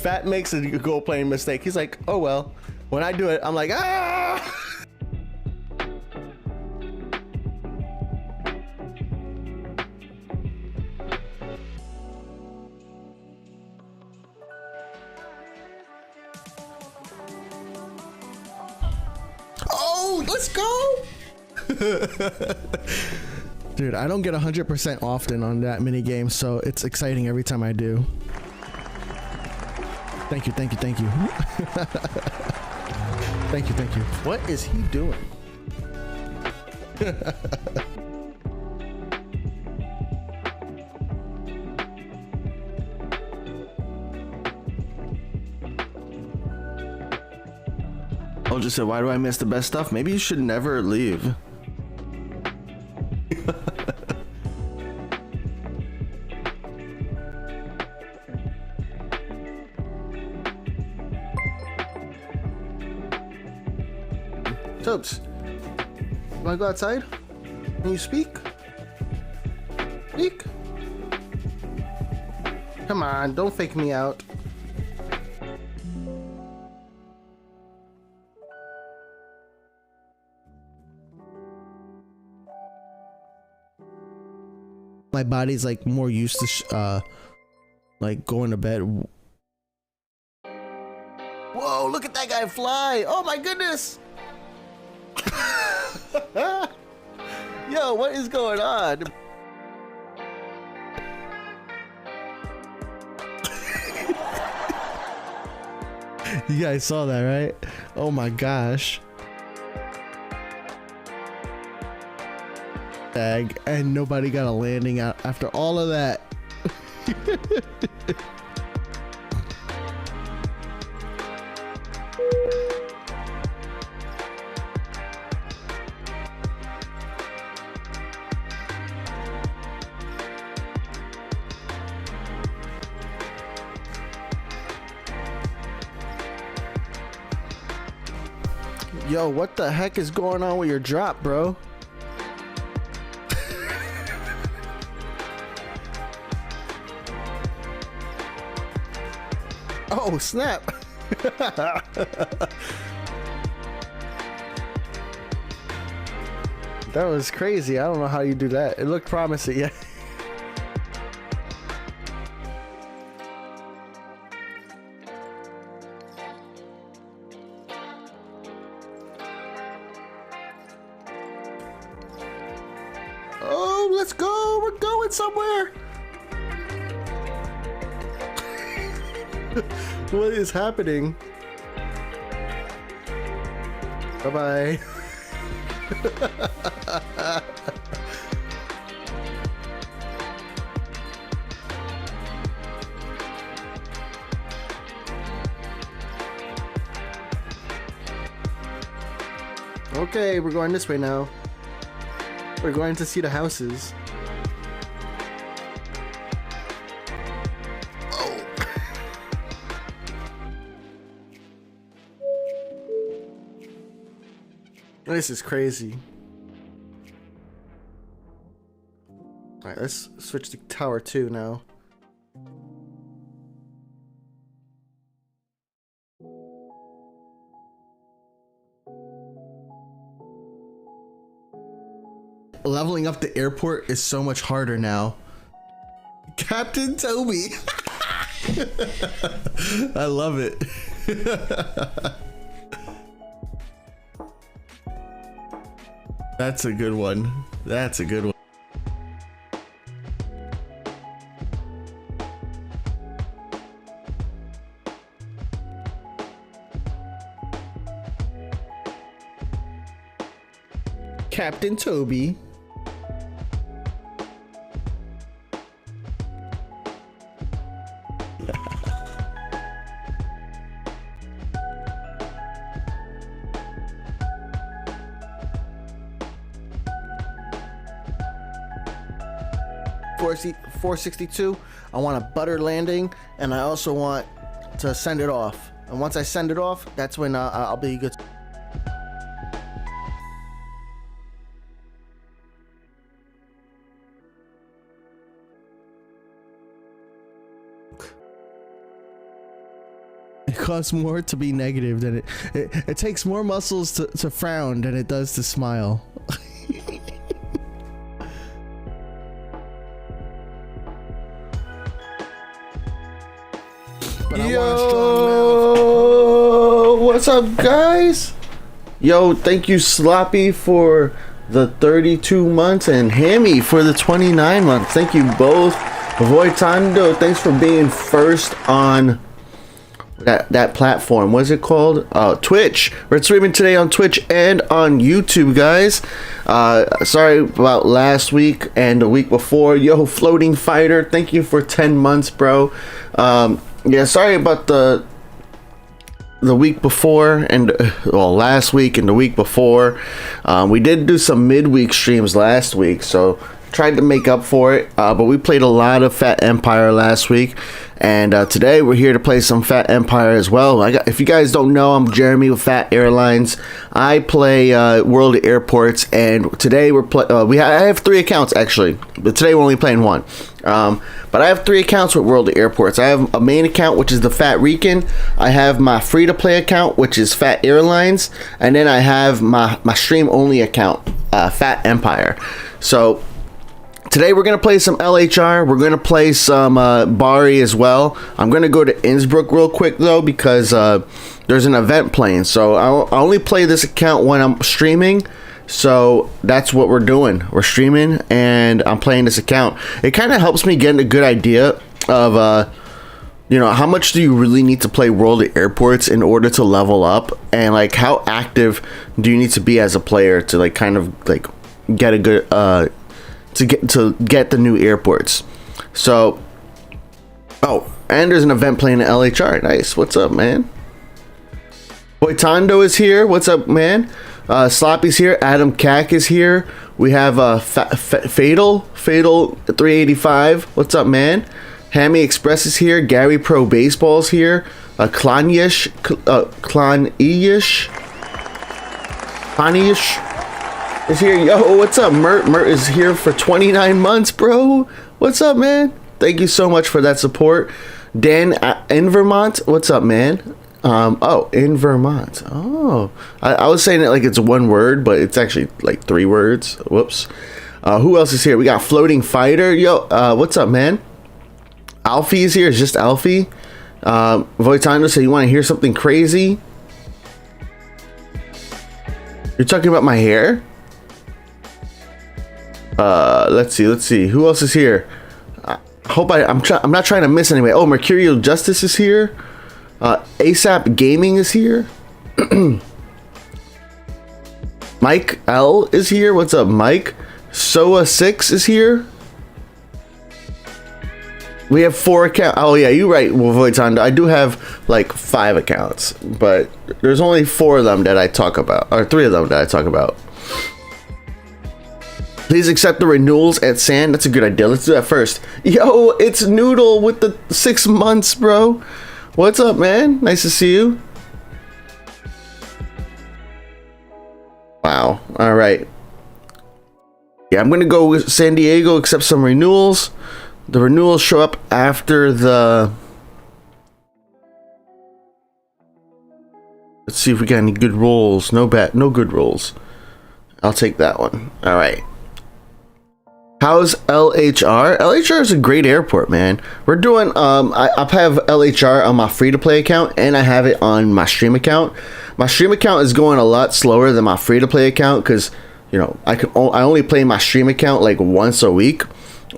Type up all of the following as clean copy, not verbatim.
Phat makes a goal playing mistake, he's like, oh well. When I do it, I'm like, ah. Oh, let's go. Dude, I don't get 100% often on that mini game, so it's exciting every time I do. Thank you, thank you, thank you. Thank you, thank you. What is he doing? I'll just say, why do I miss the best stuff? Maybe you should never leave. Topes, you wanna go outside? Can you speak? Speak? Come on, don't fake me out. My body's like more used to like going to bed. Whoa, look at that guy fly. Oh my goodness. Yo, what is going on? You guys saw that, right? Oh my gosh. And nobody got a landing out after all of that. Yo, what the heck is going on with your drop, bro? Oh, snap. That was crazy. I don't know how you do that. It looked promising. Yeah. Oh, let's go. We're going somewhere. What is happening? Bye-bye. Okay, we're going this way now. We're going to see the houses. This is crazy. Alright, let's switch to Tower 2 now. Leveling up the airport is so much harder now. Captain Toby! I love it. That's a good one. That's a good one. Captain Toby. $462. I want a butter landing, and I also want to send it off. And once I send it off, that's when I'll be good. It costs more to be negative than it takes more muscles to frown than it does to smile. Yo, what's up, guys? Yo, thank you, Sloppy, for the 32 months and Hammy for the 29 months. Thank you both. Voitando, thanks for being first on that platform. What's it called? Twitch. We're streaming today on Twitch and on YouTube, guys. Sorry about last week and the week before. Yo, Floating Fighter, thank you for 10 months, bro. Yeah, sorry about the week before and last week and the week before. We did do some midweek streams last week, so tried to make up for it, but we played a lot of Phat Empire last week, and today we're here to play some Phat Empire as well. If you guys don't know, I'm Jeremy with Phat Airlines. I play World of Airports, and today I have 3 accounts actually, but today we're only playing 1. But I have 3 accounts with World of Airports. I have a main account, which is the Phat Rican. I have my free-to-play account, which is Phat Airlines, and then I have my stream-only account, Phat Empire. So today we're going to play some LHR. We're going to play some Bari as well. I'm going to go to Innsbruck real quick, though, because there's an event playing. So I only play this account when I'm streaming. So that's what we're doing. We're streaming, and I'm playing this account. It kind of helps me get a good idea of, how much do you really need to play World of Airports in order to level up? And, like, how active do you need to be as a player to, like, kind of, like, get a good... to get the new airports. So, and there's an event playing at LHR. Nice. What's up, man? Boitando is here. What's up, man? Sloppy's here. Adam Cack is here. We have Fatal 385. What's up, man? Hammy Express is here. Gary Pro Baseball's here. Klanish is here. Yo, what's up? Mert is here for 29 months, bro. What's up, man? Thank you so much for that support. Dan in Vermont, what's up, man? In Vermont. Oh, I was saying it like it's one word, but it's actually like 3 words. Whoops. Who else is here? We got Floating Fighter. Yo, what's up, man? Alfie is here. It's just Alfie. Voitando, so you want to hear something crazy? You're talking about my hair? Let's see. Who else is here? I hope I'm not trying to miss anybody. Oh, Mercurial Justice is here. ASAP Gaming is here. Mike L is here. What's up, Mike? Soa6 is here. We have 4 accounts. Oh yeah, you're right, Voitanda. I do have like 5 accounts, but there's only 4 of them that I talk about, or 3 of them that I talk about. Please accept the renewals at Sand. That's a good idea. Let's do that first. Yo, it's Noodle with the 6 months, bro. What's up, man? Nice to see you. Wow. All right. Yeah, I'm going to go with San Diego, accept some renewals. The renewals show up after the... Let's see if we got any good rolls. No good rolls. I'll take that one. All right. How's LHR? LHR is a great airport, man. We're doing, I have LHR on my free-to-play account, and I have it on my stream account. My stream account is going a lot slower than my free-to-play account, because, I only play my stream account like once a week.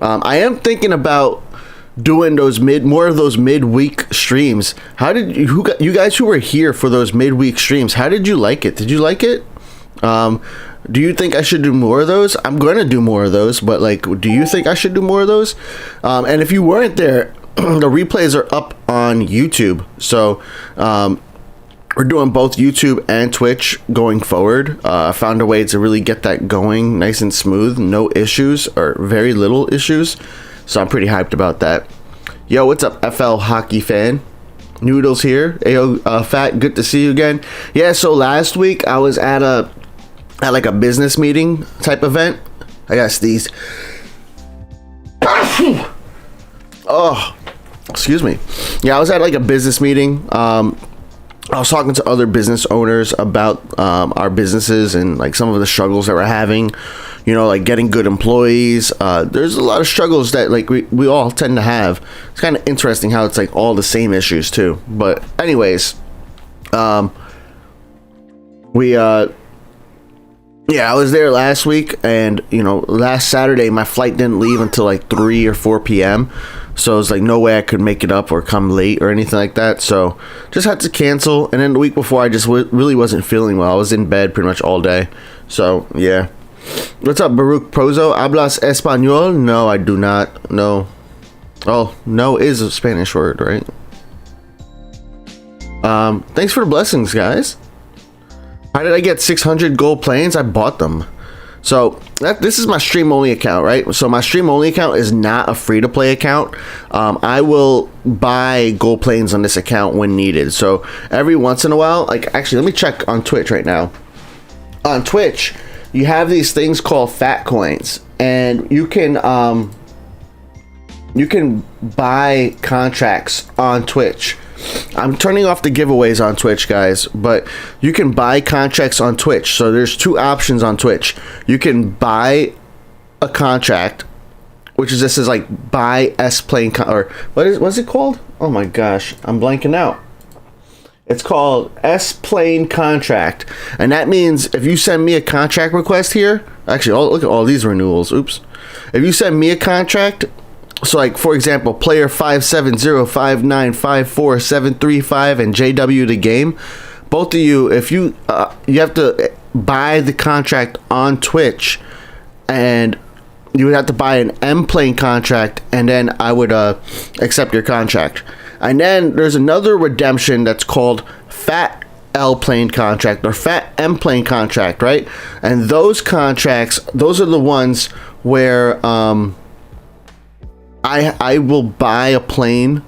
I am thinking about doing more of those midweek streams. How did you guys who were here for those midweek streams, how did you like it? Did you like it? Do you think I should do more of those? I'm going to do more of those, but like, do you think I should do more of those? And if you weren't there, the replays are up on YouTube. So, we're doing both YouTube and Twitch going forward. I found a way to really get that going nice and smooth. No issues, or very little issues. So I'm pretty hyped about that. Yo, what's up, FL hockey fan? Noodles here. Ayo, Fat, good to see you again. Yeah, so last week I was at like a business meeting type event. I got sneeze. Oh, Excuse me. Yeah, I was at like a business meeting. I was talking to other business owners about our businesses and like some of the struggles that we're having, you know, like getting good employees. There's a lot of struggles that like we all tend to have. It's kind of interesting how it's like all the same issues too. But anyways, yeah, I was there last week, and you know, last Saturday my flight didn't leave until like 3 or 4 p.m. So it was like no way I could make it up or come late or anything like that. So just had to cancel. And then the week before, I just really wasn't feeling well. I was in bed pretty much all day. So yeah. What's up, Baruch Prozo? ¿Hablas español? No, I do not. No. Oh, no is a Spanish word, right? Thanks for the blessings, guys. How did I get 600 gold planes? I bought them. So this is my stream only account, right? So my stream only account is not a free to play account. I will buy gold planes on this account when needed. So every once in a while, like actually, let me check on Twitch right now. On Twitch, you have these things called Phat coins, and you can buy contracts on Twitch. I'm turning off the giveaways on Twitch, guys, but you can buy contracts on Twitch. So there's two options on Twitch. You can buy a contract, which is this is like buy S-plane or what's it called? Oh my gosh, I'm blanking out. It's called S-plane contract, and that means if you send me a contract request here, actually, look at all these renewals. Oops. If you send me a contract. So like, for example, player 570595475 and JW the game, both of you, if you have to buy the contract on Twitch, and you would have to buy an M plane contract, and then I would accept your contract. And then there's another redemption that's called Phat L plane contract or Phat M plane contract, right? And those contracts, those are the ones where I will buy a plane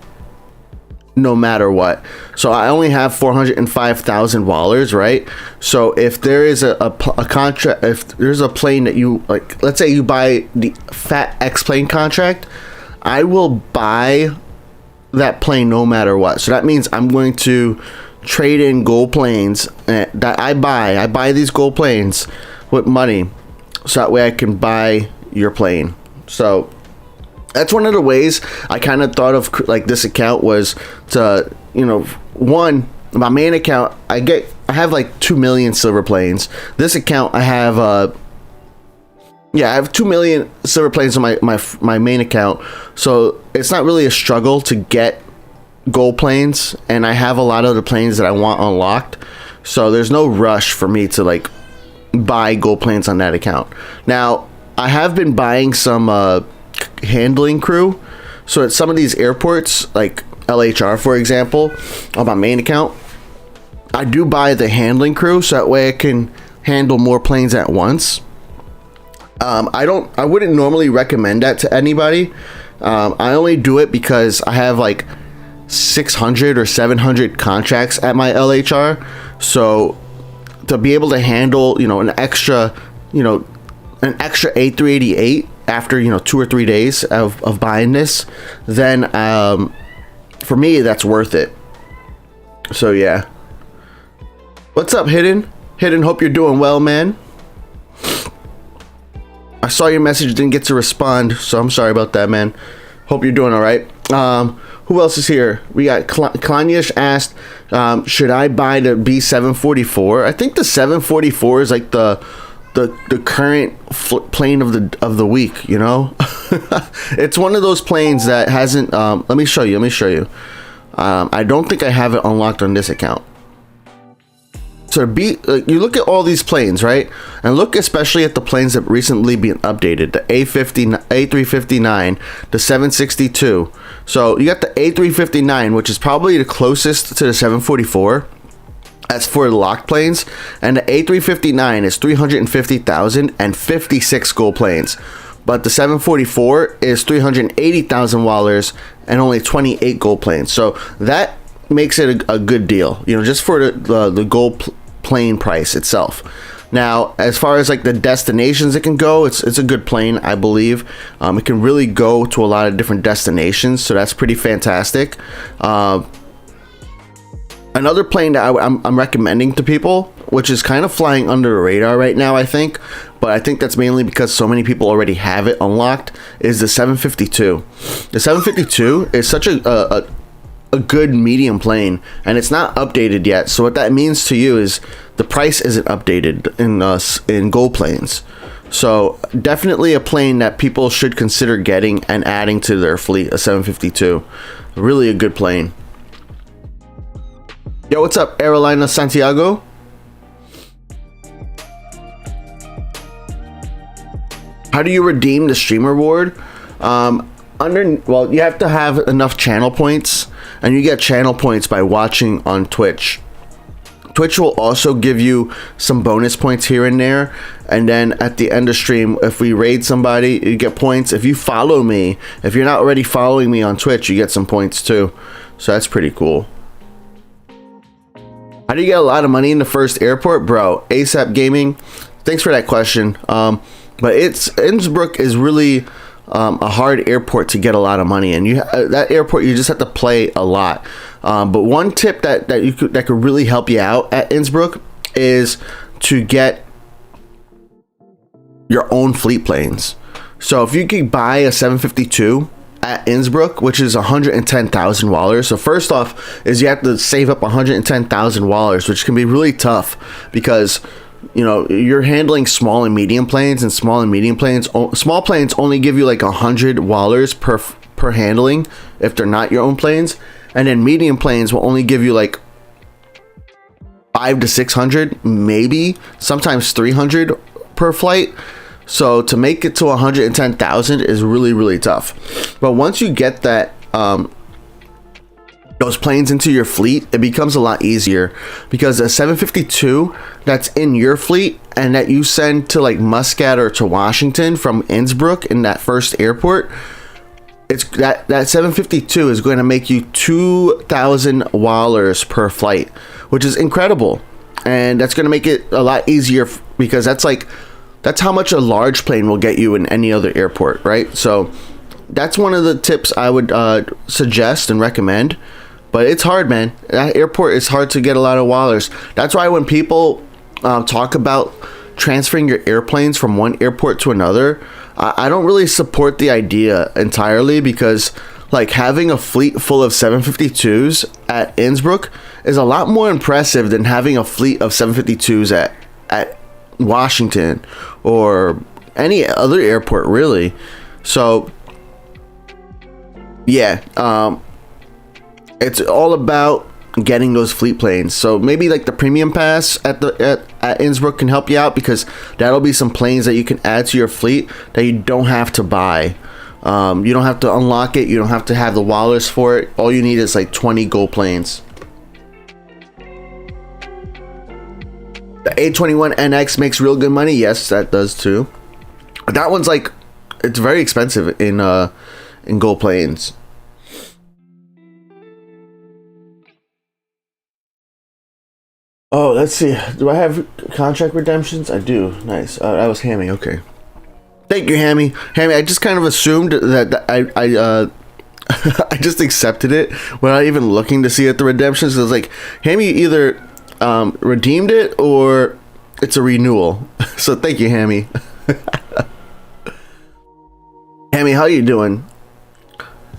no matter what. So I only have 405,000 wallers, right? So if there is a contract, if there's a plane that you like, let's say you buy the Phat X plane contract, I will buy that plane no matter what. So that means I'm going to trade in gold planes that I buy. I buy these gold planes with money, so that way I can buy your plane. So that's one of the ways I kind of thought of like this account was to, you know, one, my main account, I have like 2 million silver planes. This account I have I have 2 million silver planes on my main account. So it's not really a struggle to get gold planes, and I have a lot of the planes that I want unlocked. So there's no rush for me to like buy gold planes on that account. Now, I have been buying some handling crew. So at some of these airports, like LHR, for example, on my main account, I do buy the handling crew, so that way I can handle more planes at once. I wouldn't normally recommend that to anybody. I only do it because I have like 600 or 700 contracts at my LHR. So to be able to handle, you know, an extra A388 after, you know, 2 or 3 days of buying this, then for me that's worth it. So yeah. What's up, Hidden? Hope you're doing well, man. I saw your message, didn't get to respond, so I'm sorry about that, man. Hope you're doing all right. Who else is here? We got Klanish asked, should I buy the B744? I think the 744 is like the current plane of the week, you know. It's one of those planes that hasn't let me show you. I don't think I have it unlocked on this account. So you look at all these planes, right? And look especially at the planes that recently been updated. The A359, the 762. So you got the A359, which is probably the closest to the 744. As for the locked planes, and the A359 is 350,000 and 56 gold planes, but the 744 is 380,000 wallers and only 28 gold planes. So that makes it a good deal, you know, just for the gold plane price itself. Now, as far as like the destinations it can go, it's a good plane, I believe. It can really go to a lot of different destinations, so that's pretty fantastic. Another plane that I'm recommending to people, which is kind of flying under the radar right now, I think, but I think that's mainly because so many people already have it unlocked, is the 752. The 752 is such a good medium plane, and it's not updated yet. So what that means to you is the price isn't updated in gold planes. So definitely a plane that people should consider getting and adding to their fleet, a 752. Really a good plane. Yo, what's up, Airlines Santiago? How do you redeem the stream reward? Well, you have to have enough channel points, and you get channel points by watching on Twitch. Twitch will also give you some bonus points here and there, and then at the end of stream, if we raid somebody, you get points. If you follow me, if you're not already following me on Twitch, you get some points too. So that's pretty cool. How do you get a lot of money in the first airport? Bro, ASAP Gaming, thanks for that question. But Innsbruck is really a hard airport to get a lot of money in. That airport, you just have to play a lot. But one tip that could really help you out at Innsbruck is to get your own fleet planes. So if you could buy a 752 at Innsbruck, which is 110,000 wallers. So first off is you have to save up 110,000 wallers, which can be really tough because, you know, you're handling small and medium planes, and small planes only give you like 100 wallers per handling if they're not your own planes, and then medium planes will only give you like 500 to 600, maybe sometimes 300 per flight. So to make it to 110,000 is really, really tough. But once you get that those planes into your fleet, it becomes a lot easier, because a 752 that's in your fleet and that you send to like Muscat or to Washington from Innsbruck in that first airport, it's that 752 is going to make you 2,000 wallers per flight, which is incredible. And that's going to make it a lot easier, because that's how much a large plane will get you in any other airport, right? So that's one of the tips I would suggest and recommend. But it's hard, man. That airport is hard to get a lot of wallers. That's why when people talk about transferring your airplanes from one airport to another, I don't really support the idea entirely, because like having a fleet full of 752s at Innsbruck is a lot more impressive than having a fleet of 752s at Washington or any other airport, really. So yeah, it's all about getting those fleet planes. So maybe like the premium pass at Innsbruck can help you out, because that'll be some planes that you can add to your fleet that you don't have to buy. You don't have to unlock it, you don't have to have the wallers for it. All you need is like 20 gold planes. The A21NX makes real good money. Yes, that does too. That one's like, it's very expensive in gold planes. Oh, let's see. Do I have contract redemptions? I do. Nice. That was Hammy. Okay. Thank you, Hammy. Hammy, I just kind of assumed that I I just accepted it without even looking to see at the redemptions. I was like, Hammy either redeemed it or it's a renewal. So thank you, Hammy. Hammy, how you doing?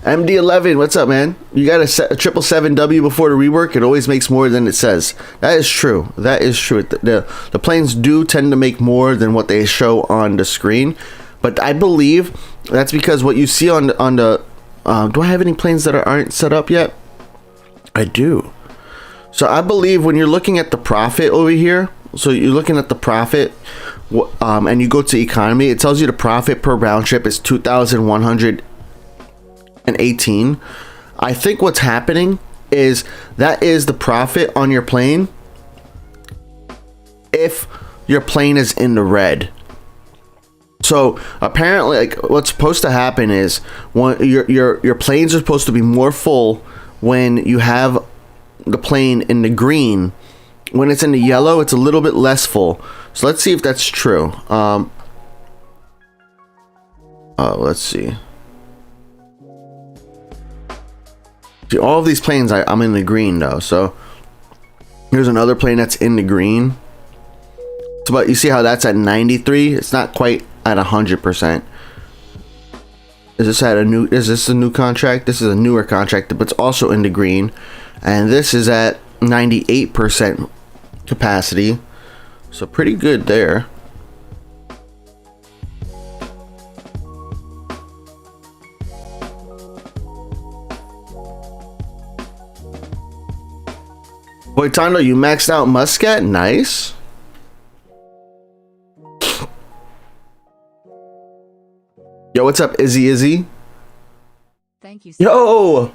MD11, what's up, man? You got a 777W before the rework. It always makes more than it says. That is true. That is true. The planes do tend to make more than what they show on the screen, but I believe that's because what you see on the do I have any planes that aren't set up yet? I do. So I believe when you're looking at the profit over here, so you're looking at the profit, and you go to economy, it tells you the profit per round trip is 2,118. I think what's happening is that is the profit on your plane if your plane is in the red. So apparently, like, what's supposed to happen is your planes are supposed to be more full when you have the plane in the green, when it's in the yellow, it's a little bit less full. So let's see if that's true. Let's see. See, all of these planes, I'm in the green though. So here's another plane that's in the green. So, but you see how that's at 93? It's not quite at 100%. Is this a new contract? This is a newer contract, but it's also in the green. And this is at 98% capacity. So pretty good there. Boy, Tondo, you maxed out Muscat? Nice. Yo, what's up, Izzy? Thank you. Yo!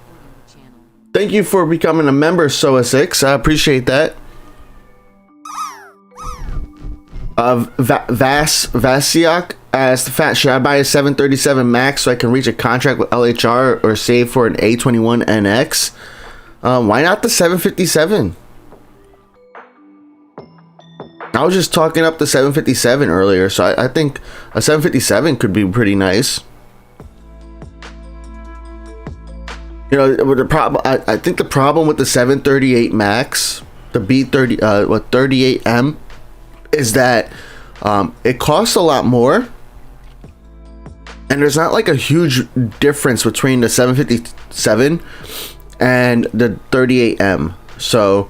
Thank you for becoming a member, Soa6. I appreciate that. Vasiak asked, Fat, should I buy a 737 MAX so I can reach a contract with LHR or save for an A21NX? Why not the 757? I was just talking up the 757 earlier, so I think a 757 could be pretty nice. You know, the problem, I think the problem with the 738 MAX, the B30, 38M, is that it costs a lot more, and there's not like a huge difference between the 757 and the 38M. So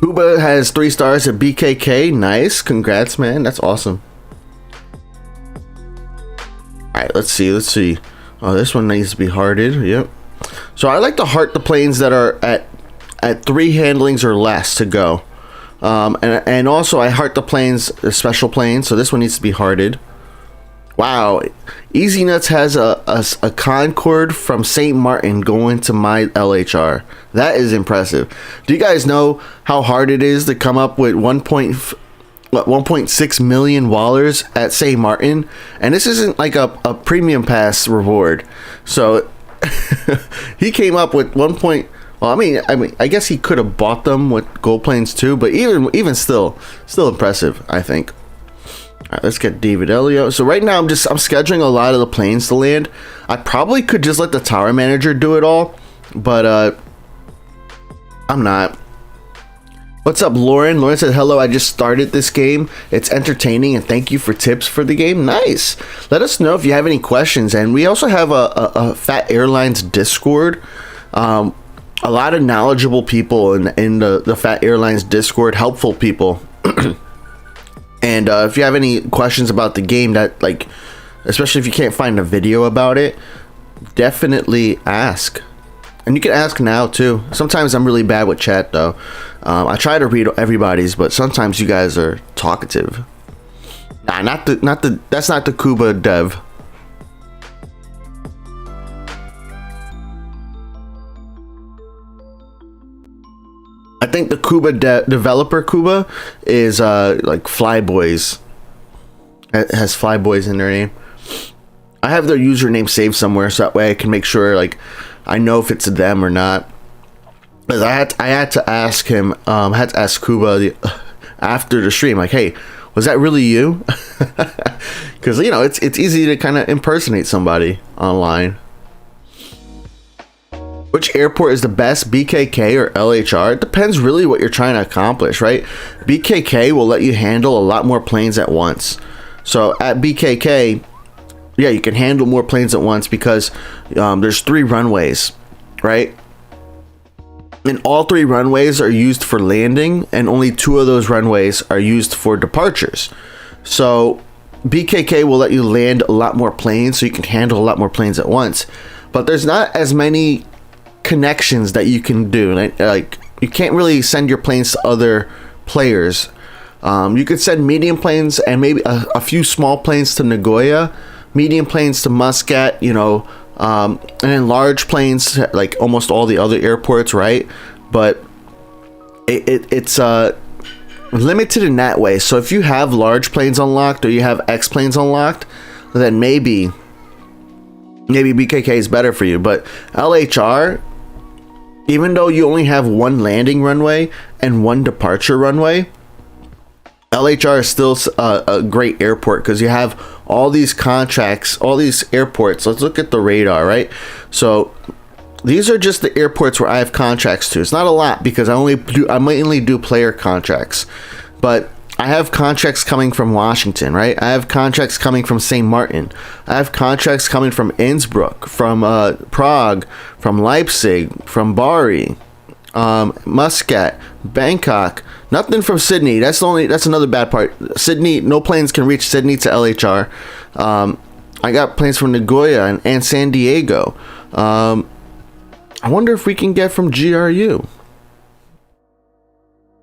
Kuba has 3 stars at BKK. Nice, congrats, man. That's awesome. All right, let's see. Oh, this one needs to be hearted. Yep. So I like to heart the planes that are at 3 handlings or less to go. And also I heart the planes, the special planes. So this one needs to be hearted. Wow, Easy Nuts has a Concorde from St. Martin going to my LHR. That is impressive. Do you guys know how hard it is to come up with 1.6 million wallers at St. Martin? And this isn't like a premium pass reward. So he came up with well, I guess he could have bought them with gold planes too, but even still impressive, I think. All right, let's get David Elio. So right now I'm scheduling a lot of the planes to land. I probably could just let the tower manager do it all, but I'm not. What's up, Lauren? Lauren said, hello, I just started this game. It's entertaining and thank you for tips for the game. Nice. Let us know if you have any questions. And we also have a Phat Airlines Discord. A lot of knowledgeable people in the Phat Airlines Discord, helpful people. And if you have any questions about the game, that, like, especially if you can't find a video about it, definitely ask. And you can ask now too. Sometimes I'm really bad with chat though. I try to read everybody's, but sometimes you guys are talkative. Nah, that's not the Kuba dev. I think the Kuba developer Kuba is like Flyboys. It has Flyboys in their name. I have their username saved somewhere, so that way I can make sure, like, I know if it's them or not. Because I had to ask him, had to ask Kuba after the stream, like, hey, was that really you? Because, you know, it's easy to kind of impersonate somebody online. Which airport is the best, BKK or LHR? It depends really what you're trying to accomplish, right? BKK will let you handle a lot more planes at once. So at BKK, yeah, you can handle more planes at once because there's 3 runways, right? And all 3 runways are used for landing, and only 2 of those runways are used for departures. So BKK will let you land a lot more planes, so you can handle a lot more planes at once. But there's not as many connections that you can do. Like, you can't really send your planes to other players. You could send medium planes and maybe a few small planes to Nagoya, medium planes to Muscat, you know, and then large planes to, like, almost all the other airports, right? But it's limited in that way. So if you have large planes unlocked or you have X planes unlocked, then maybe BKK is better for you. But LHR, even though you only have one landing runway and one departure runway, LHR is still a great airport because you have all these contracts, all these airports. Let's look at the radar, right? So these are just the airports where I have contracts to. It's not a lot because I mainly do player contracts, but I have contracts coming from Washington, right? I have contracts coming from St. Martin. I have contracts coming from Innsbruck, from Prague, from Leipzig, from Bari, Muscat, Bangkok. Nothing from Sydney. That's another bad part. Sydney, no planes can reach Sydney to LHR. I got planes from Nagoya and San Diego. I wonder if we can get from GRU.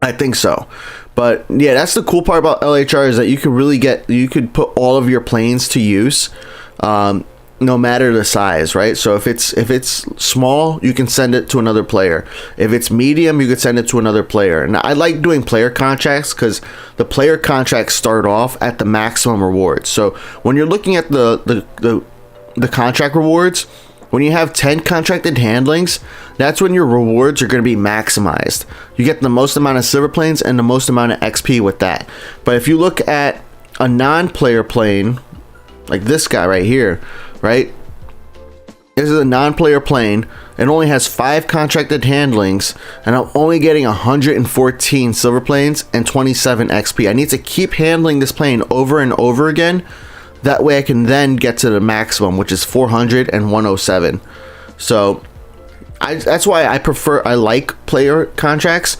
I think so. But yeah, that's the cool part about LHR is that you could put all of your planes to use, no matter the size, right? So if it's small, you can send it to another player. If it's medium, you could send it to another player. And I like doing player contracts because the player contracts start off at the maximum rewards. So when you're looking at the contract rewards, when you have 10 contracted handlings, that's when your rewards are going to be maximized. You get the most amount of silver planes and the most amount of XP with that. But if you look at a non-player plane, like this guy right here, right? This is a non-player plane. It only has 5 contracted handlings, and I'm only getting 114 silver planes and 27 XP. I need to keep handling this plane over and over again. That way I can then get to the maximum, which is 400 and 107. So that's why I like player contracts.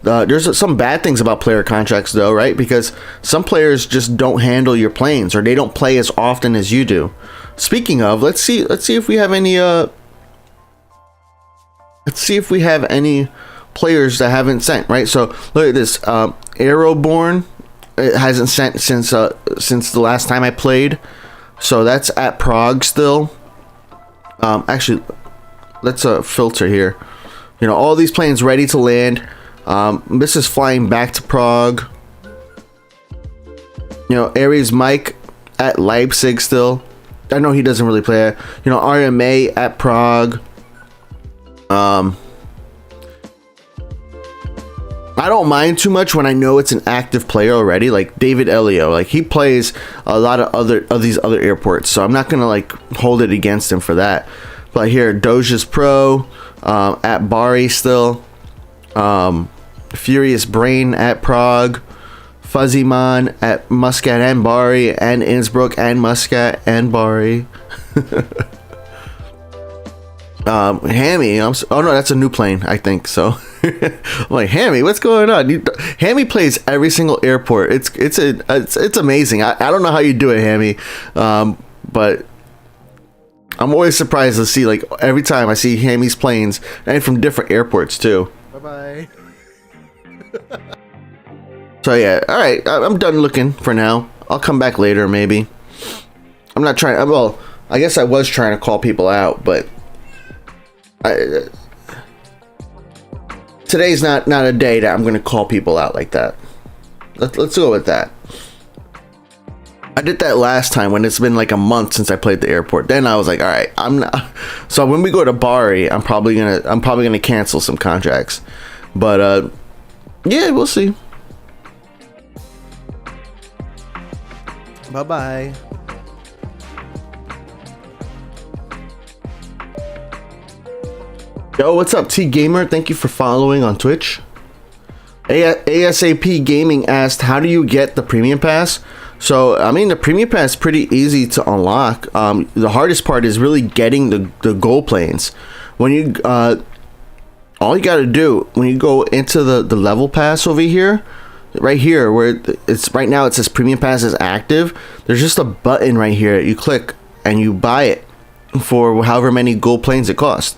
There's some bad things about player contracts though, right? Because some players just don't handle your planes, or they don't play as often as you do. Speaking of, let's see if we have any players that haven't sent, right? So look at this, Aeroborn. It hasn't sent since the last time I played, so that's at Prague still. Actually, let's filter here. You know, all these planes ready to land. This is flying back to Prague. You know, Aries Mike at Leipzig still. I know he doesn't really play it. You know, RMA at Prague. I don't mind too much when I know it's an active player already, like David Elio. Like, he plays a lot of these other airports, so I'm not gonna like hold it against him for that. But here, Doja's Pro at Bari still. Furious Brain at Prague. Fuzzyman at Muscat and Bari, and Innsbruck and Muscat and Bari. Hammy, oh no, that's a new plane, I think. So I'm like, Hammy, what's going on? Hammy plays every single airport. It's amazing. I don't know how you do it, Hammy, but I'm always surprised to see, like, every time I see Hammy's planes, and from different airports too. Bye bye. So yeah, all right, I'm done looking for now. I'll come back later, maybe. I'm not trying. Well, I guess I was trying to call people out, but today's not a day that I'm going to call people out like that. Let's go with that. I did that last time when it's been like a month since I played the airport. Then I was like, all right, I'm not. So when we go to Bari, I'm probably gonna cancel some contracts. But yeah, we'll see. Bye bye. Yo, what's up, T Gamer? Thank you for following on Twitch. ASAP Gaming asked, how do you get the premium pass? So, I mean, the premium pass is pretty easy to unlock. The hardest part is really getting the gold planes. When you all you got to do when you go into the level pass over here, right here where it's right now, it says premium pass is active. There's just a button right here that you click and you buy it for however many gold planes it costs.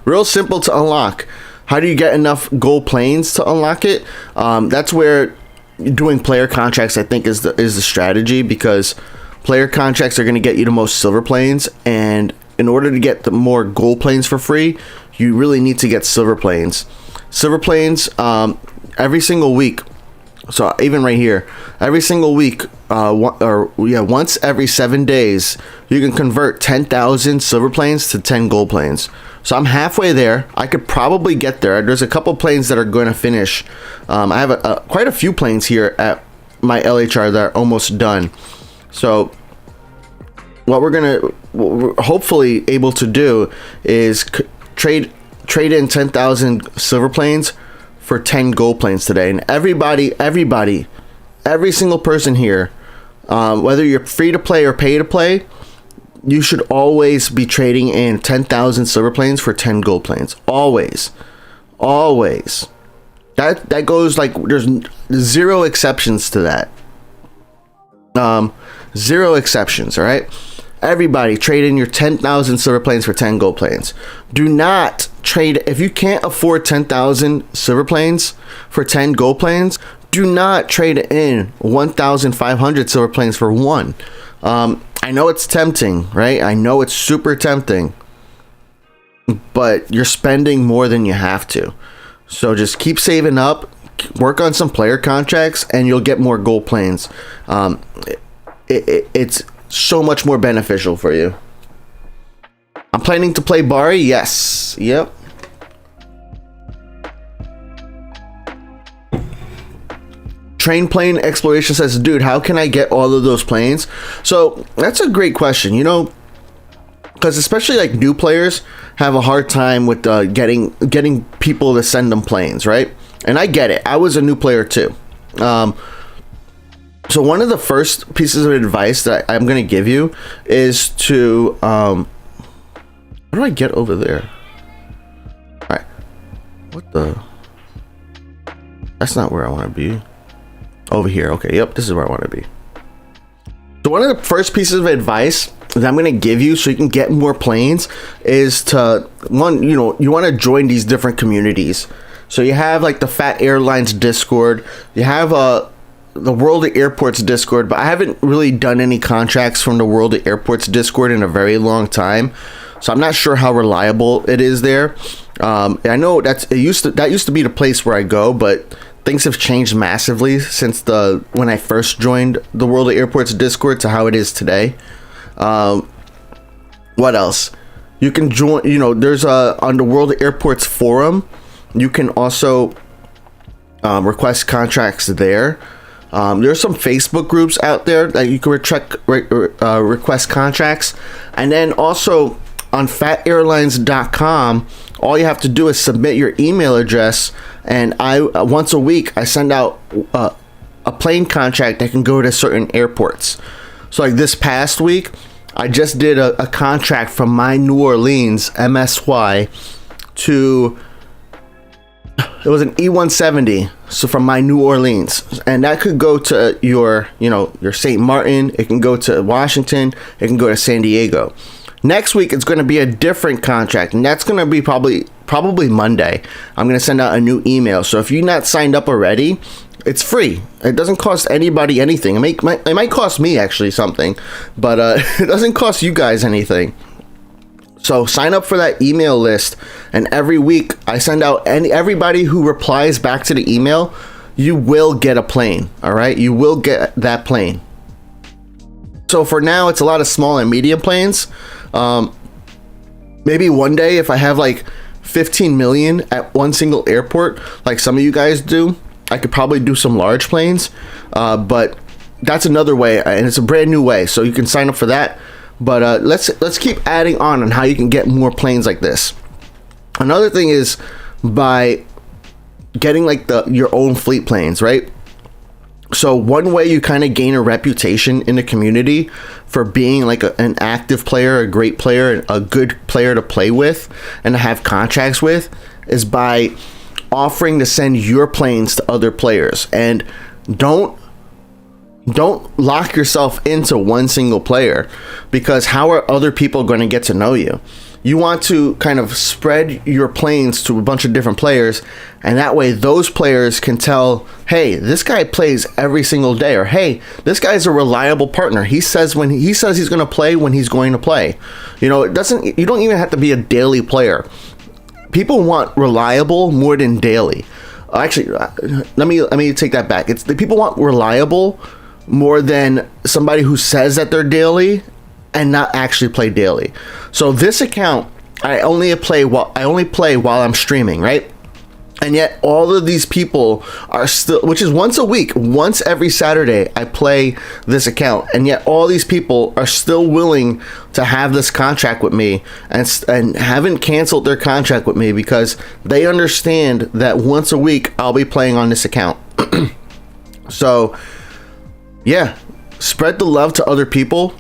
Real simple to unlock. How do you get enough gold planes to unlock it? That's where doing player contracts, I think, is the strategy, because player contracts are going to get you the most silver planes, and in order to get the more gold planes for free, you really need to get silver planes. Silver planes, every single week So even right here, every single week, once every 7 days, you can convert 10,000 silver planes to 10 gold planes. So I'm halfway there. I could probably get there. There's a couple planes that are going to finish. I have quite a few planes here at my LHR that are almost done. So what we're hopefully able to do is trade in 10,000 silver planes for 10 gold planes today. And every single person here, whether you're free to play or pay to play, you should always be trading in 10,000 silver planes for 10 gold planes. Always. That goes like, there's zero exceptions to that. Zero exceptions, all right? Everybody trade in your 10,000 silver planes for 10 gold planes. Do not trade, if you can't afford 10,000 silver planes for 10 gold planes, do not trade in 1,500 silver planes for one. I know it's tempting, right? I know it's super tempting, but you're spending more than you have to. So just keep saving up, work on some player contracts, and you'll get more gold planes. It's so much more beneficial for you. I'm planning to play Bari. Yes. Yep. Train Plane Exploration says, dude, how can I get all of those planes? So that's a great question, you know, because especially like new players have a hard time with getting people to send them planes, right? And I get it. I was a new player too. So one of the first pieces of advice that I'm going to give you is to, how do I get over there? All right. What the? That's not where I want to be. Over here. Okay. Yep. This is where I want to be. So one of the first pieces of advice that I'm going to give you so you can get more planes is to, one, you know, you want to join these different communities. So you have like the Phat Airlines Discord. You have the World of Airports Discord, but I haven't really done any contracts from the World of Airports Discord in a very long time, so I'm not sure how reliable it is there. I know that used to be the place where I go, but things have changed massively since when I first joined the World of Airports Discord to how it is today. What else? You can join. You know, there's on the World of Airports forum. You can also request contracts there. There's some Facebook groups out there that you can request contracts. And then also on phatairlines.com, all you have to do is submit your email address. And once a week, I send out a plane contract that can go to certain airports. So like this past week, I just did a contract from my New Orleans, MSY, to... It was an E170, so from my New Orleans, and that could go to your St. Martin. It can go to Washington. It can go to San Diego. Next week, it's going to be a different contract, and that's going to be probably Monday. I'm going to send out a new email. So if you're not signed up already, it's free. It doesn't cost anybody anything. It might cost me actually something, but it doesn't cost you guys anything. So sign up for that email list, and every week I send out everybody who replies back to the email, you will get a plane. All right, you will get that plane. So for now, it's a lot of small and medium planes. Maybe one day, if I have like 15 million at one single airport, like some of you guys do, I could probably do some large planes. But that's another way, and it's a brand new way. So you can sign up for that. But let's keep adding on how you can get more planes like this. Another thing is by getting like your own fleet planes, right? So one way you kind of gain a reputation in the community for being like an active player, a great player, a good player to play with and to have contracts with is by offering to send your planes to other players. And don't lock yourself into one single player, because how are other people going to get to know you? You want to kind of spread your planes to a bunch of different players, and that way those players can tell, hey, this guy plays every single day, or hey, this guy's a reliable partner. He says he's going to play when he's going to play. You know, you don't even have to be a daily player. People want reliable more than daily. Actually, let me take that back. It's the people want reliable more than somebody who says that they're daily and not actually play daily. So this account, I only play while I'm streaming, right? And yet all of these people are still, which is once a week, once every Saturday, I play this account. And yet all these people are still willing to have this contract with me and haven't canceled their contract with me because they understand that once a week I'll be playing on this account. So yeah, spread the love to other people,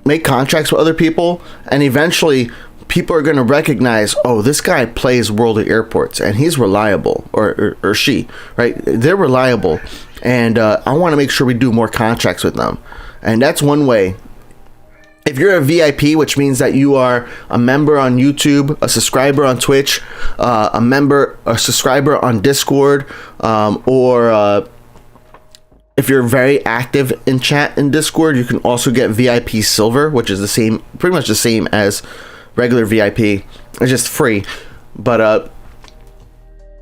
make contracts with other people, and eventually people are going to recognize, oh, this guy plays World of Airports and he's reliable, or she, right? They're reliable, and I want to make sure we do more contracts with them. And that's one way. If you're a VIP, which means that you are a member on YouTube, a subscriber on Twitch, a subscriber on Discord, or if you're very active in chat in Discord, you can also get VIP Silver, which is the same, pretty much the same as regular VIP. It's just free. But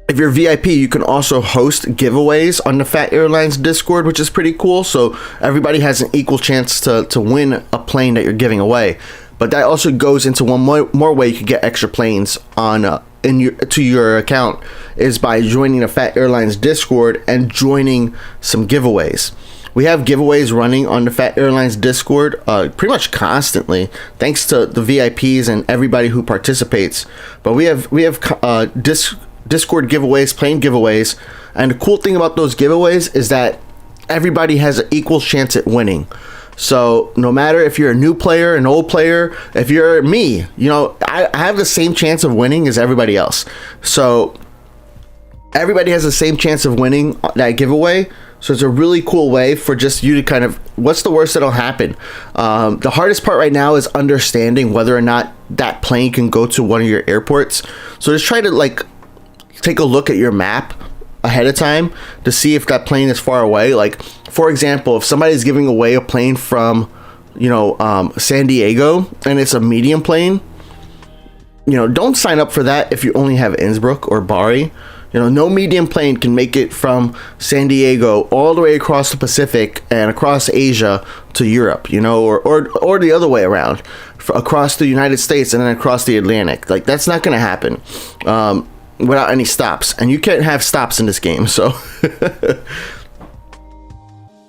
if you're VIP, you can also host giveaways on the Phat Airlines Discord, which is pretty cool. So everybody has an equal chance to win a plane that you're giving away. But that also goes into one more way you can get extra planes on to your account, is by joining the Phat Airlines Discord and joining some giveaways. We have giveaways running on the Phat Airlines Discord pretty much constantly, thanks to the VIPs and everybody who participates. But we have Discord giveaways, plane giveaways, and the cool thing about those giveaways is that everybody has an equal chance at winning. So no matter if you're a new player, an old player, if you're me, you know, I have the same chance of winning as everybody else. So everybody has the same chance of winning that giveaway. So it's a really cool way for just you to kind of, what's the worst that'll happen? The hardest part right now is understanding whether or not that plane can go to one of your airports. So just try to like take a look at your map ahead of time to see if that plane is far away. Like, for example, if somebody's giving away a plane from, you know, San Diego, and it's a medium plane, you know, don't sign up for that if you only have Innsbruck or Bari. You know, no medium plane can make it from San Diego all the way across the Pacific and across Asia to Europe, you know, or the other way around, across the United States and then across the Atlantic. Like, that's not going to happen without any stops. And you can't have stops in this game, so...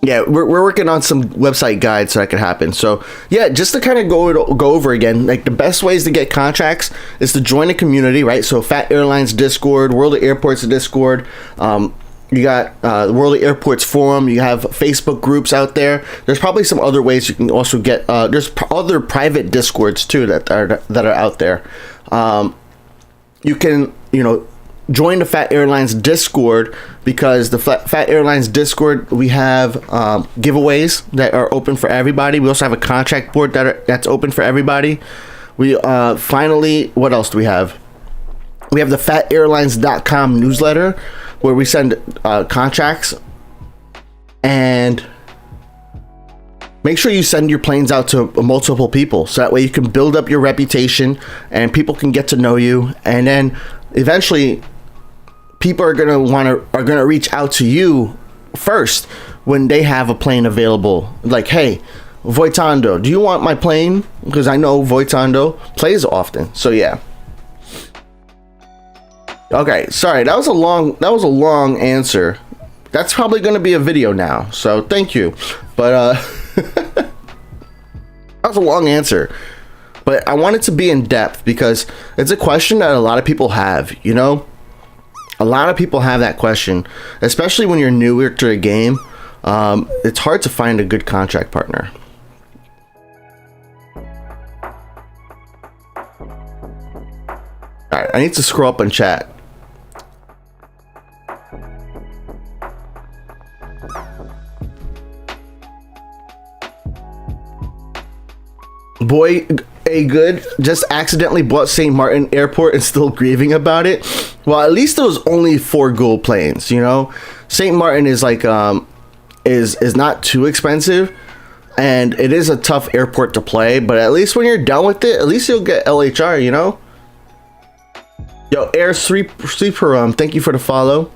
Yeah, we're working on some website guides so that can happen. So yeah, just to kind of go over again, like the best ways to get contracts is to join a community, right? So Phat Airlines Discord, World of Airports Discord, you got the World of Airports forum, you have Facebook groups out there. There's probably some other ways you can also get, there's other private Discords too that are out there. You can, you know, join the Phat Airlines Discord, because the Phat Airlines Discord, we have giveaways that are open for everybody. We also have a contract board that's open for everybody. We finally, what else do we have? We have the phatAirlines.com newsletter where we send contracts, and make sure you send your planes out to multiple people, so that way you can build up your reputation and people can get to know you, and then eventually people are gonna reach out to you first when they have a plane available. Like, hey, Voitando, do you want my plane? Because I know Voitando plays often. So yeah. Okay, sorry, that was a long answer. That's probably gonna be a video now. So thank you, but that was a long answer. But I want it to be in depth because it's a question that a lot of people have, you know? A lot of people have that question, especially when you're newer to the game. It's hard to find a good contract partner. All right, I need to scroll up and chat. Boy, a good just accidentally bought St. Martin Airport and still grieving about it. Well, at least it was only 4 gold planes, you know. St. Martin is like is not too expensive, and it is a tough airport to play, but at least when you're done with it, at least you'll get LHR, you know. Yo, Air Sweeper, thank you for the follow.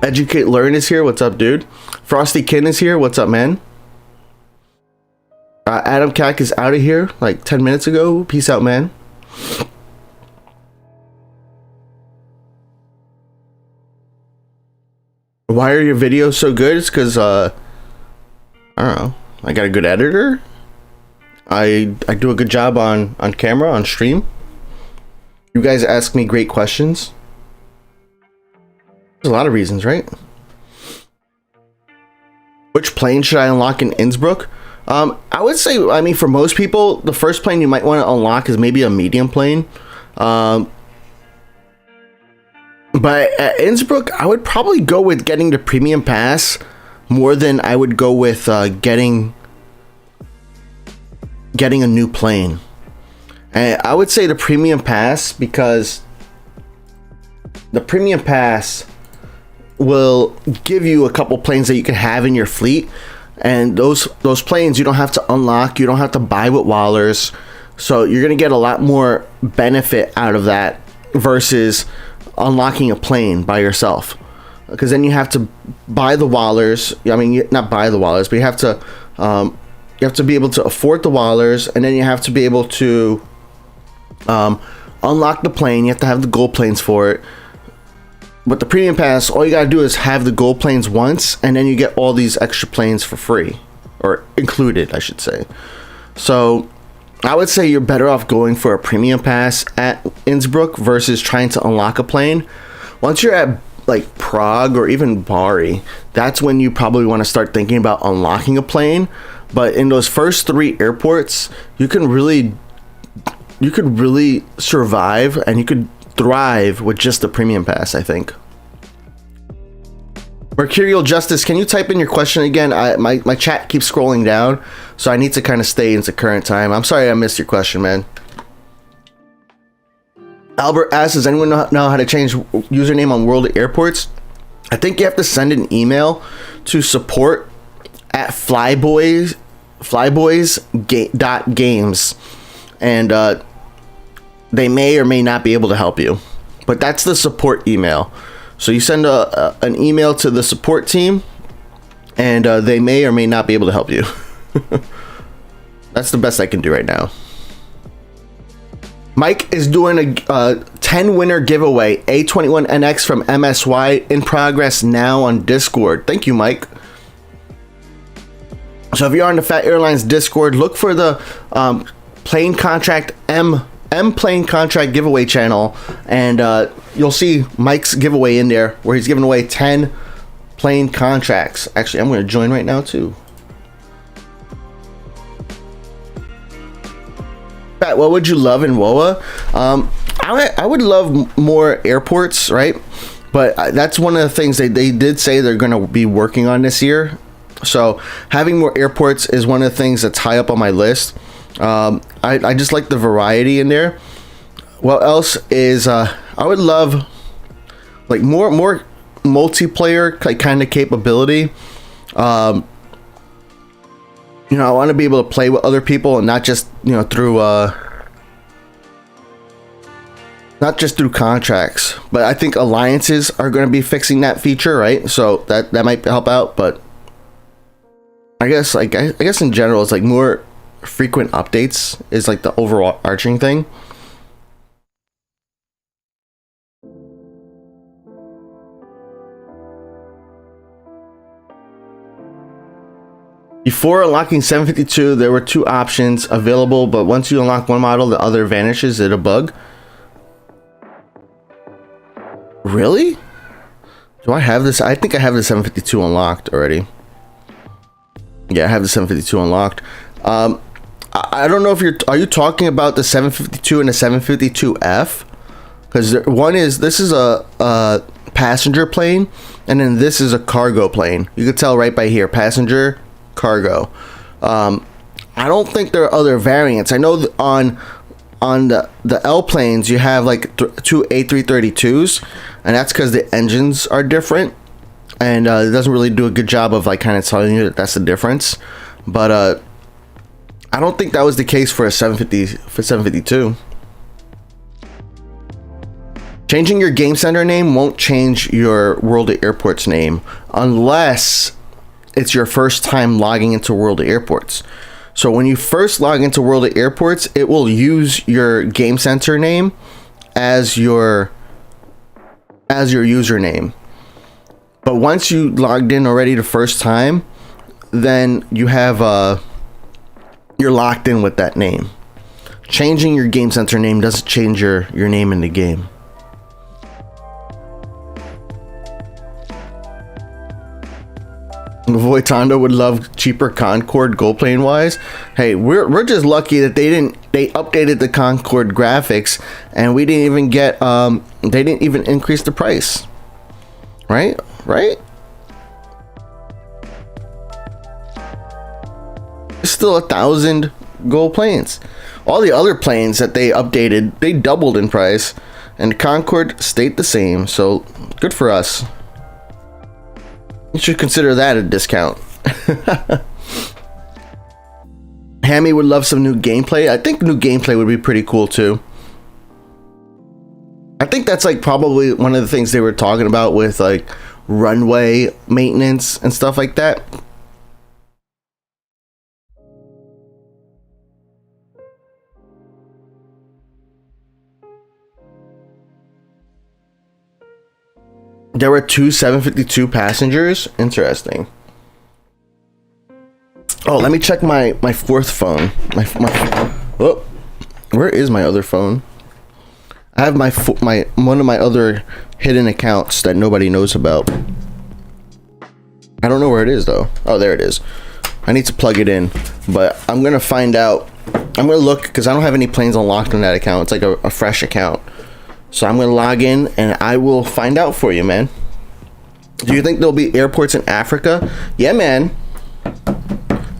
Educate Learn is here. What's up, dude? Frosty Kin is here. What's up, man? Adam Cack is out of here like 10 minutes ago. Peace out, man. Why are your videos so good? It's because I don't know, I got a good editor. I do a good job on camera, on stream. You guys ask me great questions. There's a lot of reasons, right? Which plane should I unlock in Innsbruck? I would say, I mean, for most people, the first plane you might want to unlock is maybe a medium plane. But at Innsbruck, I would probably go with getting the premium pass more than I would go with getting a new plane. And I would say the premium pass, because the premium pass will give you a couple planes that you can have in your fleet, and those planes you don't have to unlock, you don't have to buy with Wallers, so you're gonna get a lot more benefit out of that versus unlocking a plane by yourself, because then you have to buy the Wallers. I mean, not buy the Wallers, but you have to be able to afford the Wallers, and then you have to be able to unlock the plane. You have to have the gold planes for it. But the premium pass, all you gotta do is have the gold planes once, and then you get all these extra planes for free, or included, I should say. So I would say you're better off going for a premium pass at Innsbruck versus trying to unlock a plane. Once you're at like Prague or even Bari, that's when you probably want to start thinking about unlocking a plane. But in those first 3 airports, you could really survive, and you could thrive with just the premium pass, I think. Mercurial Justice, can you type in your question again? My chat keeps scrolling down, so I need to kind of stay into current time. I'm sorry I missed your question, man. Albert asks, does anyone know how to change username on World Airports? I think you have to send an email to support@flyboys.games, and they may or may not be able to help you, but that's the support email. So you send an email to the support team, and they may or may not be able to help you. That's the best I can do right now. Mike is doing a 10 winner giveaway, A21NX from MSY, in progress now on Discord. Thank you, Mike. So if you're on the Phat Airlines Discord, look for the plane contract M plane contract giveaway channel, and you'll see Mike's giveaway in there, where he's giving away 10 plane contracts. Actually, I'm going to join right now too. Pat, what would you love in WOA? I would love more airports, right? But that's one of the things they did say they're going to be working on this year. So having more airports is one of the things that's high up on my list. I just like the variety in there. What else is I would love like more multiplayer kind of capability. You know, I want to be able to play with other people, and not just, you know, through not just through contracts. But I think alliances are going to be fixing that feature, right? So that might help out. But I guess in general, it's like more frequent updates is like the overarching thing. Before unlocking 752, there were 2 options available, but once you unlock one model, the other vanishes. Is it a bug? Really? Do I have this? I think I have the 752 unlocked already. Yeah, I have the 752 unlocked. I don't know if are you talking about the 752 and the 752F? Because one is, this is a passenger plane, and then this is a cargo plane. You can tell right by here, passenger, cargo. I don't think there are other variants. I know that on the L planes you have like 2 A332s, and that's because the engines are different, and it doesn't really do a good job of like kind of telling you that that's the difference. But I don't think that was the case for a 752. Changing your game center name won't change your World of Airports name unless it's your first time logging into World of Airports. So when you first log into World of Airports, it will use your game center name as your username. But once you logged in already the first time, then you have you're locked in with that name. Changing your game center name doesn't change your name in the game. Voitondo would love cheaper Concorde gold plane wise. Hey, we're just lucky that they updated the Concorde graphics and we didn't even get they didn't even increase the price. Right? It's still 1,000 gold planes. All the other planes that they updated, they doubled in price, and Concorde stayed the same. So good for us. You should consider that a discount. Hammy would love some new gameplay. I think new gameplay would be pretty cool too. I think that's like probably one of the things they were talking about with like runway maintenance and stuff like that. There were 2 752 passengers. Interesting. Oh, let me check my fourth phone. Oh, where is my other phone? I have my one of my other hidden accounts that nobody knows about. I don't know where it is though. Oh, there it is. I need to plug it in, but I'm gonna find out. I'm gonna look because I don't have any planes unlocked on that account. It's like a fresh account. So I'm gonna log in and I will find out for you, man. Do you think there'll be airports in Africa? Yeah, man.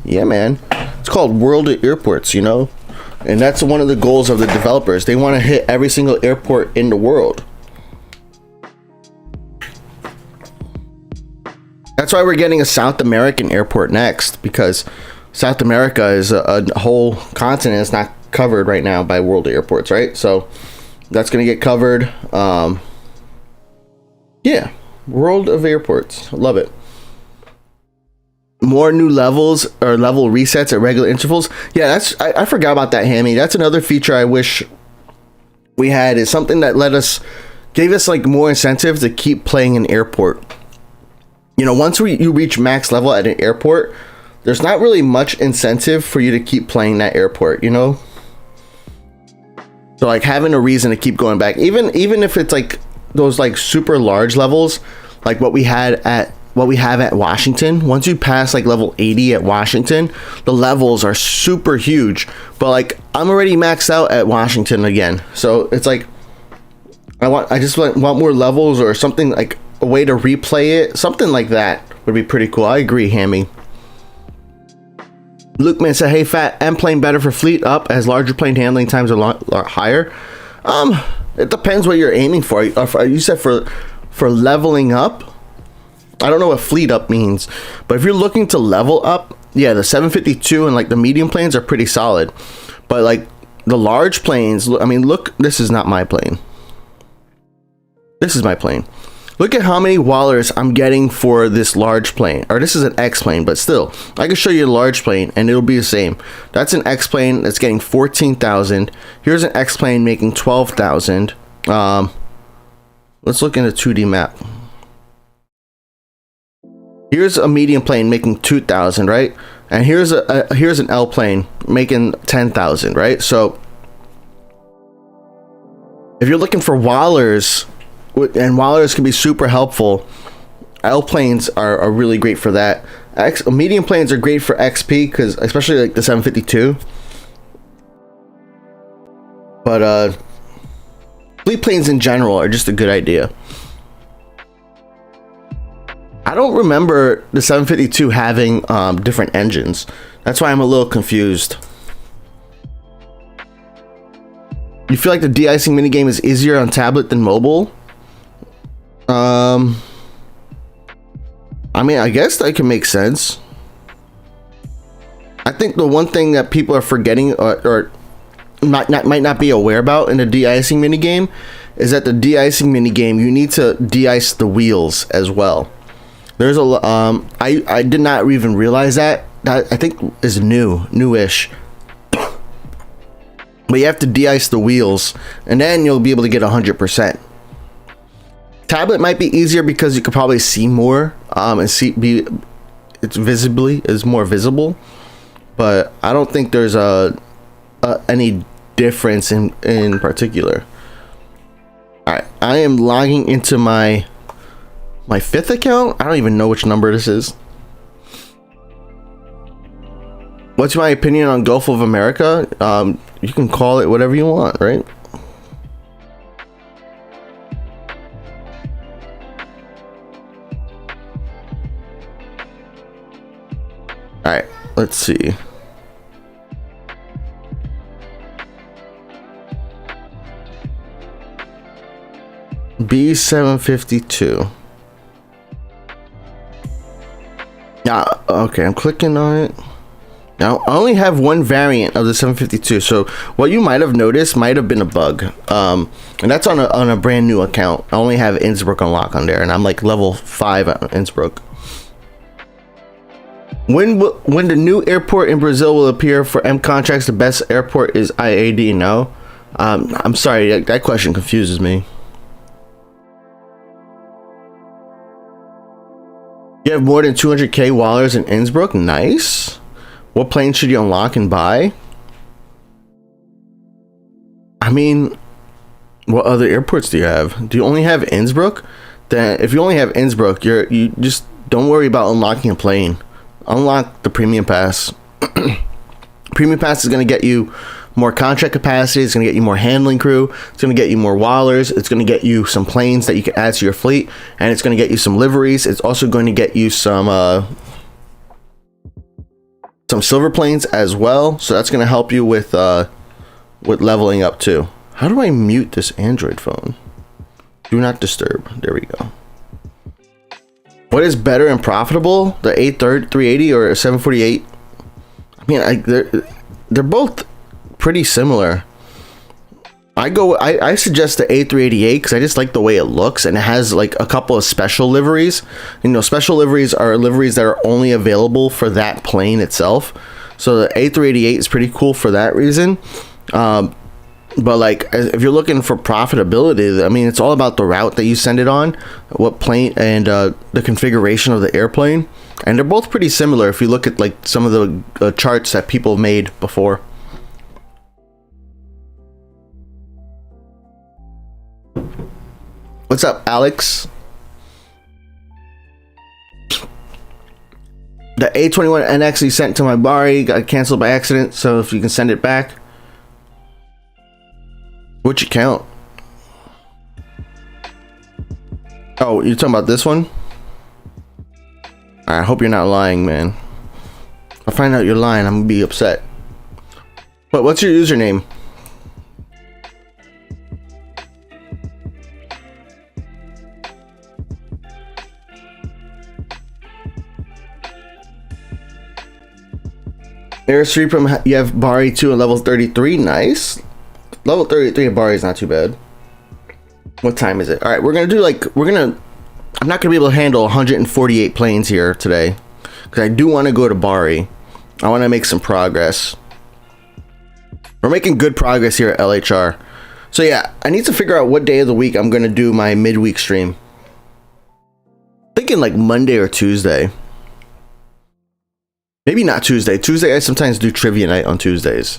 Yeah, man. It's called World of Airports, you know? And that's one of the goals of the developers. They want to hit every single airport in the world. That's why we're getting a South American airport next, because South America is a whole continent that's not covered right now by World of Airports, right? So that's going to get covered. Yeah, World of Airports. Love it. More new levels or level resets at regular intervals. Yeah, I forgot about that, Hammy. That's another feature I wish we had, is something that gave us like more incentive to keep playing an airport. You know, once you reach max level at an airport, there's not really much incentive for you to keep playing that airport, you know? So like having a reason to keep going back, even if it's like those like super large levels, like what we have at Washington. Once you pass like level 80 at Washington, the levels are super huge. But like I'm already maxed out at Washington again, so it's like I just want more levels or something, like a way to replay it. Something like that would be pretty cool. I agree, Hammy. Luke Man said, "Hey, Phat, M plane better for fleet up as larger plane handling times are higher." It depends what you're aiming for. You said for leveling up. I don't know what fleet up means, but if you're looking to level up, yeah, the 752 and like the medium planes are pretty solid. But like the large planes, I mean, look, this is not my plane. This is my plane. Look at how many wallers I'm getting for this large plane. Or this is an X plane, but still, I can show you a large plane and it'll be the same. That's an X plane that's getting 14,000. Here's an X plane making 12,000. Let's look in a 2D map. Here's a medium plane making 2,000, right? And here's an L plane making 10,000, right? So if you're looking for wallers, and wallers can be super helpful, L planes are really great for that. Medium planes are great for XP, because especially like the 752. But fleet planes in general are just a good idea. I don't remember the 752 having different engines. That's why I'm a little confused. You feel like the de-icing minigame is easier on tablet than mobile? I mean, I guess that can make sense. I think the one thing that people are forgetting or might not be aware about in the de-icing minigame is that the de-icing mini game, you need to de-ice the wheels as well. There's a I did not even realize that. That I think is newish. But you have to de-ice the wheels, and then you'll be able to get 100%. Tablet might be easier because you could probably see more, and it's more visible. But I don't think there's any difference in particular. All right, I am logging into my 5th account. I don't even know which number this is. What's my opinion on Gulf of America? You can call it whatever you want, right? All right, let's see. B752. Yeah, okay, I'm clicking on it. Now, I only have one variant of the 752, so what you might have noticed might have been a bug. And that's on a brand new account. I only have Innsbruck unlocked on there, and I'm like level 5 at Innsbruck. When the new airport in Brazil will appear for M contracts, the best airport is IAD. No, I'm sorry, that question confuses me. You have more than 200k wallers in Innsbruck. Nice. What plane should you unlock and buy? I mean, what other airports do you have? Do you only have Innsbruck? Then if you only have Innsbruck, you just don't worry about unlocking a plane. Unlock the premium pass. Premium pass is going to get you more contract capacity. It's going to get you more handling crew. It's going to get you more wallers. It's going to get you some planes that you can add to your fleet, and it's going to get you some liveries. It's also going to get you some silver planes as well. So that's going to help you with leveling up too. How do I mute this Android phone? Do not disturb. There we go. What is better and profitable, the A380 or a 748? I mean, they're both pretty similar. I suggest the A380A because I just like the way it looks, and it has like a couple of special liveries. You know, special liveries are liveries that are only available for that plane itself. So the A380A is pretty cool for that reason. But like, if you're looking for profitability, I mean, it's all about the route that you send it on, what plane, and the configuration of the airplane. And they're both pretty similar if you look at like some of the charts that people made before. What's up, Alex? The A21NX you sent to my Bari got canceled by accident, so if you can send it back. Which account? Oh, you're talking about this one? I hope you're not lying, man. If I find out you're lying, I'm gonna be upset. But what's your username? Airstream from you have Bari 2 at level 33. Nice. Level 33 of Bari is not too bad. What time is it? All right, we're gonna do I'm not gonna be able to handle 148 planes here today because I do want to go to Bari. I want to make some progress. We're making good progress here at LHR. So yeah, I need to figure out what day of the week I'm gonna do my midweek stream. Thinking like Monday or Tuesday. Maybe not Tuesday. Tuesday I sometimes do trivia night on Tuesdays.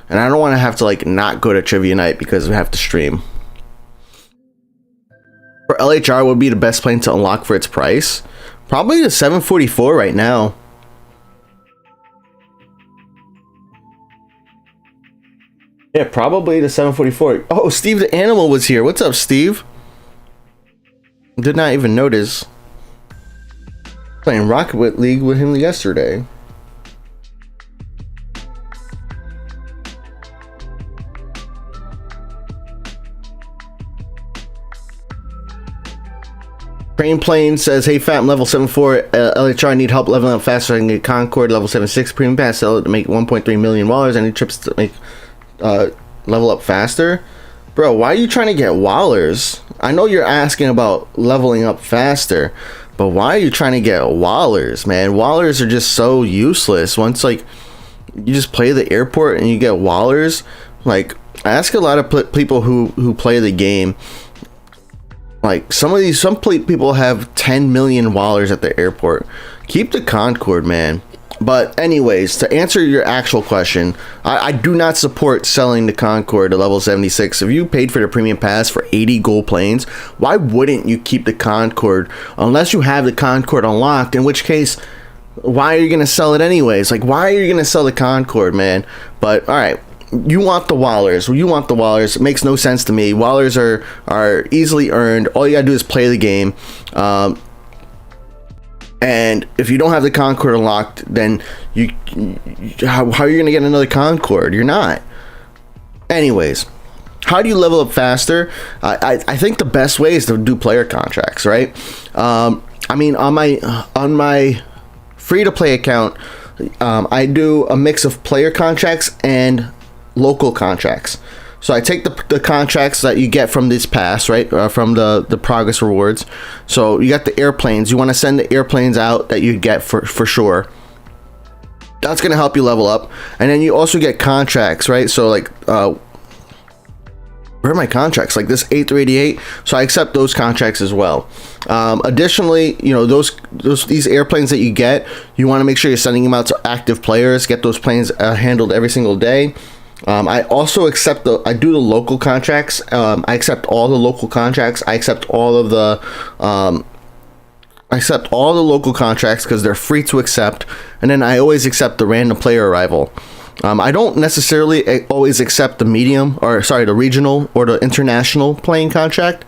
And I don't want to have to like not go to trivia night because we have to stream. For LHR, would be the best plane to unlock for its price? Probably the 744 right now. Yeah, probably the 744. Oh, Steve the Animal was here. What's up, Steve? Did not even notice. Playing Rocket League with him yesterday. Train Plane says, hey Phat, I'm level 74. LHR need help leveling up faster. I can get Concorde level 76 premium pass, sell it to make 1.3 million wallers. I need trips to make level up faster. Bro, why are you trying to get Wallers? I know you're asking about leveling up faster, but why are you trying to get Wallers, man? Wallers are just so useless. Once, like, you just play the airport and you get Wallers. Like, I ask a lot of people who play the game. Like, some people have 10 million Wallers at the airport. Keep the Concorde, man. But anyways, to answer your actual question, I do not support selling the Concorde to level 76. If you paid for the premium pass for 80 gold planes, why wouldn't you keep the Concorde unless you have the Concorde unlocked? In which case, why are you going to sell it anyways? Like, why are you going to sell the Concorde, man? But all right, you want the Wallers. You want the Wallers. It makes no sense to me. Wallers are easily earned. All you got to do is play the game. And if you don't have the Concorde unlocked, then how are you going to get another Concorde? You're not. Anyways, how do you level up faster? I think the best way is to do player contracts, right? I mean, on my free-to-play account, I do a mix of player contracts and local contracts. So I take the contracts that you get from this pass, right, from the progress rewards. So you got the airplanes. You want to send the airplanes out that you get for sure. That's going to help you level up. And then you also get contracts, right? So like, where are my contracts? Like this A388. So I accept those contracts as well. Additionally, you know, these airplanes that you get, you want to make sure you're sending them out to active players. Get those planes handled every single day. I also accept I do the local contracts. I accept all the local contracts. I accept all of the local contracts because they're free to accept. And then I always accept the random player arrival. I don't necessarily always accept the the regional or the international plane contract.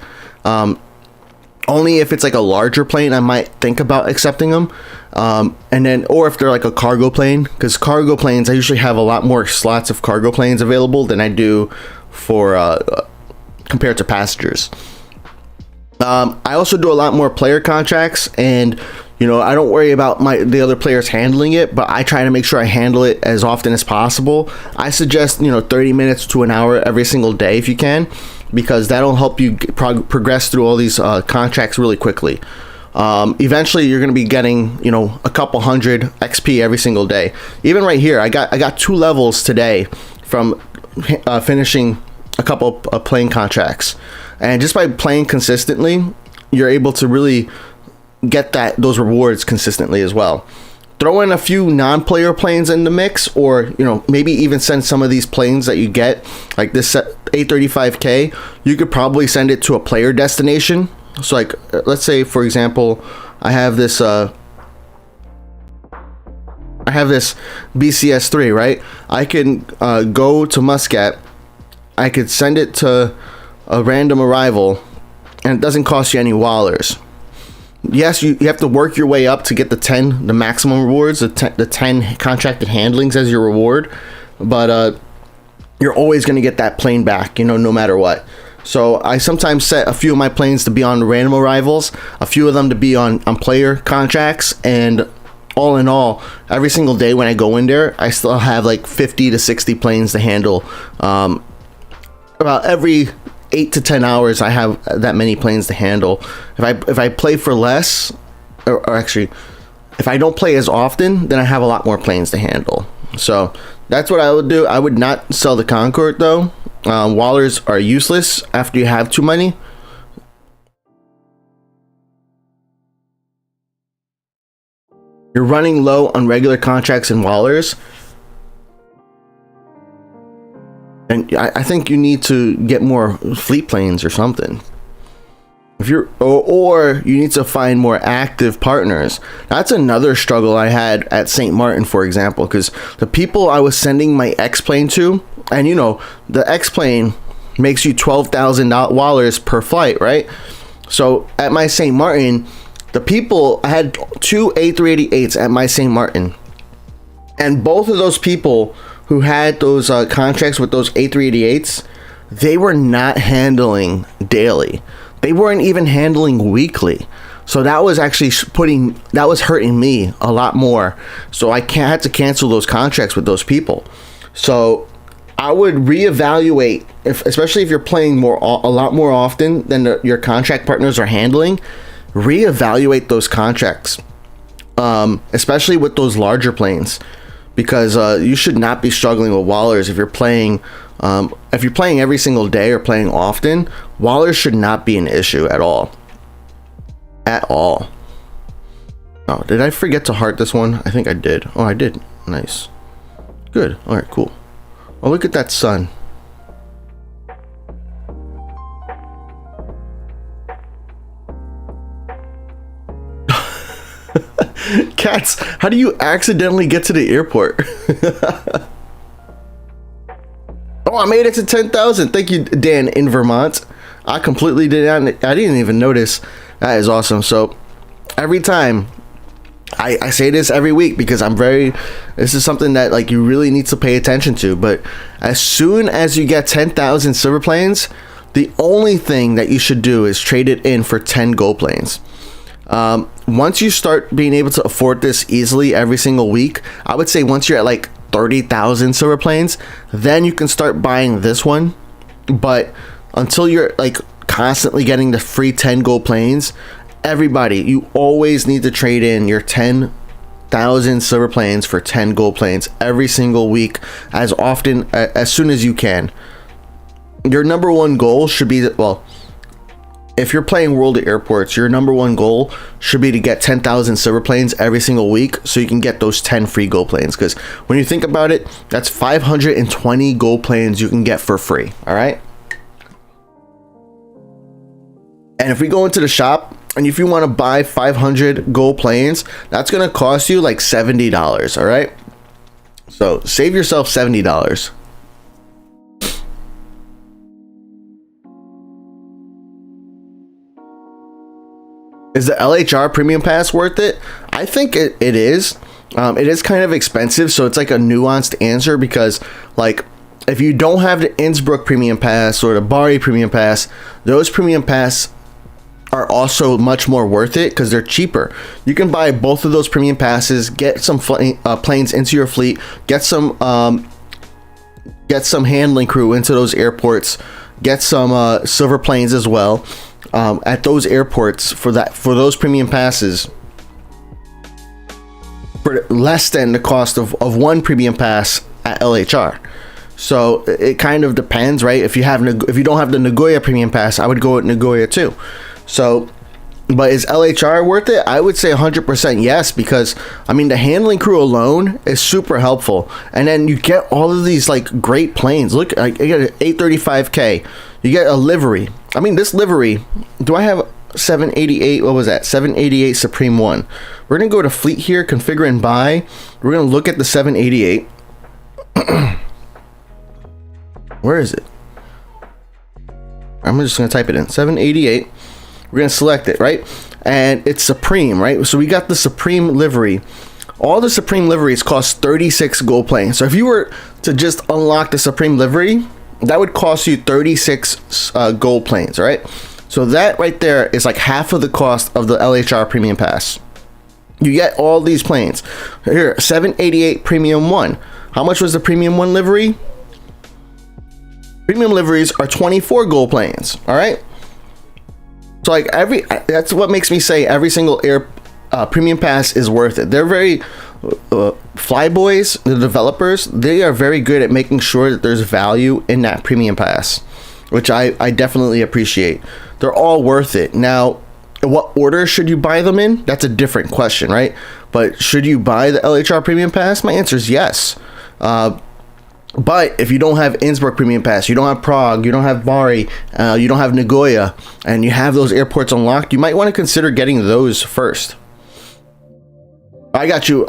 Only if it's like a larger plane, I might think about accepting them. And then, or if they're like a cargo plane, because cargo planes, I usually have a lot more slots of cargo planes available than I do for compared to passengers. I also do a lot more player contracts, and you know, I don't worry about the other players handling it, but I try to make sure I handle it as often as possible. I suggest, you know, 30 minutes to an hour every single day if you can, because that'll help you progress through all these contracts really quickly. Eventually you're going to be getting, you know, a couple hundred XP every single day. Even right here, I got 2 levels today from finishing a couple of playing contracts, and just by playing consistently, you're able to really get those rewards consistently as well. Throw in a few non-player planes in the mix, or you know, maybe even send some of these planes that you get, like this A35K, you could probably send it to a player destination. So like, let's say for example, I have this BCS3, right? I can go to Muscat, I could send it to a random arrival, and it doesn't cost you any Wallers. Yes, you have to work your way up to get the maximum rewards, the 10 contracted handlings as your reward, but you're always going to get that plane back, you know, no matter what. So I sometimes set a few of my planes to be on random arrivals, a few of them to be on player contracts, and all in all, every single day when I go in there, I still have like 50 to 60 planes to handle. About every 8 to 10 hours I have that many planes to handle. If I play for less, or actually if I don't play as often, then I have a lot more planes to handle. So that's what I would do. I would not sell the Concorde though. Wallers are useless after you have too many. You're running low on regular contracts and Wallers, and I think you need to get more fleet planes or something. If you're, or you need to find more active partners. That's another struggle I had at St. Martin, for example, because the people I was sending my X-plane to, and you know, the X-plane makes you 12,000 Wallers per flight, right? So at my St. Martin, the people, I had 2 A380s at my St. Martin, and both of those people who had those contracts with those A380s, they were not handling daily. They weren't even handling weekly. So that was actually that was hurting me a lot more. So I had to cancel those contracts with those people. So I would reevaluate, especially if you're playing a lot more often than your contract partners are handling. Reevaluate those contracts, especially with those larger planes, because you should not be struggling with wallers if you're playing. If you're playing every single day or playing often, wallers should not be an issue at all. At all. Oh, did I forget to heart this one? I think I did. Oh, I did. Nice. Good. All right, cool. Oh, look at that sun. Cats, how do you accidentally get to the airport? Oh, I made it to 10,000. Thank you, Dan in Vermont. I completely I didn't even notice. That is awesome. So every time I say this every week because this is something that like you really need to pay attention to. But as soon as you get 10,000 silver planes, the only thing that you should do is trade it in for 10 gold planes. Once you start being able to afford this easily every single week, I would say once you're at like 30,000 silver planes, then you can start buying this one. But until you're like constantly getting the free 10 gold planes, everybody, you always need to trade in your 10,000 silver planes for 10 gold planes every single week, as soon as you can. Your number one goal should be that, well, if you're playing World of Airports, your number one goal should be to get 10,000 silver planes every single week so you can get those 10 free gold planes. Because when you think about it, that's 520 gold planes you can get for free. All right. And if we go into the shop and if you want to buy 500 gold planes, that's going to cost you like $70. All right. So save yourself $70. Is the LHR Premium Pass worth it? I think it is. It is kind of expensive, so it's like a nuanced answer because, like, if you don't have the Innsbruck Premium Pass or the Bari Premium Pass, those Premium Pass are also much more worth it because they're cheaper. You can buy both of those Premium Passes, get some planes into your fleet, get some handling crew into those airports, get some silver planes as well. At those airports for those premium passes for less than the cost of one premium pass at LHR. So it kind of depends, right? If you don't have the Nagoya premium pass, I would go with Nagoya too. So, but is LHR worth it? I would say 100% yes, because I mean the handling crew alone is super helpful, and then you get all of these like great planes. Look, I get an 835K. You get a livery. I mean, this livery, do I have 788? What was that? 788 Supreme 1. We're going to go to fleet here, configure and buy. We're going to look at the 788. Where is it? I'm just going to type it in. 788. We're going to select it, right? And it's Supreme, right? So we got the Supreme livery. All the Supreme liveries cost 36 gold planes. So if you were to just unlock the Supreme livery, that would cost you 36 gold planes, all right? So that right there is like half of the cost of the LHR Premium Pass. You get all these planes. Here, 788 Premium 1. How much was the Premium 1 livery? Premium liveries are 24 gold planes, all right? So like that's what makes me say every single Premium Pass is worth it. They're very... Flyboys, the developers, they are very good at making sure that there's value in that premium pass, which I definitely appreciate. They're all worth it. Now, what order should you buy them in? That's a different question, right? But should you buy the LHR premium pass? My answer is yes. But if you don't have Innsbruck premium pass, you don't have Prague, you don't have Bari, you don't have Nagoya, and you have those airports unlocked, you might want to consider getting those first. I got you,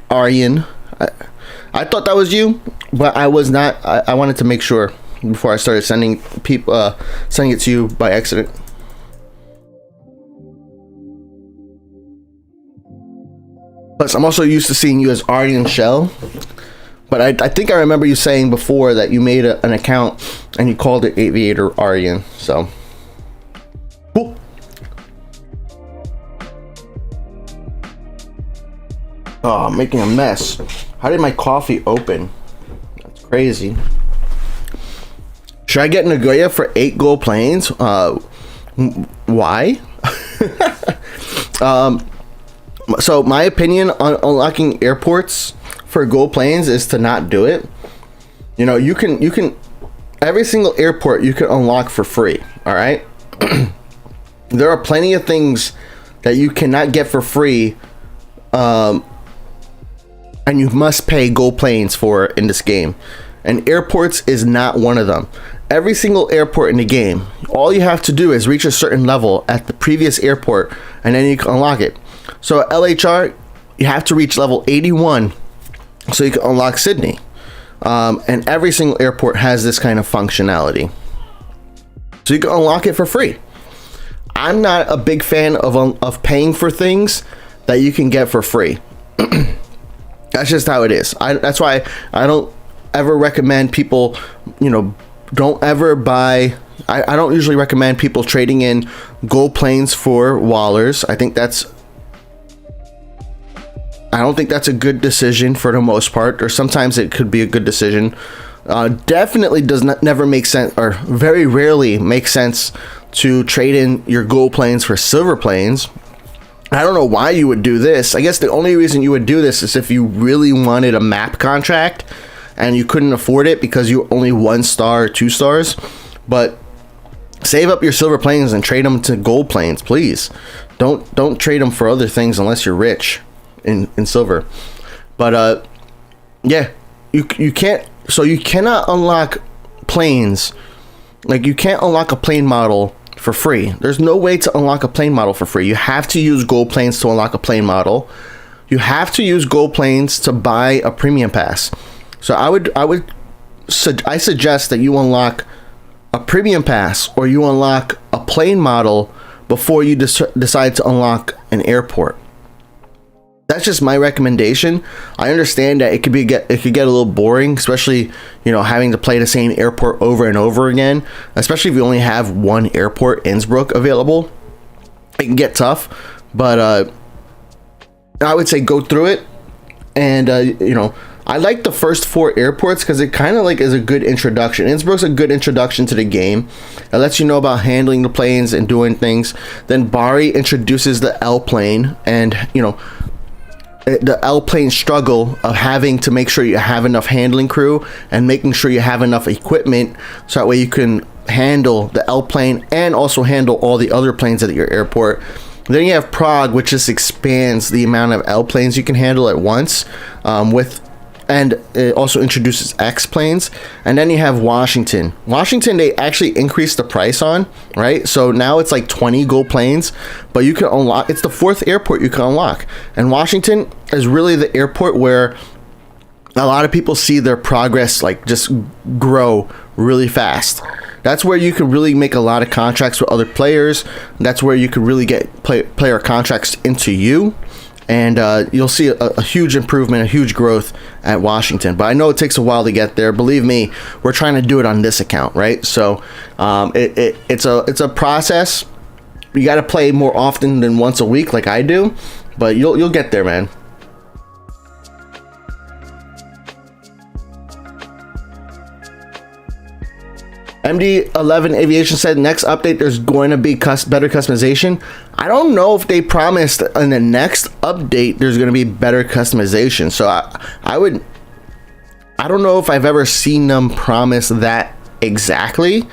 Aryan. I thought that was you, but I was not. I wanted to make sure before I started sending it to you by accident. Plus, I'm also used to seeing you as Aryan Shell, but I think I remember you saying before that you made an account and you called it Aviator Aryan. So, cool. Oh, I'm making a mess. How did my coffee open? That's crazy. should I get Nagoya for 8 gold planes? Why? So my opinion on unlocking airports for gold planes is to not do it. You know, you can every single airport you can unlock for free. All right. There are plenty of things that you cannot get for free, and you must pay gold planes for in this game. And airports is not one of them. Every single airport in the game, all you have to do is reach a certain level at the previous airport, and then you can unlock it. So at LHR, you have to reach level 81 so you can unlock Sydney. And every single airport has this kind of functionality, so you can unlock it for free. I'm not a big fan of paying for things that you can get for free. That's just how it is. That's why I don't ever recommend people, you know, don't ever buy. I don't usually recommend people trading in gold planes for Wallers. I don't think that's a good decision for the most part, or sometimes it could be a good decision. Definitely never make sense, or very rarely makes sense to trade in your gold planes for silver planes. I don't know why you would do this. I guess the only reason you would do this is if you really wanted a map contract and you couldn't afford it because you only 1 star or 2 stars. But save up your silver planes and trade them to gold planes, please. Don't trade them for other things unless you're rich in silver. But yeah, you can't. So you cannot unlock planes. Like, you can't unlock a plane model for free. There's no way to unlock a plane model for free. You have to use gold planes to unlock a plane model. You have to use gold planes to buy a premium pass. So I suggest that you unlock a premium pass, or you unlock a plane model before you decide to unlock an airport. That's just my recommendation. I understand that it could get a little boring, especially, you know, having to play the same airport over and over again, especially if you only have one airport, Innsbruck, available. It can get tough, but I would say go through it. And you know, I like the first 4 airports because it kind of like is a good introduction. Innsbruck's a good introduction to the game. It lets you know about handling the planes and doing things. Then Bari introduces the L plane, and you know, the L plane struggle of having to make sure you have enough handling crew and making sure you have enough equipment, so that way you can handle the L plane and also handle all the other planes at your airport. Then you have Prague, which just expands the amount of L planes you can handle at once, and it also introduces X planes. And then you have Washington. Washington, they actually increased the price on, right? So now it's like 20 gold planes, but you can unlock, it's the 4th airport you can unlock. And Washington is really the airport where a lot of people see their progress like just grow really fast. That's where you can really make a lot of contracts with other players. That's where you can really get player contracts into you. And you'll see a huge improvement, a huge growth at Washington. But I know it takes a while to get there. Believe me, we're trying to do it on this account, right? So it's a process. You got to play more often than once a week, like I do. But you'll get there, man. MD11 Aviation said next update there's going to be better customization. I don't know if they promised in the next update there's going to be better customization. So I don't know if I've ever seen them promise that exactly,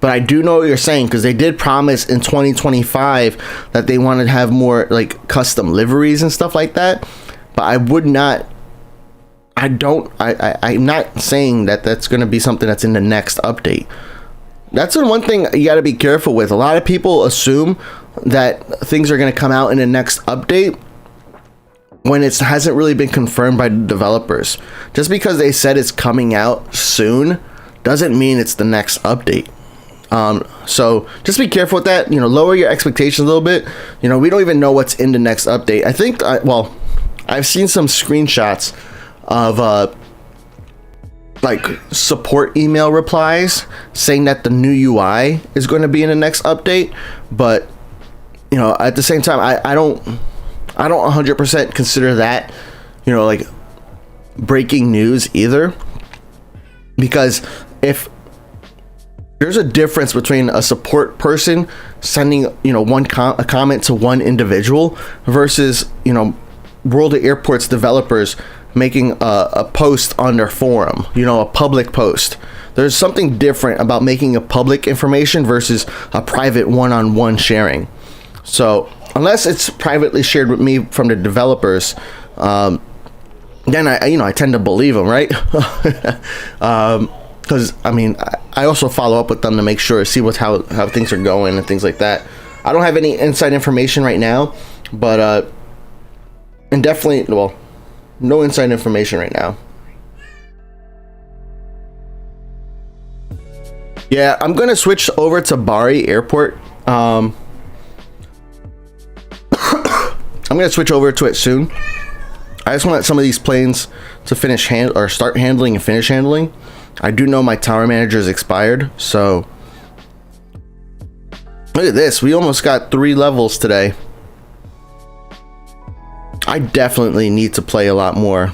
but I do know what you're saying, because they did promise in 2025 that they wanted to have more like custom liveries and stuff like that. But I'm not saying that that's going to be something that's in the next update. That's the one thing you got to be careful with. A lot of people assume that things are going to come out in the next update when it hasn't really been confirmed by the developers. Just because they said it's coming out soon doesn't mean it's the next update. So just be careful with that. You know, lower your expectations a little bit. You know, we don't even know what's in the next update. I think, I've seen some screenshots of like support email replies saying that the new UI is going to be in the next update, but you know, at the same time, I don't 100% consider that, you know, like breaking news either, because if there's a difference between a support person sending, you know, a comment to one individual versus, you know, World of Airports developers making a post on their forum, you know, a public post. There's something different about making a public information versus a private one-on-one sharing. So unless it's privately shared with me from the developers, then I tend to believe them, right? Because I mean, I also follow up with them to make sure, see how things are going and things like that. I don't have any inside information right now, but and definitely, well, no inside information right now. Yeah, I'm gonna switch over to Bari Airport. I'm gonna switch over to it soon. I just want some of these planes to start handling and finish handling. I do know my tower manager is expired, so look at this. We almost got 3 levels today. I definitely need to play a lot more.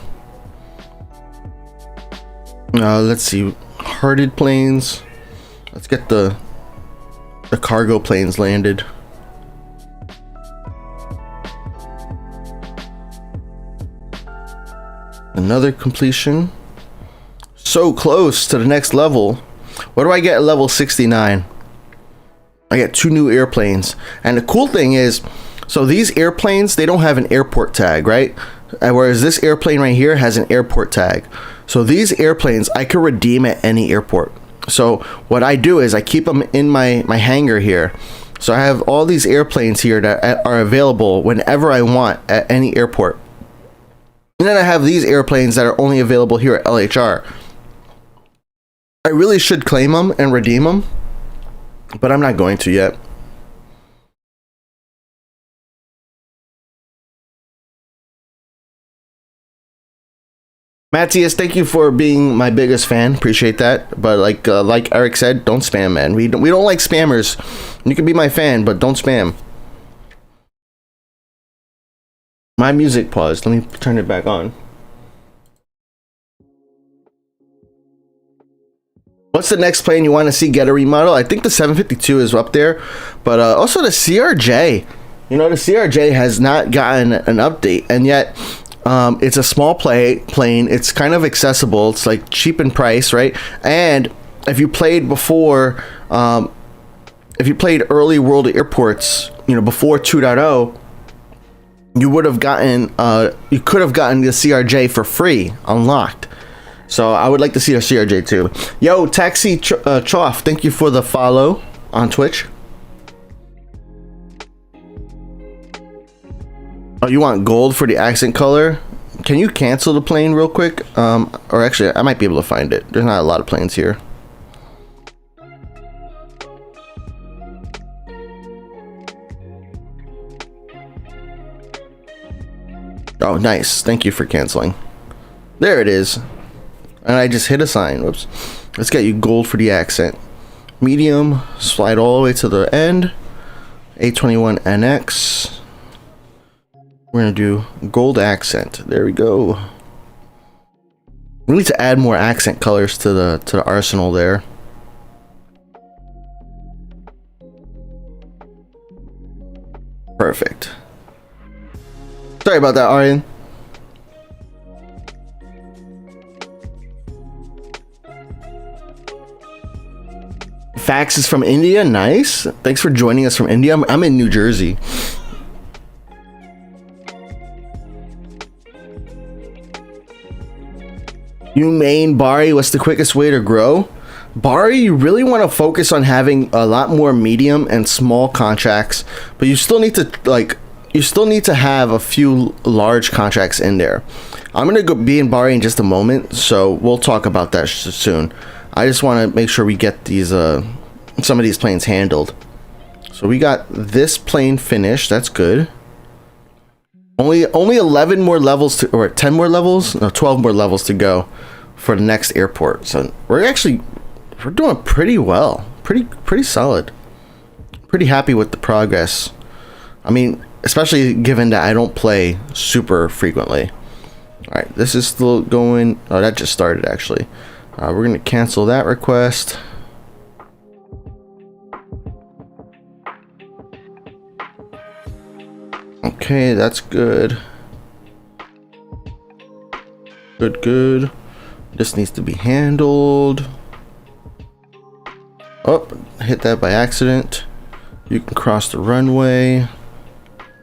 Let's see, hearted planes. Let's get the cargo planes landed. Another completion. So close to the next level. What do I get at level 69? I get 2 new airplanes. And the cool thing is, so these airplanes, they don't have an airport tag, right? Whereas this airplane right here has an airport tag. So these airplanes I could redeem at any airport. So what I do is I keep them in my hangar here. So I have all these airplanes here that are available whenever I want at any airport. And then I have these airplanes that are only available here at LHR. I really should claim them and redeem them, but I'm not going to yet. Matthias, thank you for being my biggest fan. Appreciate that. But like Eric said, don't spam, man. We don't like spammers. You can be my fan, but don't spam. My music paused. Let me turn it back on. What's the next plane you want to see get a remodel? I think the 752 is up there, but also the CRJ. You know, the CRJ has not gotten an update, and yet it's a small plane. It's kind of accessible. It's like cheap in price, right? And if you played before, if you played early World of Airports, you know, before 2.0, you would have gotten, you could have gotten the CRJ for free, unlocked. So I would like to see a CRJ too. Yo, Taxi Choff, thank you for the follow on Twitch. Oh, you want gold for the accent color? Can you cancel the plane real quick? Or actually, I might be able to find it. There's not a lot of planes here. Oh, nice. Thank you for canceling. There it is. And I just hit a sign. Whoops. Let's get you gold for the accent. Medium. Slide all the way to the end. A21NX. We're going to do gold accent. There we go. We need to add more accent colors to the arsenal there. Perfect. Sorry about that, Aryan. Fax is from India. Nice. Thanks for joining us from India. I'm in New Jersey. You main Bari, what's the quickest way to grow? Bari, you really want to focus on having a lot more medium and small contracts, but you still need to have a few large contracts in there. I'm gonna go be in Bari in just a moment, so we'll talk about that soon. I just want to make sure we get these some of these planes handled. So we got this plane finished. That's good. Only 11 more levels to, or 10 more levels, no, 12 more levels to go for the next airport. So we're doing pretty well, pretty solid. Pretty happy with the progress. I mean, especially given that I don't play super frequently. All right, this is still going. Oh, that just started actually. We're gonna cancel that request. Okay, that's good. Good. This needs to be handled. Oh, hit that by accident. You can cross the runway.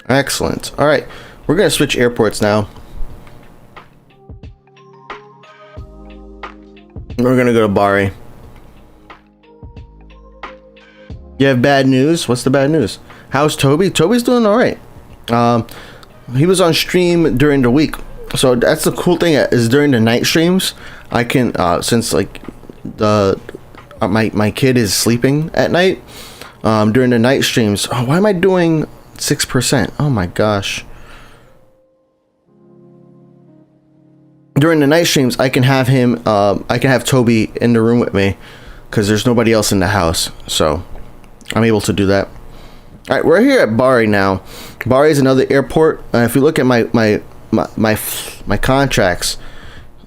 Excellent. All right, we're gonna switch airports now. We're gonna go to Bari. You have bad news? What's the bad news? How's Toby? Toby's doing all right. He was on stream during the week, so that's the cool thing is during the night streams I can since like my kid is sleeping at night during the night streams. Oh, why am I doing 6%? Oh my gosh. During the night streams I can have him I can have Toby in the room with me because there's nobody else in the house, so I'm able to do that. All right, we're here at Bari now. Bari is another airport. If you look at my contracts,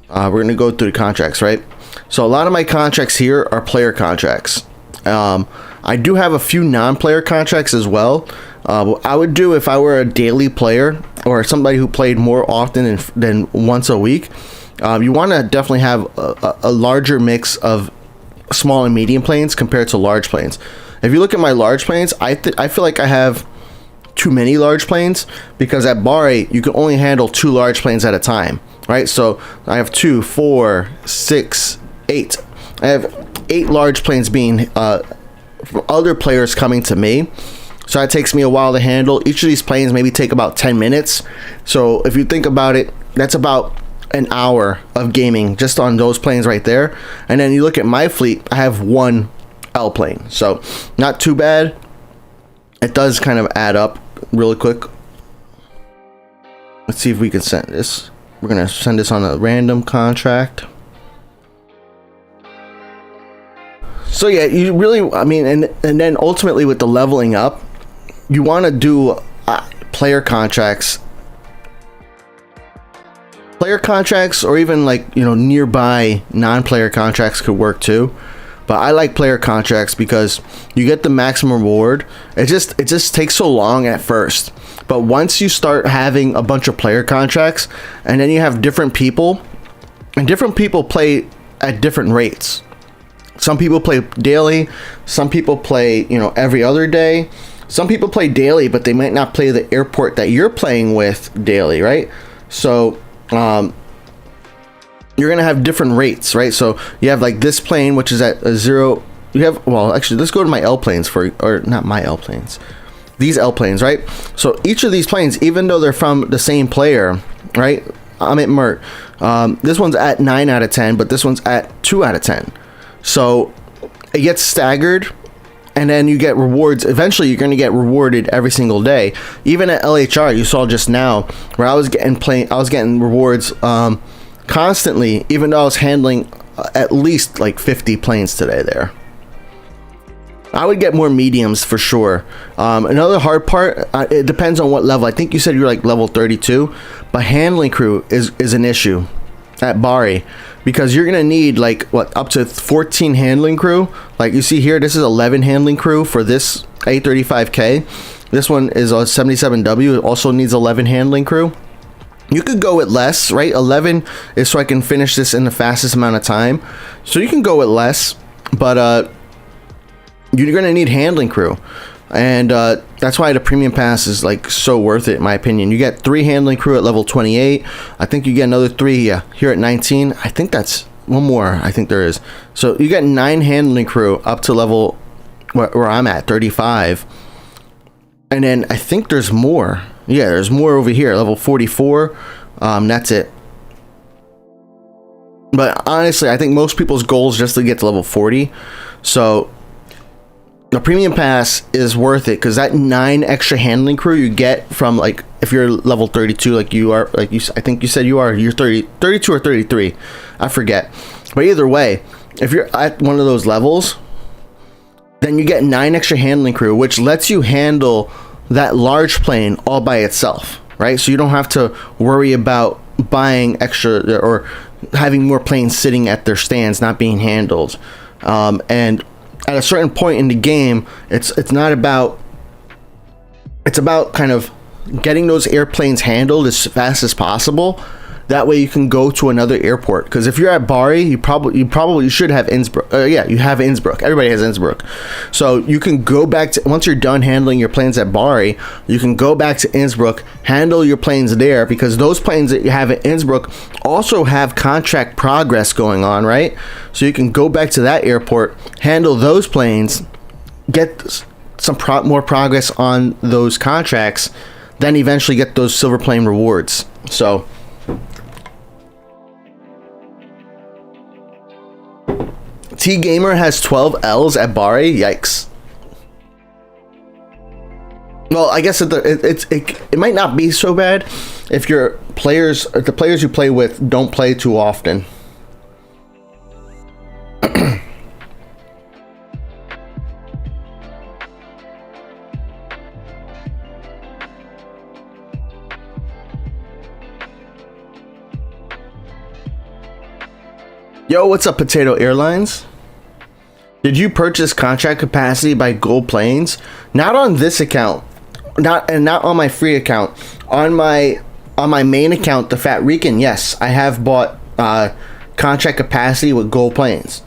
we're gonna go through the contracts, right? So a lot of my contracts here are player contracts. I do have a few non-player contracts as well. What I would do if I were a daily player or somebody who played more often than once a week, you want to definitely have a larger mix of small and medium planes compared to large planes. If you look at my large planes, I feel like I have too many large planes because at Bari you can only handle 2 large planes at a time, right? So I have 2, 4, 6, 8. I have 8 large planes being from other players coming to me. So that takes me a while to handle. Each of these planes maybe take about 10 minutes. So if you think about it, that's about an hour of gaming just on those planes right there. And then you look at my fleet, I have 1 L plane, so not too bad. It does kind of add up really quick. Let's see if we can send this. We're gonna send this on a random contract. So yeah, you really, I mean, and then ultimately with the leveling up, you want to do player contracts or even like, you know, nearby non-player contracts could work too. But I like player contracts because you get the maximum reward. It just takes so long at first. But once you start having a bunch of player contracts and then you have different people, and different people play at different rates. Some people play daily, some people play, you know, every other day. Some people play daily, but they might not play the airport that you're playing with daily, right? So, you're gonna have different rates, right? So you have like this plane, which is at a 0. You have, well, actually, let's go to my L planes or not my L planes, these L planes, right? So each of these planes, even though they're from the same player, right? I'm at Mert. This one's at 9 out of 10, but this one's at 2 out of 10. So it gets staggered, and then you get rewards. Eventually, you're gonna get rewarded every single day. Even at LHR, you saw just now where I was getting rewards. Constantly, even though I was handling at least like 50 planes today there. I would get more mediums for sure. Another hard part, it depends on what level. I think you said you're like level 32, but handling crew is an issue at Bari because you're gonna need like what, up to 14 handling crew. Like you see here, this is 11 handling crew for this A35K. This one is a 77W. It also needs 11 handling crew. You could go with less, right? 11 is so I can finish this in the fastest amount of time. So you can go with less, but you're gonna need handling crew, and that's why the premium pass is like so worth it in my opinion. You get 3 handling crew at level 28. I think you get another 3 here at 19. I think that's one more. I think there is. So you get 9 handling crew up to level where I'm at 35, and then I think there's more. Yeah, there's more over here, level 44. That's it. But honestly, I think most people's goal is just to get to level 40. So the premium pass is worth it because that 9 extra handling crew you get from, like, if you're level 32, like you are, like you, I think you said you're 32 or 33. I forget. But either way, if you're at one of those levels, then you get 9 extra handling crew, which lets you handle that large plane all by itself, right? So you don't have to worry about buying extra or having more planes sitting at their stands not being handled. And at a certain point in the game, it's about kind of getting those airplanes handled as fast as possible. That way you can go to another airport. Because if you're at Bari, you probably should have Innsbruck. Yeah, you have Innsbruck. Everybody has Innsbruck. So you can go back to, once you're done handling your planes at Bari, you can go back to Innsbruck, handle your planes there, because those planes that you have at Innsbruck also have contract progress going on, right? So you can go back to that airport, handle those planes, get some more progress on those contracts, then eventually get those silver plane rewards. So T Gamer has 12 L's at Bari. Yikes. Well, I guess it might not be so bad if your players, the players you play with, don't play too often. Yo, what's up, Potato Airlines? Did you purchase contract capacity by Gold Planes? Not on this account, not on my free account. On my main account, the Fat Rican, yes, I have bought contract capacity with Gold Planes,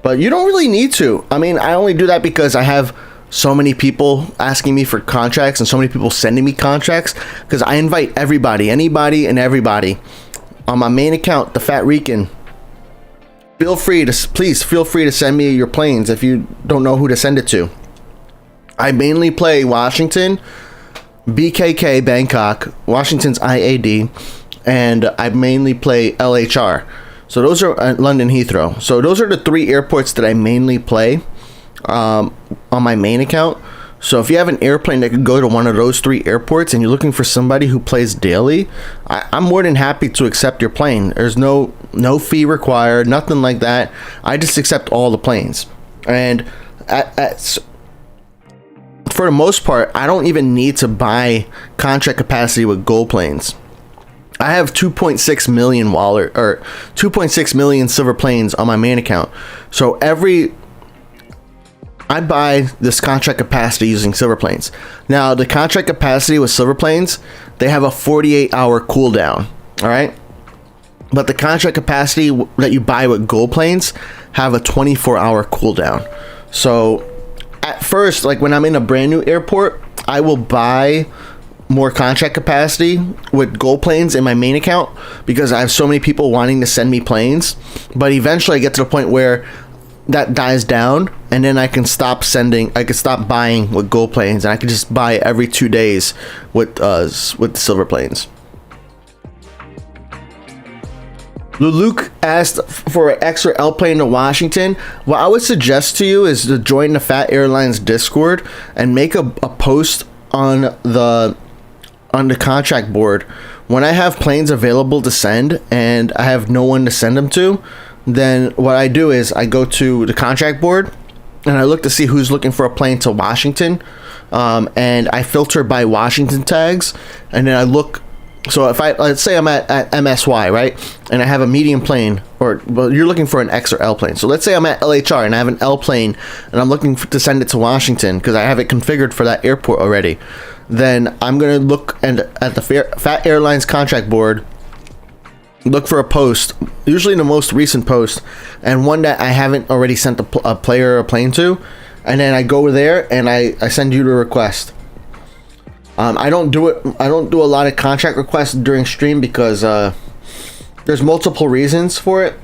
but you don't really need to. I mean, I only do that because I have so many people asking me for contracts and so many people sending me contracts, because I invite everybody, anybody and everybody on my main account, the Fat Rican. Please feel free to send me your planes if you don't know who to send it to. I mainly play Washington, BKK Bangkok, Washington's IAD, and I mainly play LHR. So those are London Heathrow. So those are the 3 airports that I mainly play on my main account. So if you have an airplane that could go to one of those 3 airports and you're looking for somebody who plays daily, I'm more than happy to accept your plane. There's no fee required, nothing like that. I just accept all the planes. And for the most part, I don't even need to buy contract capacity with Gold Planes. I have 2.6 million 2.6 million silver planes on my main account. So I buy this contract capacity using silver planes. Now, the contract capacity with silver planes, they have a 48-hour cooldown, all right? But the contract capacity that you buy with Gold Planes have a 24-hour cooldown. So at first, like when I'm in a brand new airport, I will buy more contract capacity with Gold Planes in my main account because I have so many people wanting to send me planes. But eventually I get to the point where that dies down, and then I can stop buying with Gold Planes, and I can just buy every 2 days with silver planes. Luke asked for an extra L plane to Washington. What I would suggest to you is to join the Fat Airlines Discord and make a post on the contract board. When I have planes available to send and I have no one to send them to, then what I do is I go to the contract board and I look to see who's looking for a plane to Washington, and I filter by Washington tags, and then I look. So if let's say I'm at MSY, right, and I have a medium plane, well, you're looking for an X or L plane. So let's say I'm at LHR and I have an L plane and I'm looking to send it to Washington because I have it configured for that airport already. Then I'm gonna look at the Fat Airlines contract board, look for a post, usually the most recent post, and one that I haven't already sent a player or a plane to, and then I go there and I send you the request. I don't do a lot of contract requests during stream because there's multiple reasons for it,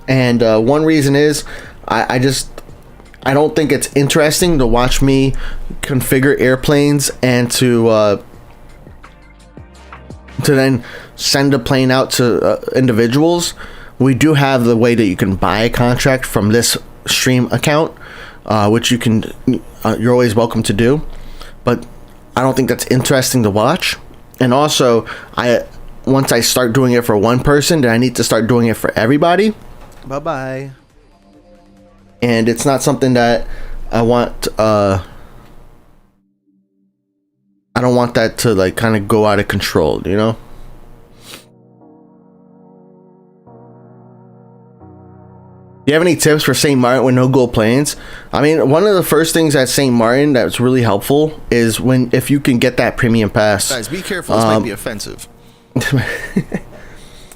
and one reason is I don't think it's interesting to watch me configure airplanes and to then send a plane out to individuals. We do have the way that you can buy a contract from this stream account, which you're always welcome to do, but I don't think that's interesting to watch. And also, once I start doing it for one person, then I need to start doing it for everybody. Bye-bye. And it's not something that I want. I don't want that to like kind of go out of control, you know? you have any tips for St. Martin with no gold planes? I mean, one of the first things at St. Martin that's really helpful is if you can get that premium pass. Guys, be careful. This might be offensive.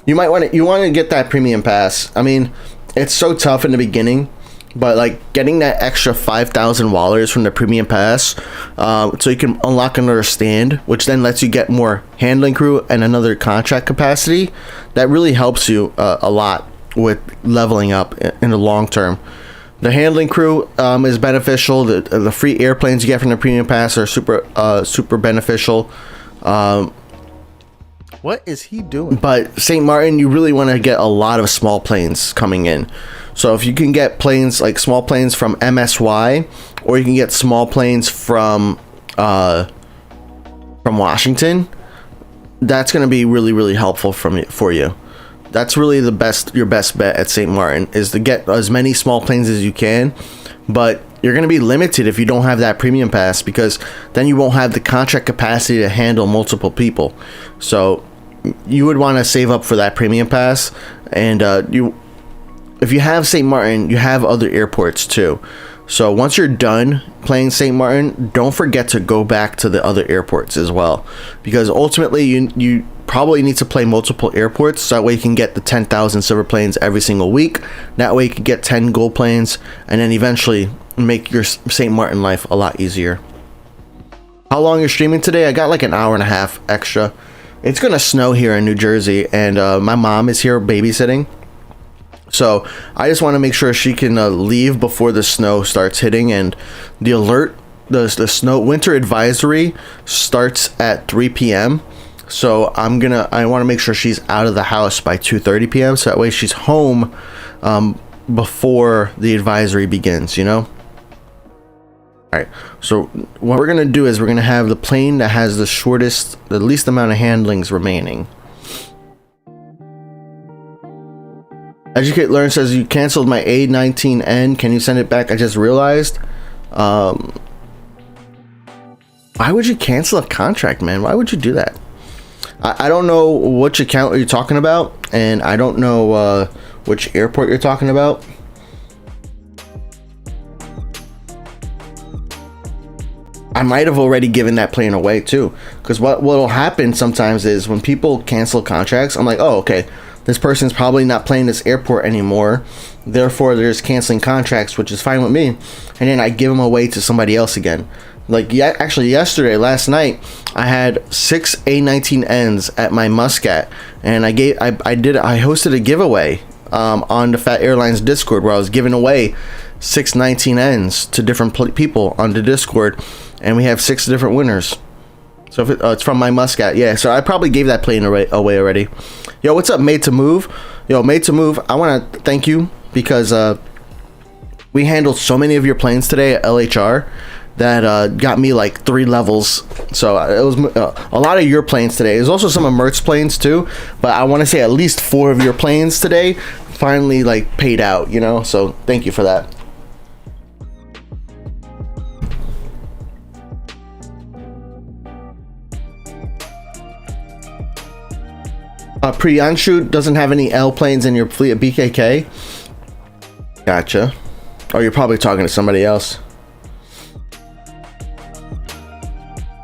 You want to get that premium pass. I mean, it's so tough in the beginning, but like getting that extra $5,000 from the premium pass, so you can unlock another stand, which then lets you get more handling crew and another contract capacity. That really helps you a lot with leveling up in the long term. The handling crew is beneficial. The free airplanes you get from the premium pass are super beneficial. What is he doing? But St. Martin, you really want to get a lot of small planes coming in. So if you can get planes like small planes from MSY, or you can get small planes from Washington, that's going to be really helpful for you. That's really your best bet at St. Martin, is to get as many small planes as you can. But you're going to be limited if you don't have that premium pass, because then you won't have the contract capacity to handle multiple people. So you would want to save up for that premium pass. And if you have St. Martin, you have other airports too. So once you're done playing St. Martin, don't forget to go back to the other airports as well, because ultimately you probably need to play multiple airports, so that way you can get the 10,000 silver planes every single week. That way you can get 10 gold planes, and then eventually make your St. Martin life a lot easier. How long you're streaming today? I got like an hour and a half extra. It's gonna snow here in New Jersey, and my mom is here babysitting, so I just want to make sure she can leave before the snow starts hitting. And the alert, the snow winter advisory starts at 3 p.m. So I want to make sure she's out of the house by 2:30 p.m. so that way she's home before the advisory begins, you know? Alright, so what we're going to do is we're going to have the plane that has the least amount of handlings remaining. Educate Learn says, you canceled my A19N. Can you send it back? I just realized. Why would you cancel a contract, man? Why would you do that? I don't know which account you're talking about, and I don't know which airport you're talking about. I might have already given that plane away too, because what will happen sometimes is when people cancel contracts, I'm like, oh, okay, this person's probably not playing this airport anymore, therefore they're just canceling contracts, which is fine with me, and then I give them away to somebody else again. Like, yeah, actually last night I had 6 A19Ns at my Muscat, and I hosted a giveaway on the Phat Airlines Discord, where I was giving away 6 19Ns to different people on the Discord, and we have 6 different winners. So if it's from my Muscat, yeah. So I probably gave that plane away already. Yo, what's up, Made to Move? Yo, Made to Move, I want to thank you, because we handled so many of your planes today at LHR that got me like 3 levels. So it was a lot of your planes today. There's also some of Mert's planes too, but I want to say at least 4 of your planes today finally like paid out, you know? So thank you for that. Priyanshu doesn't have any L planes in your fleet at BKK. Gotcha. Oh, you're probably talking to somebody else.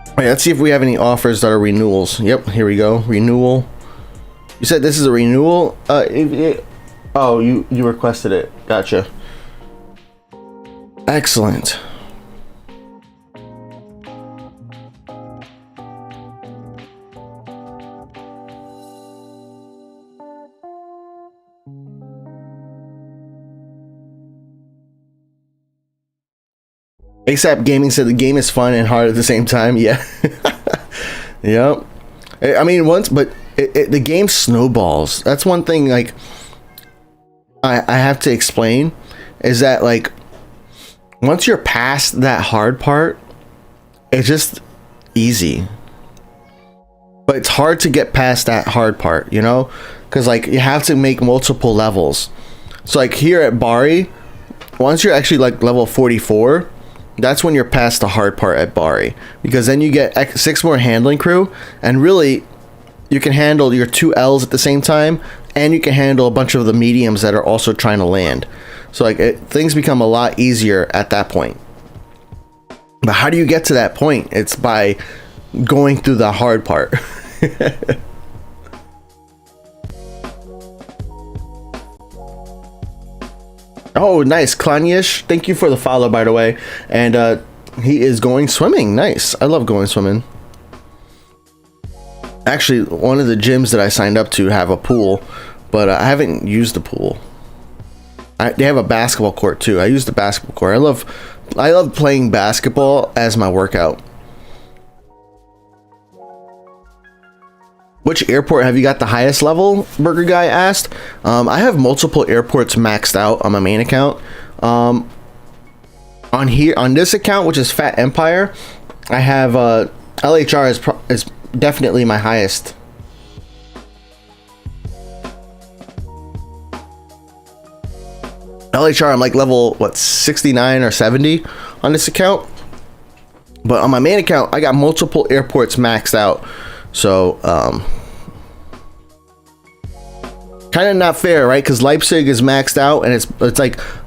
All right, let's see if we have any offers that are renewals. Yep, here we go. Renewal. You said this is a renewal? Oh, you requested it. Gotcha. Excellent. ASAP Gaming said the game is fun and hard at the same time. Yeah. Yep. I mean, the game snowballs. That's one thing, like, I have to explain, is that, like, once you're past that hard part, it's just easy. But it's hard to get past that hard part, you know? Because, like, you have to make multiple levels. So, like, here at Bari, once you're actually, like, level 44... that's when you're past the hard part at Bari, because then you get 6 more handling crew, and really you can handle your 2 Ls at the same time, and you can handle a bunch of the mediums that are also trying to land. So like things become a lot easier at that point. But how do you get to that point? It's by going through the hard part. Oh, nice. Klanish, thank you for the follow, by the way. And he is going swimming. Nice. I love going swimming. Actually, one of the gyms that I signed up to have a pool, but I haven't used the pool. They have a basketball court too. I use the basketball court. I love playing basketball as my workout. Which airport have you got the highest level? Burger Guy asked. I have multiple airports maxed out on my main account. On this account, which is Phat Empire, I have LHR is definitely my highest. LHR, I'm like level, what, 69 or 70 on this account. But on my main account, I got multiple airports maxed out. So, kind of not fair, right? Because Leipzig is maxed out, and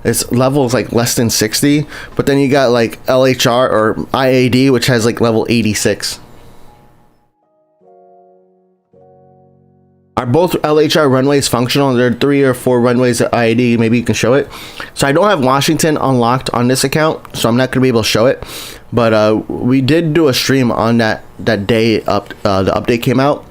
its level is like less than 60. But then you got like LHR or IAD, which has like level 86. Are both LHR runways functional? There are 3 or 4 runways at IAD. Maybe you can show it. So I don't have Washington unlocked on this account, so I'm not going to be able to show it. But we did do a stream on that day the update came out.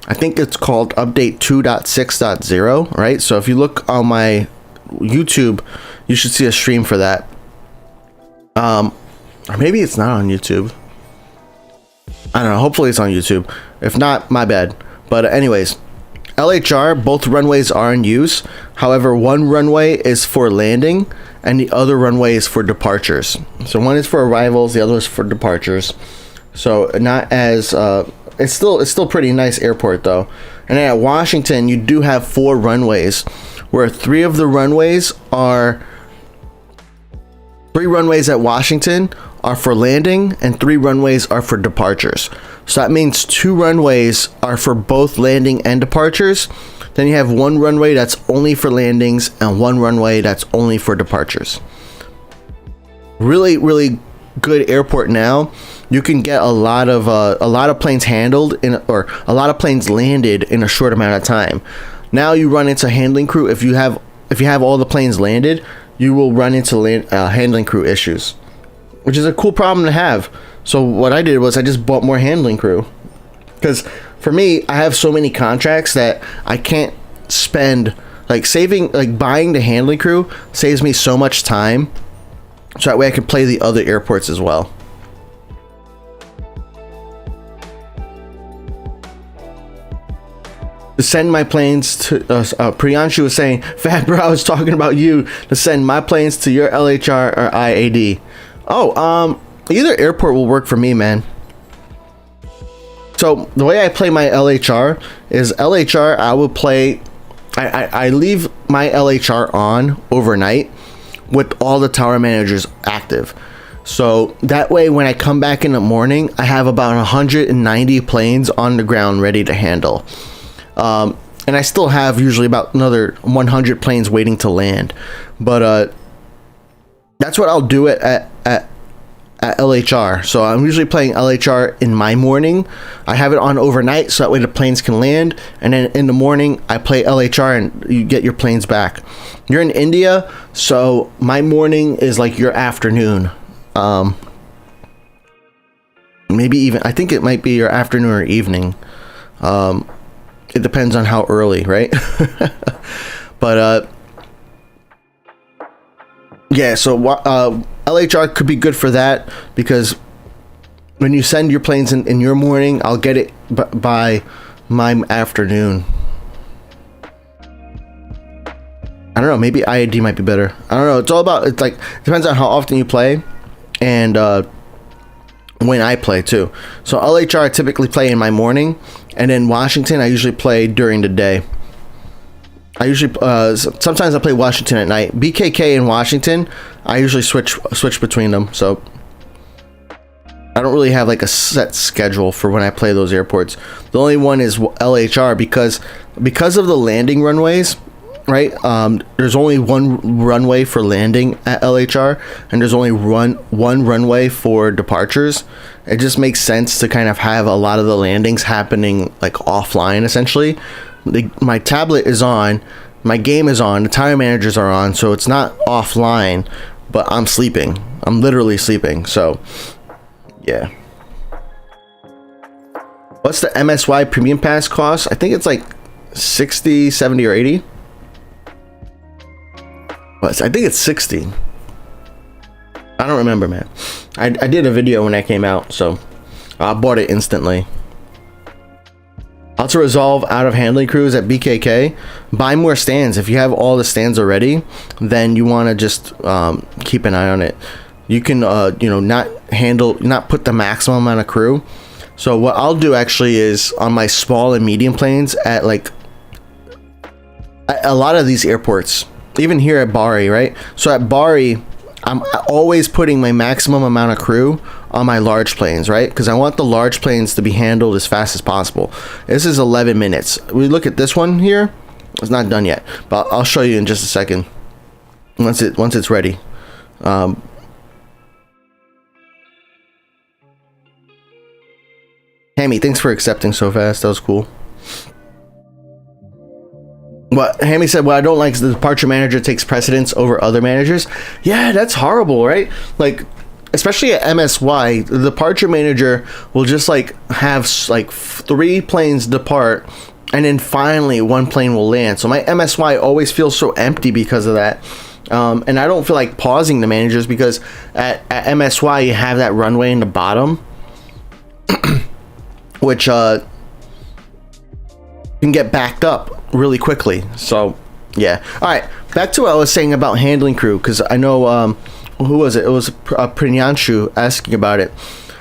I think it's called update 2.6.0, right? So if you look on my YouTube, you should see a stream for that. Or maybe it's not on YouTube. I don't know. Hopefully it's on YouTube. If not, my bad. But anyways, LHR, both runways are in use. However, one runway is for landing and the other runway is for departures. So one is for arrivals, the other is for departures. So not as it's still pretty nice airport though. And then at Washington, you do have 4 runways, where 3 of the runways are 3 runways at Washington are for landing and 3 runways are for departures. So that means 2 runways are for both landing and departures. Then you have 1 runway that's only for landings and 1 runway that's only for departures. Really, really good airport now. You can get a lot of planes handled or a lot of planes landed in a short amount of time. Now you run into handling crew. If you have all the planes landed, you will run into handling crew issues, which is a cool problem to have. So what I did was I just bought more handling crew, because for me, I have so many contracts that I can't spend buying the handling crew saves me so much time. So that way I can play the other airports as well. To send my planes to Priyanshu was saying, Fat Bro, I was talking about you, to send my planes to your LHR or IAD. Oh, either airport will work for me, man. So the way I play my LHR is LHR, I will play, I leave my LHR on overnight with all the tower managers active. So that way when I come back in the morning, I have about 190 planes on the ground ready to handle. And I still have usually about another 100 planes waiting to land. But that's what I'll do at LHR. So I'm usually playing LHR in my morning. I have it on overnight so that way the planes can land. And then in the morning, I play LHR and you get your planes back. You're in India, so my morning is like your afternoon. Maybe even, I think it might be your afternoon or evening. It depends on how early, right? But yeah, so LHR could be good for that, because when you send your planes in your morning, I'll get it by my afternoon. I don't know, maybe IAD might be better. I don't know, it's all about, it's like, depends on how often you play and when I play too. So LHR I typically play in my morning, and then Washington I usually play during the day. I usually sometimes I play Washington at night. BKK and Washington, I usually switch between them. So I don't really have like a set schedule for when I play those airports. The only one is LHR because of the landing runways. right? There's only one runway for landing at LHR, and there's only one runway for departures. It just makes sense to kind of have a lot of the landings happening like offline, essentially. My tablet is on, my game is on, the time managers are on, so it's not offline, but I'm sleeping. I'm literally sleeping. So yeah. What's the MSY premium pass cost? I think it's like 60, 70, or 80. I think it's 60. I don't remember, man. I did a video when that came out, so I bought it instantly. How to resolve out of handling crews at BKK? Buy more stands. If you have all the stands already, then you want to just keep an eye on it. You can you know, not put the maximum amount of crew. So what I'll do actually is on my small and medium planes at like a lot of these airports, even here at Bari, right? So at Bari, I'm always putting my maximum amount of crew on my large planes, right? Because I want the large planes to be handled as fast as possible. This is 11 minutes. We look at this one here. It's not done yet, but I'll show you in just a second once it's ready. Hammy, thanks for accepting so fast. That was cool. What Hammy said, what I don't like is the departure manager takes precedence over other managers. Yeah, that's horrible, right? Like, especially at MSY, the departure manager will just like have like 3 planes depart, and then finally one plane will land. So my MSY always feels so empty because of that. And I don't feel like pausing the managers because at MSY you have that runway in the bottom, which can get backed up really quickly. So yeah. All right, back to what I was saying about handling crew, because I know who was it? It was Prinyanshu asking about it.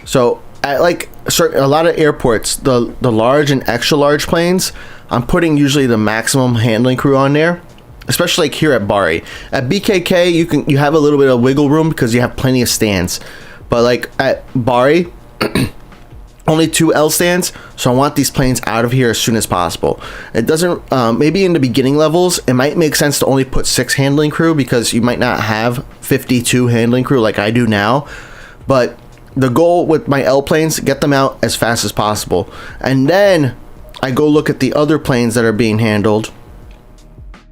So at like a lot of airports, the large and extra large planes, I'm putting usually the maximum handling crew on there, especially like here at Bari. At BKK, you have a little bit of wiggle room because you have plenty of stands, but like at Bari, only 2 L stands, so I want these planes out of here as soon as possible. It doesn't, maybe in the beginning levels, it might make sense to only put 6 handling crew because you might not have 52 handling crew like I do now. But the goal with my L planes, get them out as fast as possible. And then I go look at the other planes that are being handled,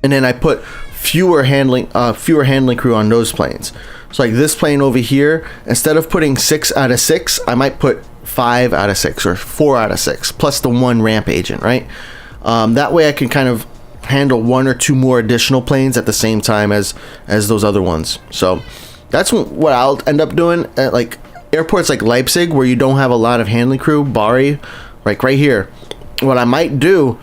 and then I put fewer handling crew on those planes. So like this plane over here, instead of putting 6 out of 6, I might put 5 out of 6 or 4 out of 6 plus the 1 ramp agent, right? That way I can kind of handle 1 or 2 more additional planes at the same time as those other ones. So that's what I'll end up doing at like airports like Leipzig, where you don't have a lot of handling crew. Bari, like right here, what I might do,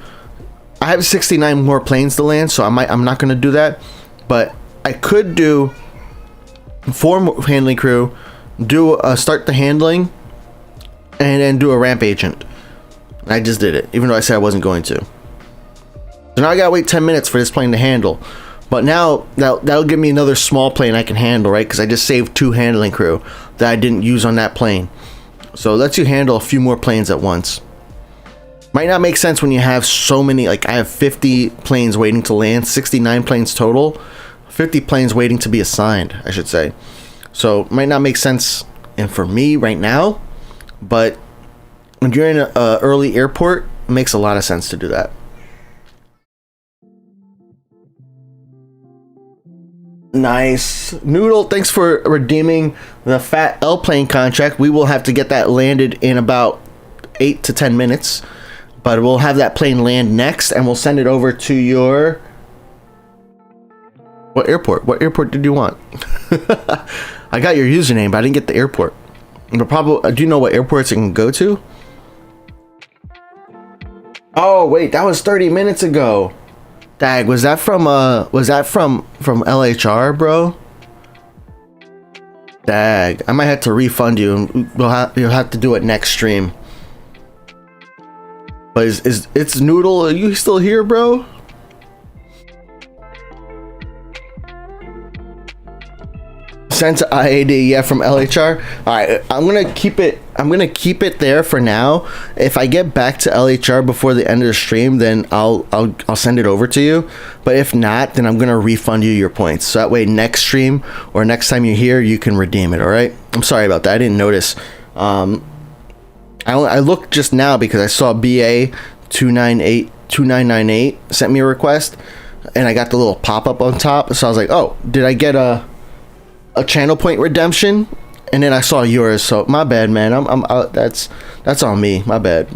I have 69 more planes to land, so I'm not going to do that, but I could do 4 more handling crew, do start the handling, and then do a ramp agent. I just did it, even though I said I wasn't going to. So now I gotta wait 10 minutes for this plane to handle. But now that'll give me another small plane I can handle, right? Because I just saved 2 handling crew that I didn't use on that plane. So it lets you handle a few more planes at once. Might not make sense when you have so many, like I have 50 planes waiting to land, 69 planes total, 50 planes waiting to be assigned, I should say. So might not make sense, and for me right now, but when you're in an early airport, it makes a lot of sense to do that. Nice. Noodle, thanks for redeeming the Phat L plane contract. We will have to get that landed in about 8 to 10 minutes, but we'll have that plane land next, and we'll send it over to your... What airport? What airport did you want? I got your username, but I didn't get the airport. But probably, do you know what airports it can go to? Oh wait, that was 30 minutes ago. Dag, was that from LHR, bro? Dag, I might have to refund you, and you'll have to do it next stream. But it's Noodle? Are you still here, bro? Sent to IAD, yeah, from LHR. All right, I'm gonna keep it there for now. If I get back to LHR before the end of the stream, then I'll send it over to you. But if not, then I'm gonna refund you your points. So that way, next stream or next time you're here, you can redeem it. All right. I'm sorry about that. I didn't notice. I looked just now because I saw BA 2998 sent me a request, and I got the little pop up on top. So I was like, oh, did I get a channel point redemption? And then I saw yours. So my bad, man. I'm that's on me. My bad.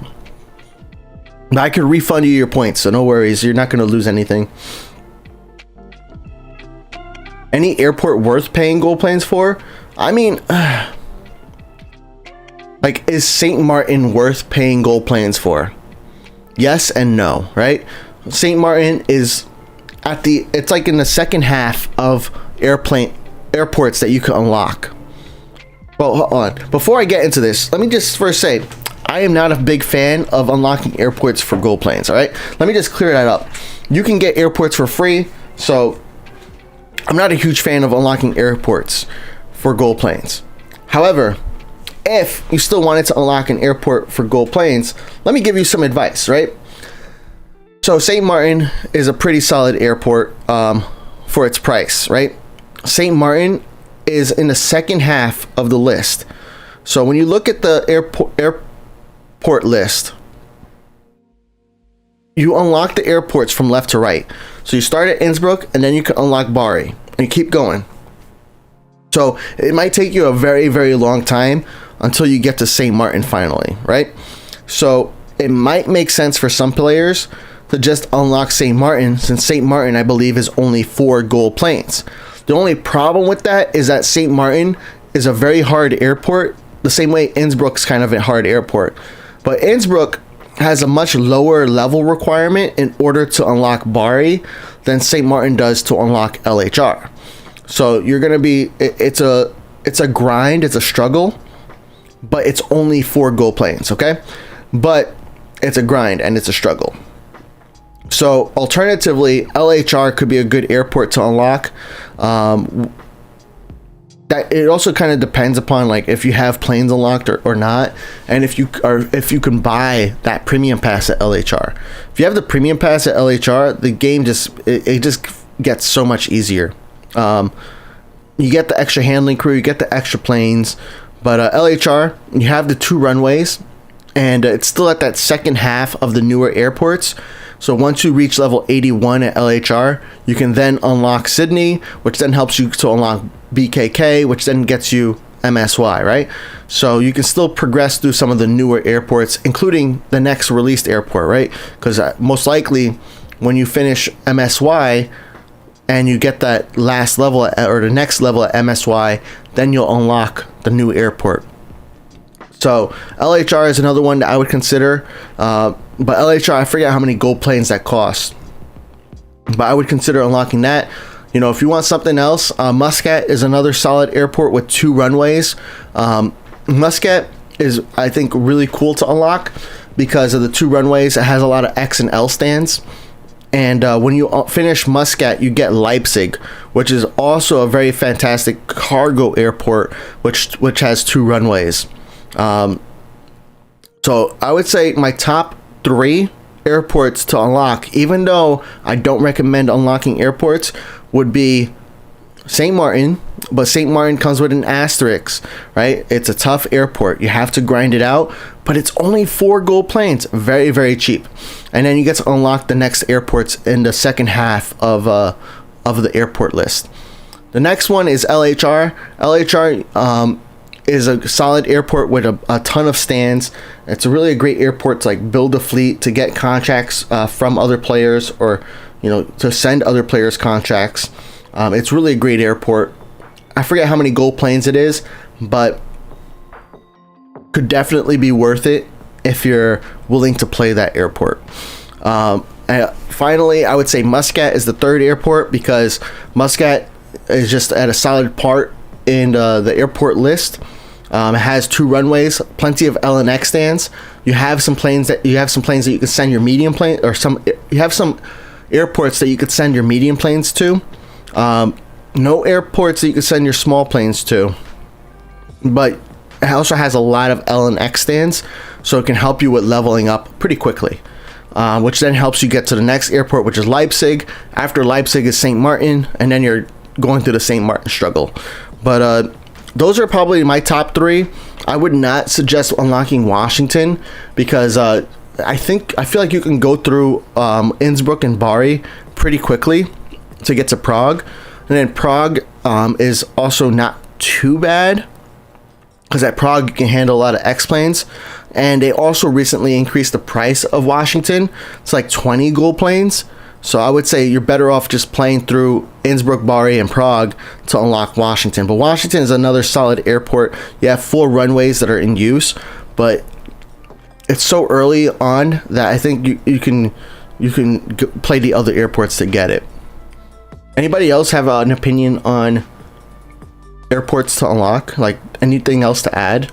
But I could refund you your points, so no worries. You're not gonna lose anything. Any airport worth paying gold planes for? I mean, like, is St. Martin worth paying gold planes for? Yes and no, right? St. Martin is it's like in the second half of airports that you can unlock. Well, hold on. Before I get into this, let me just first say, I am not a big fan of unlocking airports for gold planes, all right? Let me just clear that up. You can get airports for free, so I'm not a huge fan of unlocking airports for gold planes. However, if you still wanted to unlock an airport for gold planes, let me give you some advice, right? So St. Martin is a pretty solid airport for its price, right? St. Martin is in the second half of the list. So when you look at the airport list, you unlock the airports from left to right. So you start at Innsbruck, and then you can unlock Bari, and you keep going. So it might take you a very, very long time until you get to St. Martin finally, right? So it might make sense for some players to just unlock St. Martin, since St. Martin, I believe, is only 4 gold planes. The only problem with that is that St. Martin is a very hard airport, the same way Innsbruck's kind of a hard airport. But Innsbruck has a much lower level requirement in order to unlock Bari than St. Martin does to unlock LHR. So you're gonna be, it's a grind, it's a struggle, but it's only 4 gold planes, okay? But it's a grind and it's a struggle. So alternatively, LHR could be a good airport to unlock. That it also kind of depends upon, like, if you have planes unlocked or not, and if you can buy that premium pass at LHR. If you have the premium pass at LHR, the game just gets so much easier. You get the extra handling crew, you get the extra planes, but LHR, you have the 2 runways, and it's still at that second half of the newer airports. So once you reach level 81 at LHR, you can then unlock Sydney, which then helps you to unlock BKK, which then gets you MSY, right? So you can still progress through some of the newer airports, including the next released airport, right? Because most likely when you finish MSY and you get that last level or the next level at MSY, then you'll unlock the new airport. So LHR is another one that I would consider, but LHR, I forget how many gold planes that cost, but I would consider unlocking that. You know, if you want something else, Muscat is another solid airport with 2 runways. Muscat is, I think, really cool to unlock because of the 2 runways. It has a lot of X and L stands. And when you finish Muscat, you get Leipzig, which is also a very fantastic cargo airport, which has 2 runways. So I would say my top 3 airports to unlock, even though I don't recommend unlocking airports, would be St. Martin, but St. Martin comes with an asterisk, right? It's a tough airport. You have to grind it out, but it's only 4 gold planes, very, very cheap. And then you get to unlock the next airports in the second half of the airport list. The next one is LHR. LHR is a solid airport with a ton of stands. It's really a great airport to, like, build a fleet, to get contracts from other players, or, you know, to send other players contracts. It's really a great airport. I forget how many gold planes it is, but could definitely be worth it if you're willing to play that airport. Finally, I would say Muscat is the 3rd airport, because Muscat is just at a solid part in the airport list. It has 2 runways, plenty of L and X stands. You have some planes that you can send your medium plane, or you have some airports that you could send your medium planes to. no airports that you can send your small planes to, but it also has a lot of L and X stands, so it can help you with leveling up pretty quickly, which then helps you get to the next airport, which is Leipzig. After Leipzig is St. Martin, and then you're going through the St. Martin struggle. But those are probably my top 3. I would not suggest unlocking Washington because I feel like you can go through Innsbruck and Bari pretty quickly to get to Prague, and then Prague is also not too bad because at Prague you can handle a lot of X planes, and they also recently increased the price of Washington. It's like 20 gold planes. So I would say you're better off just playing through Innsbruck, Bari, and Prague to unlock Washington. But Washington is another solid airport. You have 4 runways that are in use, but it's so early on that I think you can play the other airports to get it. Anybody else have an opinion on airports to unlock? Like anything else to add?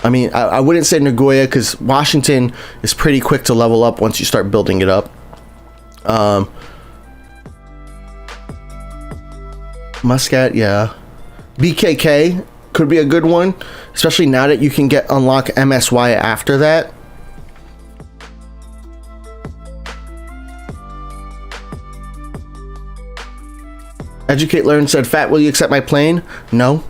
I mean, I wouldn't say Nagoya because Washington is pretty quick to level up once you start building it up. Muscat, yeah. BKK could be a good one, especially now that you can unlock MSY after that. Educate Learn said, Phat, will you accept my plane? No.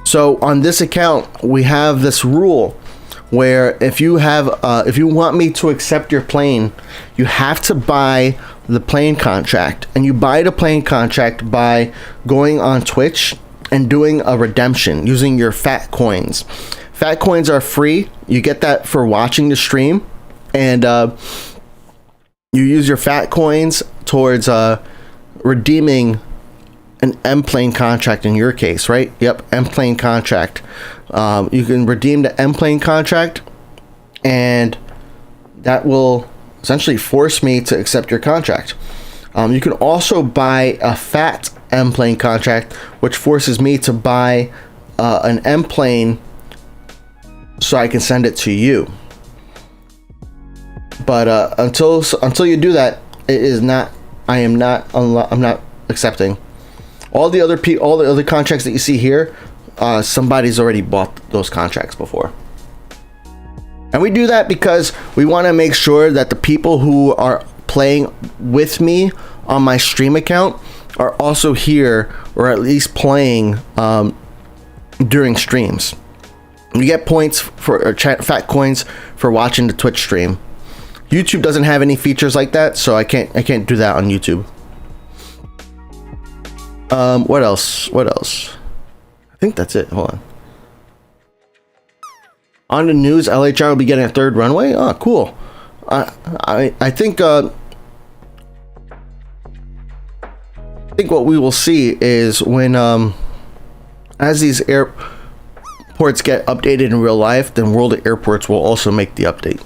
So on this account, we have this rule where if you want me to accept your plane, you have to buy the plane contract, and you buy the plane contract by going on Twitch and doing a redemption using your Phat coins. Phat coins are free. You get that for watching the stream, and you use your Phat coins towards redeeming an M plane contract in your case, right? Yep, M plane contract. You can redeem the M plane contract, and that will essentially force me to accept your contract. You can also buy a Phat M plane contract, which forces me to buy an M plane so I can send it to you. But until you do that, I'm not accepting. All the other contracts that you see here, somebody's already bought those contracts before. And we do that because we want to make sure that the people who are playing with me on my stream account are also here, or at least playing during streams. You get points for Phat coins for watching the Twitch stream. YouTube doesn't have any features like that, so I can't do that on YouTube. What else? I think that's it. Hold on. On the news, LHR will be getting a 3rd runway. Oh, cool. I think what we will see is when as these airports get updated in real life, then World of Airports will also make the update.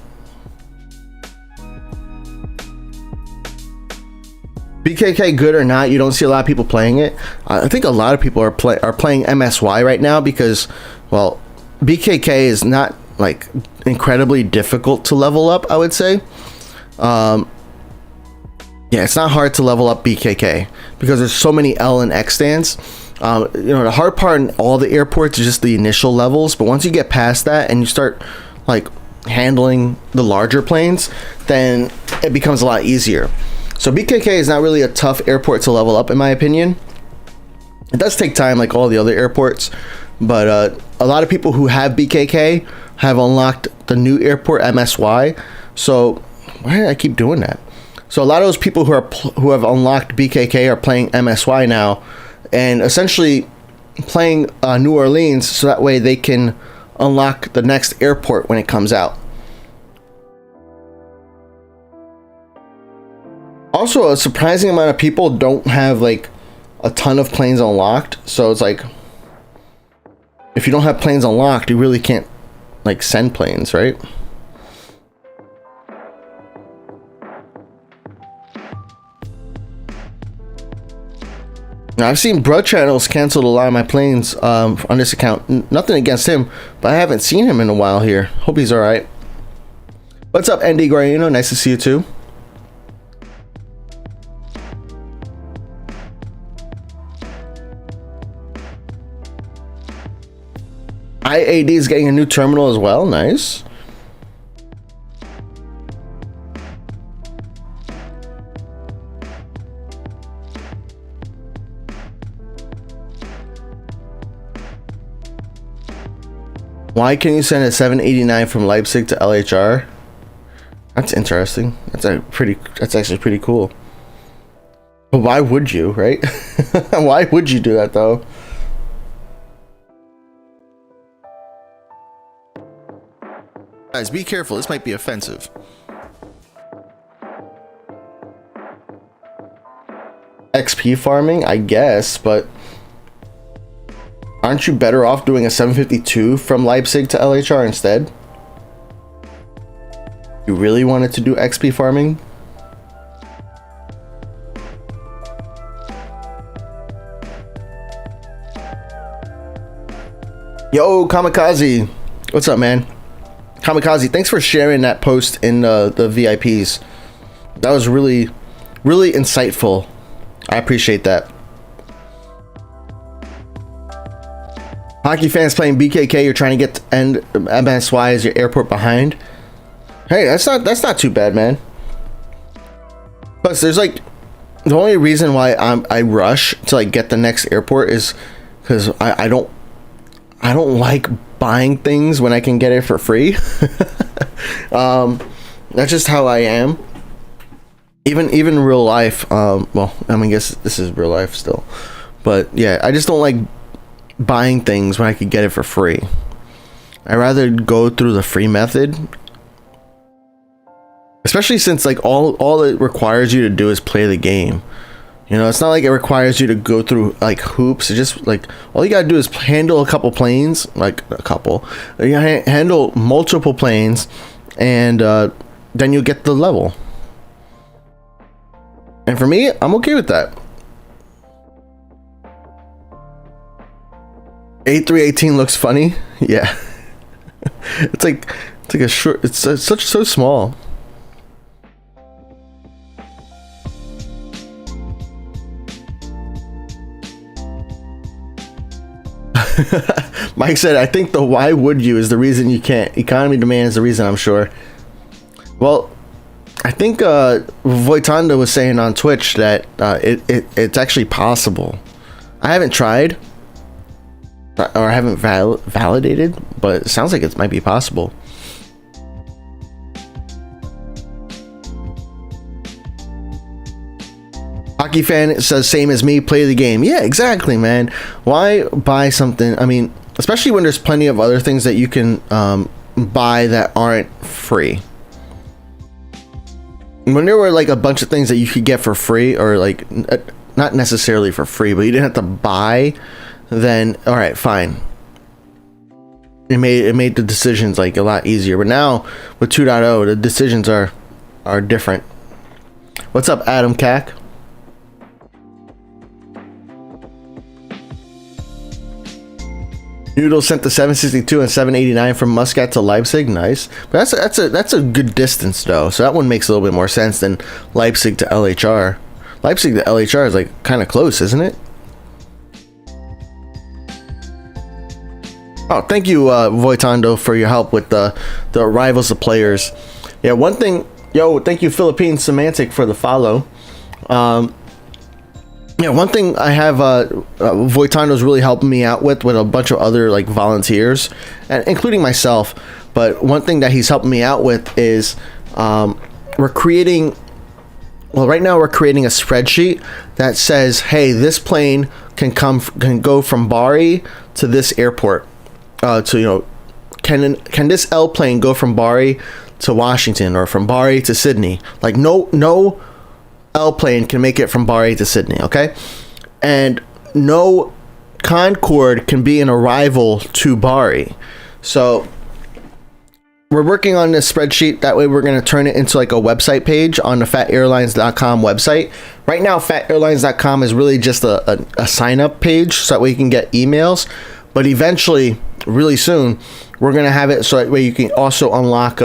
BKK good or not, you don't see a lot of people playing it. I think a lot of people are playing MSY right now because, well, BKK is not like incredibly difficult to level up, I would say. Yeah, it's not hard to level up BKK because there's so many L and X stands. The hard part in all the airports is just the initial levels, but once you get past that and you start like handling the larger planes, then it becomes a lot easier. So BKK is not really a tough airport to level up, in my opinion. It does take time like all the other airports, but a lot of people who have BKK have unlocked the new airport MSY. So why did I keep doing that? So a lot of those people who have unlocked BKK are playing MSY now, and essentially playing New Orleans, so that way they can unlock the next airport when it comes out. Also, a surprising amount of people don't have like a ton of planes unlocked, so it's like if you don't have planes unlocked, you really can't like send planes, right? Now, I've seen Brud Channels canceled a lot of my planes on this account. Nothing against him, but I haven't seen him in a while here. Hope he's alright. What's up, Andy Guarino? Nice to see you too. IAD is getting a new terminal as well. Nice. Why can you send a 789 from Leipzig to LHR? That's interesting. That's actually pretty cool. But why would you, right? Why would you do that though? Guys, be careful. This might be offensive. XP farming, I guess, but aren't you better off doing a 752 from Leipzig to LHR instead? You really wanted to do XP farming? Yo, Kamikaze. What's up, man? Kamikaze, thanks for sharing that post in the VIPs. That was really, really insightful. I appreciate that. Hockey fans playing BKK, you're trying to get to end MSY as your airport behind. Hey, that's not too bad, man. Plus, there's like the only reason why I rush to like get the next airport is because I don't like buying things when I can get it for free. That's just how I am. Even real life. Well, I mean, I guess this is real life still, but yeah, I just don't like buying things when I could get it for free. I'd rather go through the free method, especially since like all it requires you to do is play the game. You know, it's not like it requires you to go through like hoops. It's just like all you gotta do is handle a couple planes, like a couple. You handle multiple planes, and then you get the level. And for me, I'm okay with that. A318 looks funny. Yeah, it's like a short. It's so small. Mike said, I think the why would you is the reason you can't. Economy demand is the reason, I'm sure. Well, I think Voitanda was saying on Twitch that it's actually possible. I haven't tried, or I haven't validated, but it sounds like it might be possible. Hockey fan says same as me, play the game. Yeah, exactly, man. Why buy something? I mean, especially when there's plenty of other things that you can buy that aren't free. When there were like a bunch of things that you could get for free, or like not necessarily for free, but you didn't have to buy, then all right, fine. It made the decisions like a lot easier. But now with 2.0, the decisions are different. What's up, Adam Cack? Noodle sent the 762 and 789 from Muscat to Leipzig. Nice, but that's a good distance though. So that one makes a little bit more sense than Leipzig to LHR. Leipzig to LHR is like kind of close, isn't it? Oh, thank you, Voitando, for your help with the arrivals of players. Yeah, one thing. Yo, thank you, Philippine Semantic, for the follow. Yeah, one thing I have Voitando's really helping me out with a bunch of other like volunteers, and including myself. But one thing that he's helping me out with is we're creating. Well, right now we're creating a spreadsheet that says, "Hey, this plane can go from Bari to this airport." Can this L plane go from Bari to Washington or from Bari to Sydney? Like no L plane can make it from Bari to Sydney, okay? And no Concorde can be an arrival to Bari. So we're working on this spreadsheet. That way we're going to turn it into like a website page on the phatirlines.com website. Right now, phatirlines.com is really just a sign up page so that way you can get emails. But eventually, really soon, we're going to have it so that way you can also unlock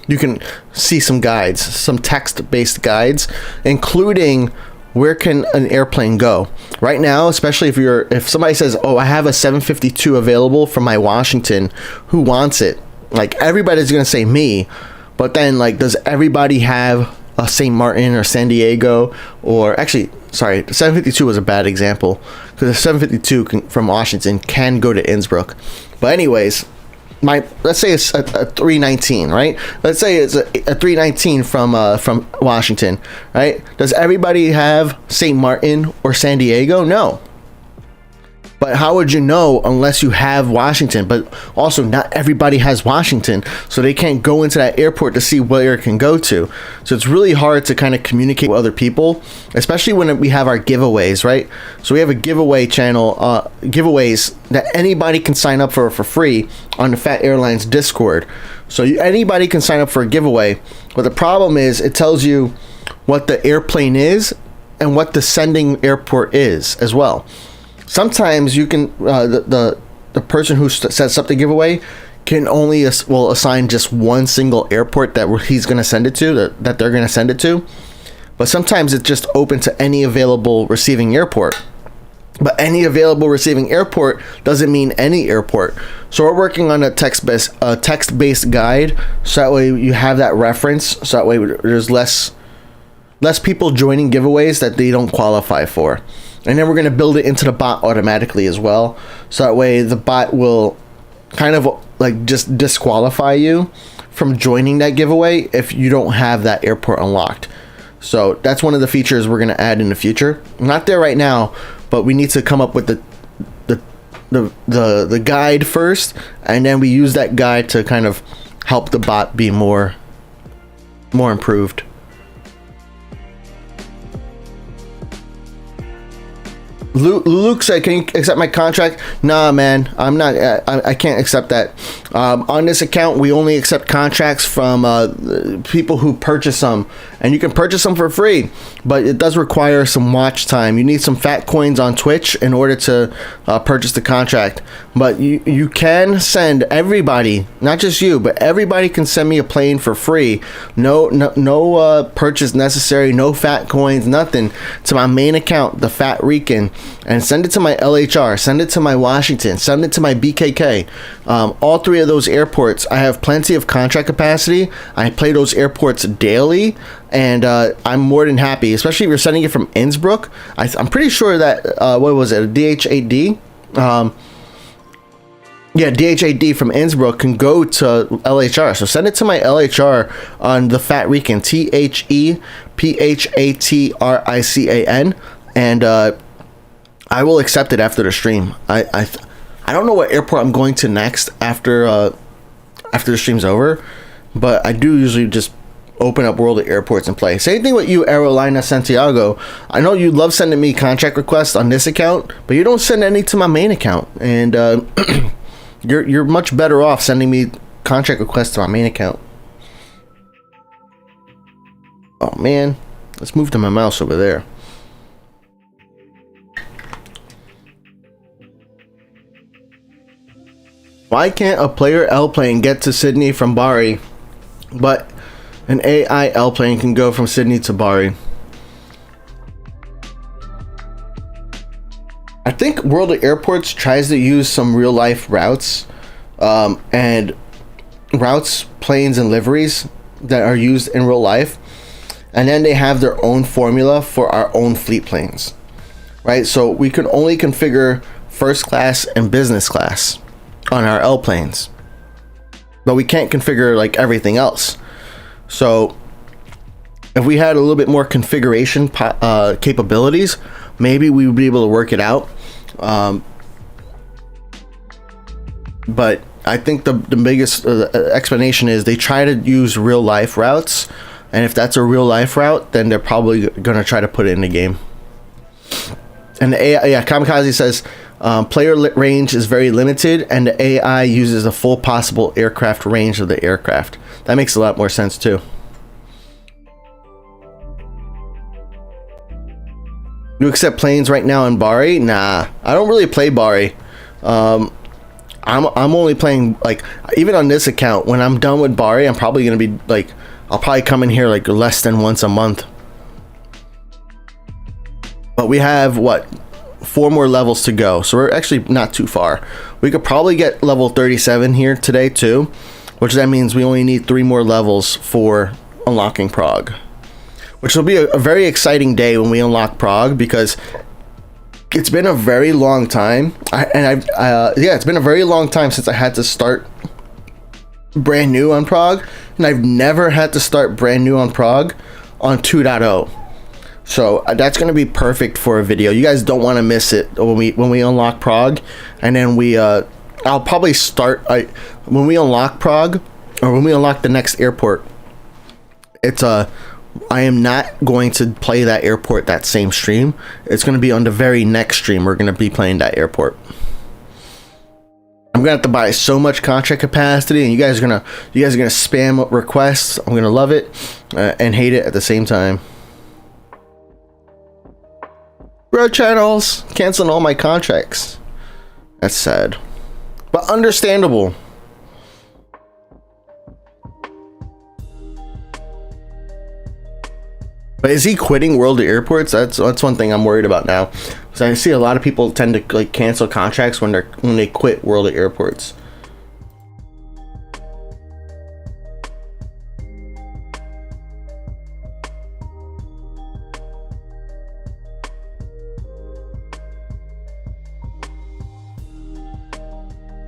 you can see some guides, some text-based guides, including where can an airplane go right now, especially if somebody says, oh, I have a 752 available from my Washington, who wants it? Like, everybody's gonna say me, but then, like, does everybody have a St. Martin or San Diego? Or actually, sorry, the 752 was a bad example, because the 752 from Washington can go to Innsbruck. But anyways, let's say it's a 319, right? Let's say it's a 319 from Washington, right? Does everybody have St. Martin or San Diego? No. But how would you know unless you have Washington? But also, not everybody has Washington, so they can't go into that airport to see where it can go to. So it's really hard to kind of communicate with other people, especially when we have our giveaways, right? So we have a giveaway channel, giveaways that anybody can sign up for free on the Phat Airlines Discord. So anybody can sign up for a giveaway. But the problem is, it tells you what the airplane is and what the sending airport is as well. Sometimes you can the person who sets up the giveaway can only assign just one single airport that he's going to send it to, that they're going to send it to. But sometimes it's just open to any available receiving airport. But any available receiving airport doesn't mean any airport. So we're working on a text-based guide, so that way you have that reference. So that way there's less people joining giveaways that they don't qualify for. And then we're going to build it into the bot automatically as well. So that way the bot will kind of like just disqualify you from joining that giveaway if you don't have that airport unlocked. So that's one of the features we're going to add in the future. Not there right now, but we need to come up with the guide first, and then we use that guide to kind of help the bot be more improved. Luke said, can you accept my contract? Nah, man, I'm not. I can't accept that. On this account, we only accept contracts from people who purchase them, and you can purchase them for free, but it does require some watch time. You need some fat coins on Twitch in order to purchase the contract. But you can send everybody, not just you, but everybody can send me a plane for free. No purchase necessary. No fat coins. Nothing. To my main account, the Fat Rican. And send it to my LHR, send it to my Washington, send it to my BKK. All three of those airports, I have plenty of contract capacity. I play those airports daily, and I'm more than happy, especially if you're sending it from Innsbruck. I'm pretty sure that, what was it, a DH8D? Yeah, DH8D from Innsbruck can go to LHR. So send it to my LHR on the Fat Rican, THEPHATRICAN, and I will accept it after the stream. I don't know what airport I'm going to next after the stream's over, but I do usually just open up World of Airports and play. Same thing with you, Aerolina Santiago. I know you love sending me contract requests on this account, but you don't send any to my main account, and you're much better off sending me contract requests to my main account. Oh man, let's move to my mouse over there. Why can't a player L plane get to Sydney from Bari, but an AI L plane can go from Sydney to Bari? I think World of Airports tries to use some real life routes, and routes, planes, and liveries that are used in real life, and then they have their own formula for our own fleet planes, right? So we can only configure first class and business class on our L planes, but we can't configure like everything else. So if we had a little bit more configuration capabilities, maybe we would be able to work it out. But I think the biggest explanation is they try to use real life routes, and if that's a real life route, then they're probably gonna try to put it in the game. And the AI, yeah, Kamikaze says player range is very limited, and the AI uses the full possible aircraft range of the aircraft. That makes a lot more sense too. You accept planes right now in Bari? Nah, I don't really play Bari. I'm only playing, like, even on this account, when I'm done with Bari, I'm probably gonna be like, I'll probably come in here like less than once a month. But we have what, 4 more levels to go, so we're actually not too far. We could probably get level 37 here today too, which that means we only need 3 more levels for unlocking Prague, which will be a very exciting day when we unlock Prague, because it's been a very long time. It's been a very long time since I had to start brand new on Prague, and I've never had to start brand new on Prague on 2.0. So that's going to be perfect for a video. You guys don't want to miss it when we unlock Prague. And then I'll probably start when we unlock Prague, or when we unlock the next airport. I am not going to play that airport that same stream. It's going to be on the very next stream. We're going to be playing that airport. I'm gonna have to buy so much contract capacity, and you guys are gonna spam requests. I'm gonna love it and hate it at the same time. Bro, channels canceling all my contracts. That's sad, but understandable. But is he quitting World of Airports? That's one thing I'm worried about now. Because I see a lot of people tend to like cancel contracts when they quit World of Airports.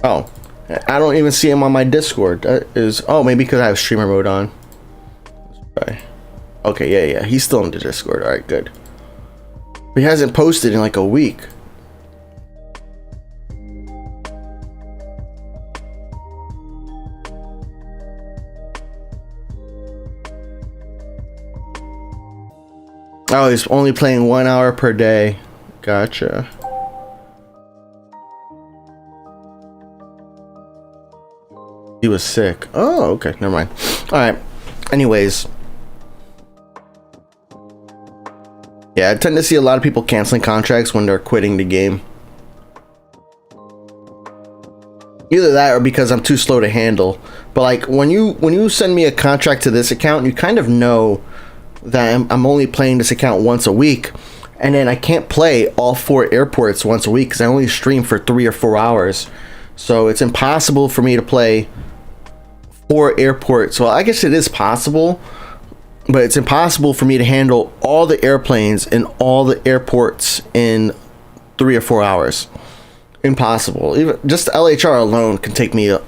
Oh, I don't even see him on my Discord. That is, oh, maybe because I have streamer mode on. Let's try. Okay, yeah, he's still in the Discord. All right, good. He hasn't posted in like a week. Oh, he's only playing 1 hour per day. Gotcha. He was sick. Oh, okay, never mind. All right. Anyways. Yeah, I tend to see a lot of people canceling contracts when they're quitting the game. Either that or because I'm too slow to handle. But like when you send me a contract to this account, you kind of know that I'm only playing this account once a week, and then I can't play all 4 airports once a week because I only stream for 3 or 4 hours. So it's impossible for me to play 4 airports. Well, I guess it is possible, but it's impossible for me to handle all the airplanes in all the airports in 3 or 4 hours. Impossible. Even just LHR alone can take me a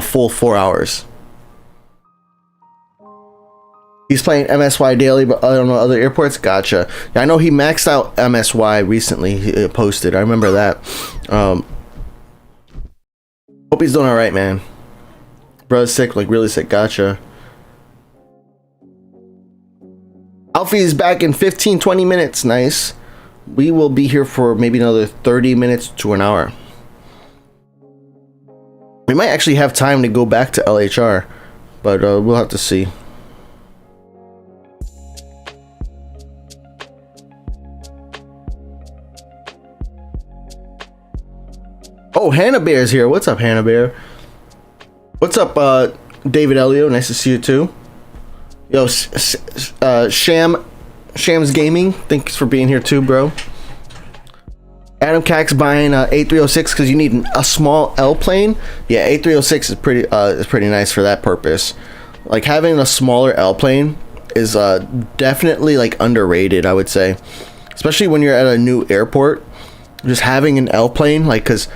full 4 hours. He's playing MSY daily, but I don't know other airports. Gotcha. Yeah, I know he maxed out MSY recently. He posted. I remember that. Hope he's doing all right, man. Bro's sick, like really sick. Gotcha. Alfie is back in 15-20 minutes. Nice. We will be here for maybe another 30 minutes to an hour. We might actually have time to go back to LHR, but we'll have to see. Oh, Hannah Bear's here. What's up, Hannah Bear? What's up, David Elio? Nice to see you too. Yo, Shams Gaming, thanks for being here too, bro. Adam Cax buying A306 because you need a small L plane. Yeah, A306 is pretty nice for that purpose. Like having a smaller L plane is definitely like underrated, I would say, especially when you're at a new airport. Just having an L plane, like, because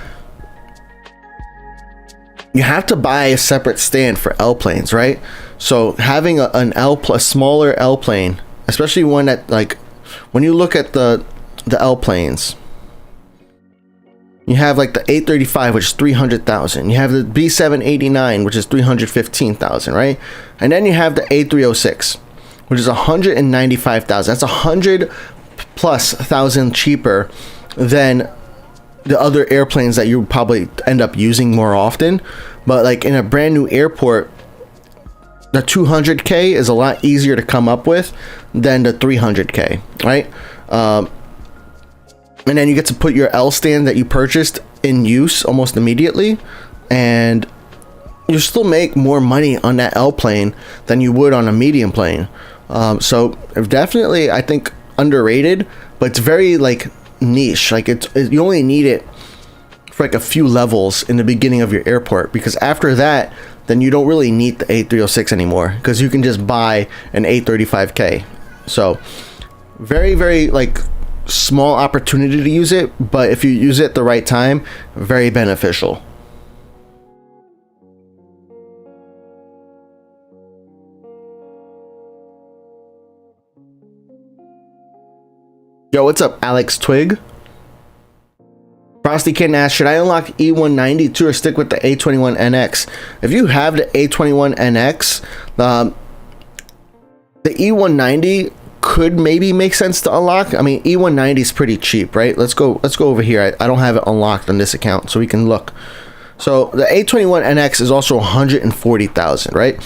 you have to buy a separate stand for L planes, right? So having a smaller L plane, especially one that, like, when you look at the L planes, you have like the 835, which is 300,000. You have the B789, which is 315,000, right? And then you have the A306, which is 195,000. That's 100,000+ cheaper than the other airplanes that you probably end up using more often. But like in a brand new airport, the 200K is a lot easier to come up with than the 300K, right? And then you get to put your L stand that you purchased in use almost immediately, and you still make more money on that L plane than you would on a medium plane. So definitely, I think underrated, but it's very like niche. Like you only need it for like a few levels in the beginning of your airport, because after that, then you don't really need the A306 anymore, because you can just buy an A35K. So very, very like small opportunity to use it, but if you use it at the right time, very beneficial. Yo, what's up, Alex Twig? Frosty Kitten asks, should I unlock E192 or stick with the A21NX? If you have the A21NX, the E190 could maybe make sense to unlock. I mean, E190 is pretty cheap, right? Let's go over here. I don't have it unlocked on this account, so we can look. So the A21NX is also 140,000, right?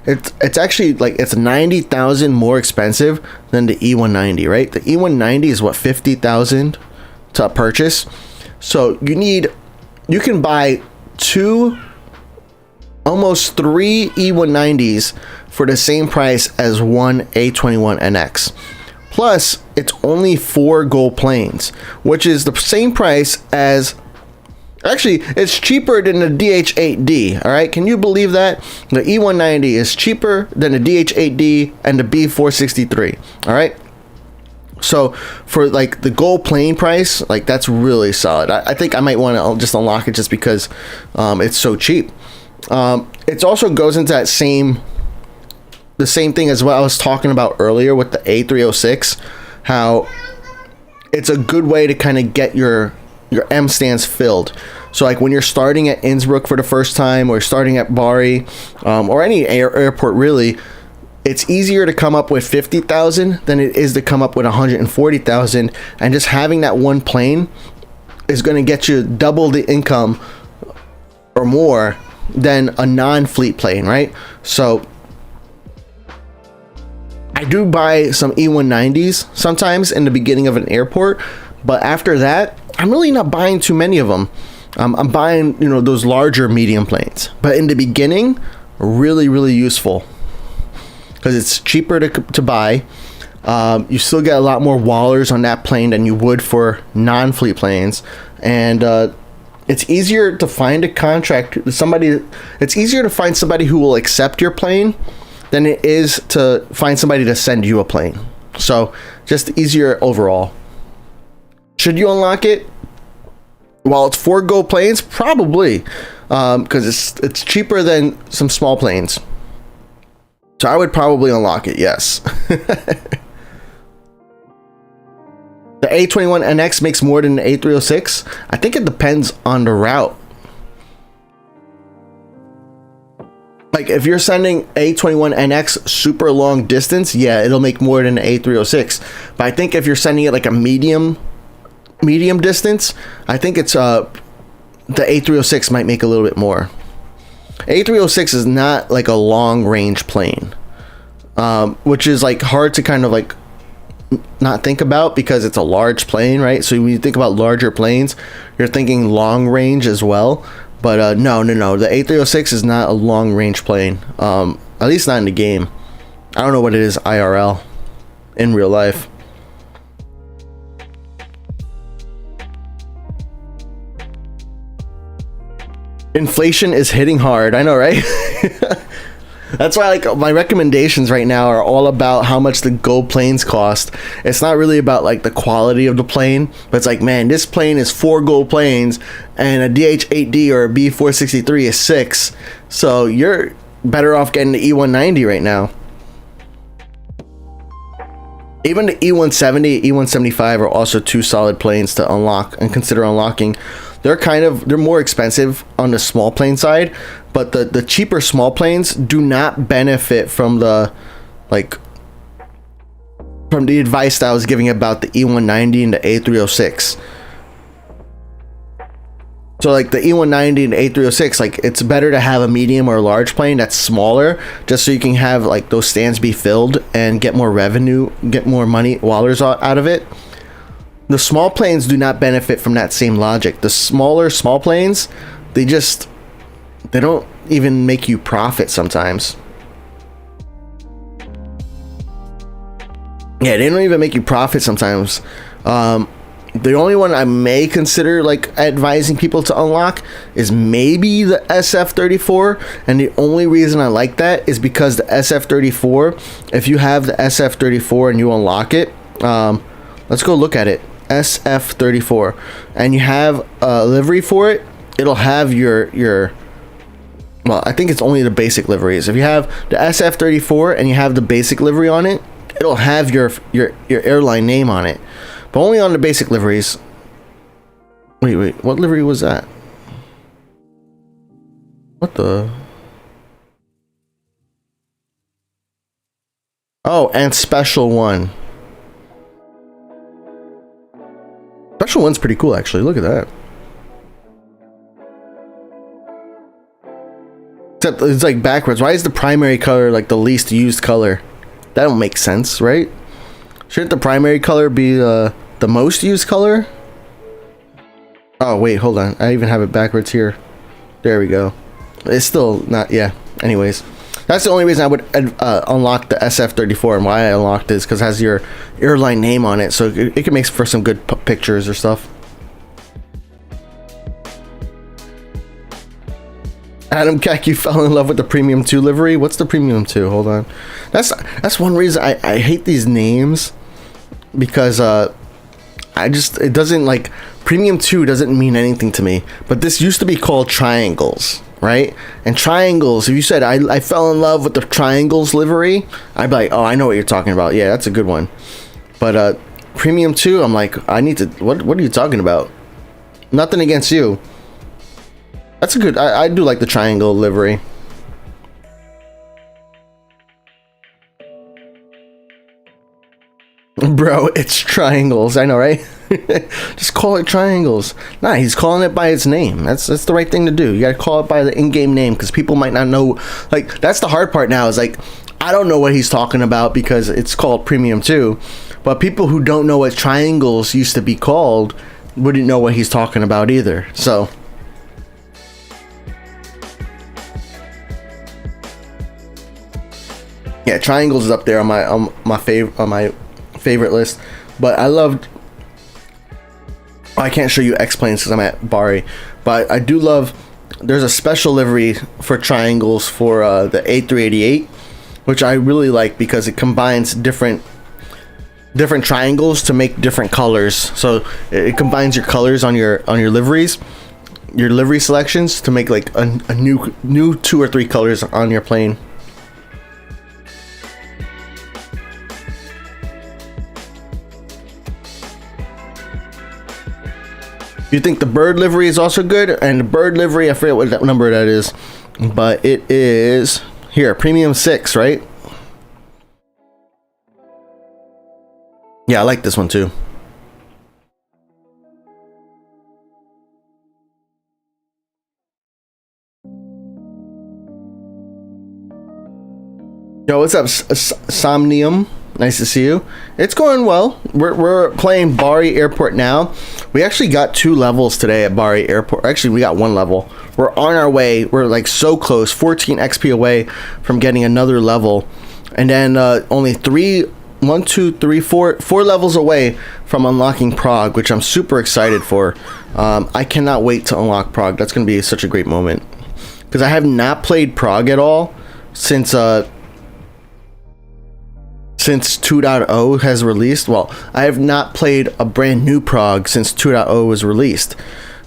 It's actually like it's 90,000 more expensive than the E190, right? The E190 is what, 50,000 to purchase. So you can buy almost three E190s for the same price as one A21NX. Plus, it's only 4 gold planes, which is the same price as. Actually, it's cheaper than the DH8D, all right? Can you believe that? The E190 is cheaper than the DH8D and the B463, all right? So, for, like, the gold plane price, like, that's really solid. I think I might want to just unlock it just because it's so cheap. It also goes into the same thing as what I was talking about earlier with the A306, how it's a good way to kind of get your M stands filled. So like when you're starting at Innsbruck for the first time, or starting at Bari, or any airport really, it's easier to come up with 50,000 than it is to come up with 140,000, and just having that one plane is going to get you double the income or more than a non-fleet plane, right? So I do buy some E190s sometimes in the beginning of an airport, but after that, I'm really not buying too many of them. I'm buying, those larger medium planes. But in the beginning, really, really useful, because it's cheaper to buy. You still get a lot more wallers on that plane than you would for non-fleet planes, and it's easier to find a contract. It's easier to find somebody who will accept your plane than it is to find somebody to send you a plane. So just easier overall. Should you unlock it? While it's 4 gold planes, probably, because it's cheaper than some small planes. So I would probably unlock it, yes. The A21NX makes more than the A306. I think it depends on the route. Like if you're sending A21NX super long distance, yeah, it'll make more than the A306. But I think if you're sending it like a medium distance, I think it's the A306 might make a little bit more. A306 is not like a long range plane, which is like hard to kind of like not think about, because it's a large plane, right? So when you think about larger planes, you're thinking long range as well. But no, the A306 is not a long range plane, at least not in the game. I don't know what it is IRL, in real life. Inflation is hitting hard. I know, right? That's why like my recommendations right now are all about how much the gold planes cost. It's not really about like the quality of the plane, but it's like, man, this plane is 4 gold planes and a DH8D or a B463 is 6. So you're better off getting the E190 right now. Even the E170, E175 are also 2 solid planes to unlock and consider unlocking. They're more expensive on the small plane side, but the cheaper small planes do not benefit from the advice that I was giving about the E190 and the A306. So like the E190 and the A306, like it's better to have a medium or large plane that's smaller, just so you can have like those stands be filled and get more revenue, get more money, wallers out of it. The small planes do not benefit from that same logic. The small planes, they don't even make you profit sometimes. Yeah, they don't even make you profit sometimes The only one I may consider like advising people to unlock is maybe the SF34, and the only reason I like that is because the SF34, if you have the SF34 and you unlock it, let's go look at it. SF34, and you have a livery for it, it'll have your well, I think it's only the basic liveries. If you have the SF34 and you have the basic livery on it, it'll have your airline name on it, but only on the basic liveries. Wait, what livery was that? What the? Oh, and special one. Special one's pretty cool, actually. Look at that. Except it's like backwards. Why is the primary color like the least used color? That don't make sense, right? Shouldn't the primary color be the most used color? Oh, wait, hold on. I even have it backwards here. There we go. It's still not, yeah. Anyways, that's the only reason I would unlock the SF34, and why I unlocked it is because it has your airline name on it, so it can make for some good pictures or stuff. Adam Keck, you fell in love with the Premium 2 livery? What's the Premium 2? Hold on. That's one reason I hate these names, because it doesn't, like, Premium 2 doesn't mean anything to me, but this used to be called Triangles, right? And Triangles, if you said I fell in love with the Triangles livery, I'd be like, oh, I know what you're talking about. Yeah, that's a good one. But Premium 2, I'm like, I need to, what are you talking about? Nothing against you. That's a good, I do like the Triangle livery. Bro, it's Triangles. I know, right? Just call it Triangles. Nah, he's calling it by its name. That's the right thing to do. You gotta call it by the in-game name, because people might not know. Like, that's the hard part now, is like, I don't know what he's talking about because it's called Premium 2, but people who don't know what Triangles used to be called wouldn't know what he's talking about either. So yeah, Triangles is up there on my favorite list. But I loved, I can't show you X-Planes because I'm at Bari, but I do love, there's a special livery for Triangles for the A388, which I really like because it combines different triangles to make different colors. So it combines your colors on your liveries, your livery selections, to make like a new 2 or 3 colors on your plane. You think the bird livery is also good? And the bird livery, I forget what number that is, but it is here, Premium 6, right? Yeah, I like this one too. Yo, what's up, Somnium? Nice to see you. It's going well. We're playing Bari Airport now. We actually got 2 levels today at Bari Airport. Actually, we got 1 level. We're on our way. We're like so close, 14 XP away from getting another level, and then only 4 levels away from unlocking Prague, which I'm super excited for. I cannot wait to unlock Prague. That's going to be such a great moment, because I have not played Prague at all since 2.0 has released. Well, I have not played a brand new Prague since 2.0 was released.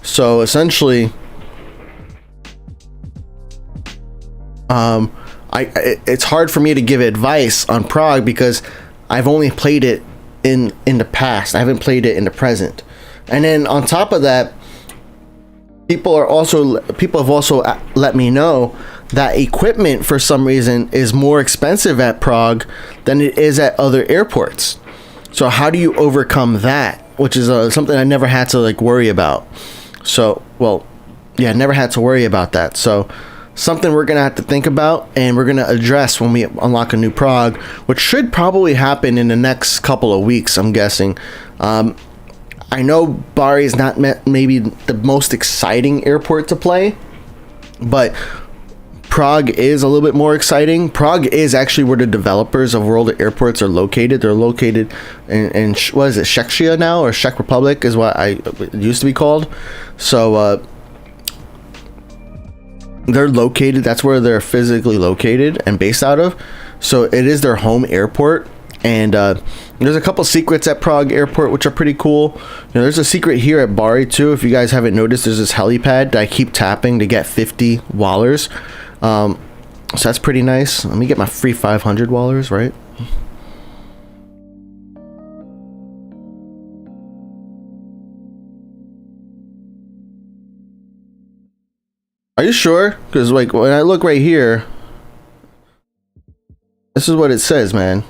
So essentially, it's hard for me to give advice on Prague because I've only played it in the past. I haven't played it in the present. And then on top of that, people have also let me know that equipment for some reason is more expensive at Prague than it is at other airports. So how do you overcome that? Which is something I never had to like worry about. So, well, yeah, never had to worry about that. So something we're gonna have to think about, and we're gonna address when we unlock a new Prague, which should probably happen in the next couple of weeks, I'm guessing. I know Bari is not maybe the most exciting airport to play, but Prague is a little bit more exciting. Prague is actually where the developers of World Airports are located. They're located in what is it, Czechia now, or Czech Republic is what it used to be called. So they're located, that's where they're physically located and based out of. So it is their home airport. And there's a couple secrets at Prague Airport which are pretty cool. There's a secret here at Bari too. If you guys haven't noticed, there's this helipad that I keep tapping to get 50 wallers. So that's pretty nice. Let me get my free 500 wallers, right? Are you sure? Because like when I look right here, this is what it says, man.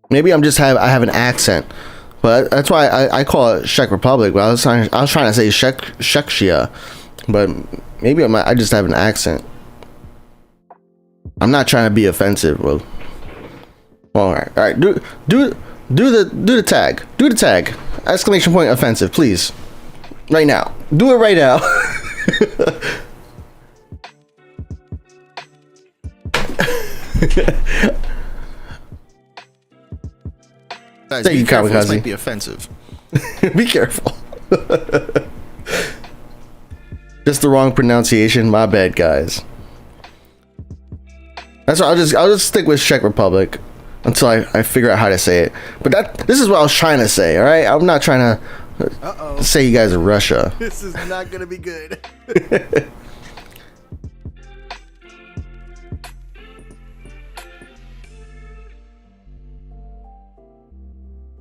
Maybe I have an accent, but that's why I call it Czech Republic. But I was trying to say Czechia, but maybe I just have an accent. I'm not trying to be offensive. Well, all right. Do the tag. Do the tag. Exclamation point offensive, please. Right now. Do it right now. Guys, Thank you, careful, this Kamikaze. might be offensive. Be careful. Just the wrong pronunciation. My bad, guys. That's why I'll just stick with Czech Republic until I figure out how to say it. But this is what I was trying to say. All right, I'm not trying to say you guys are Russia. This is not gonna be good.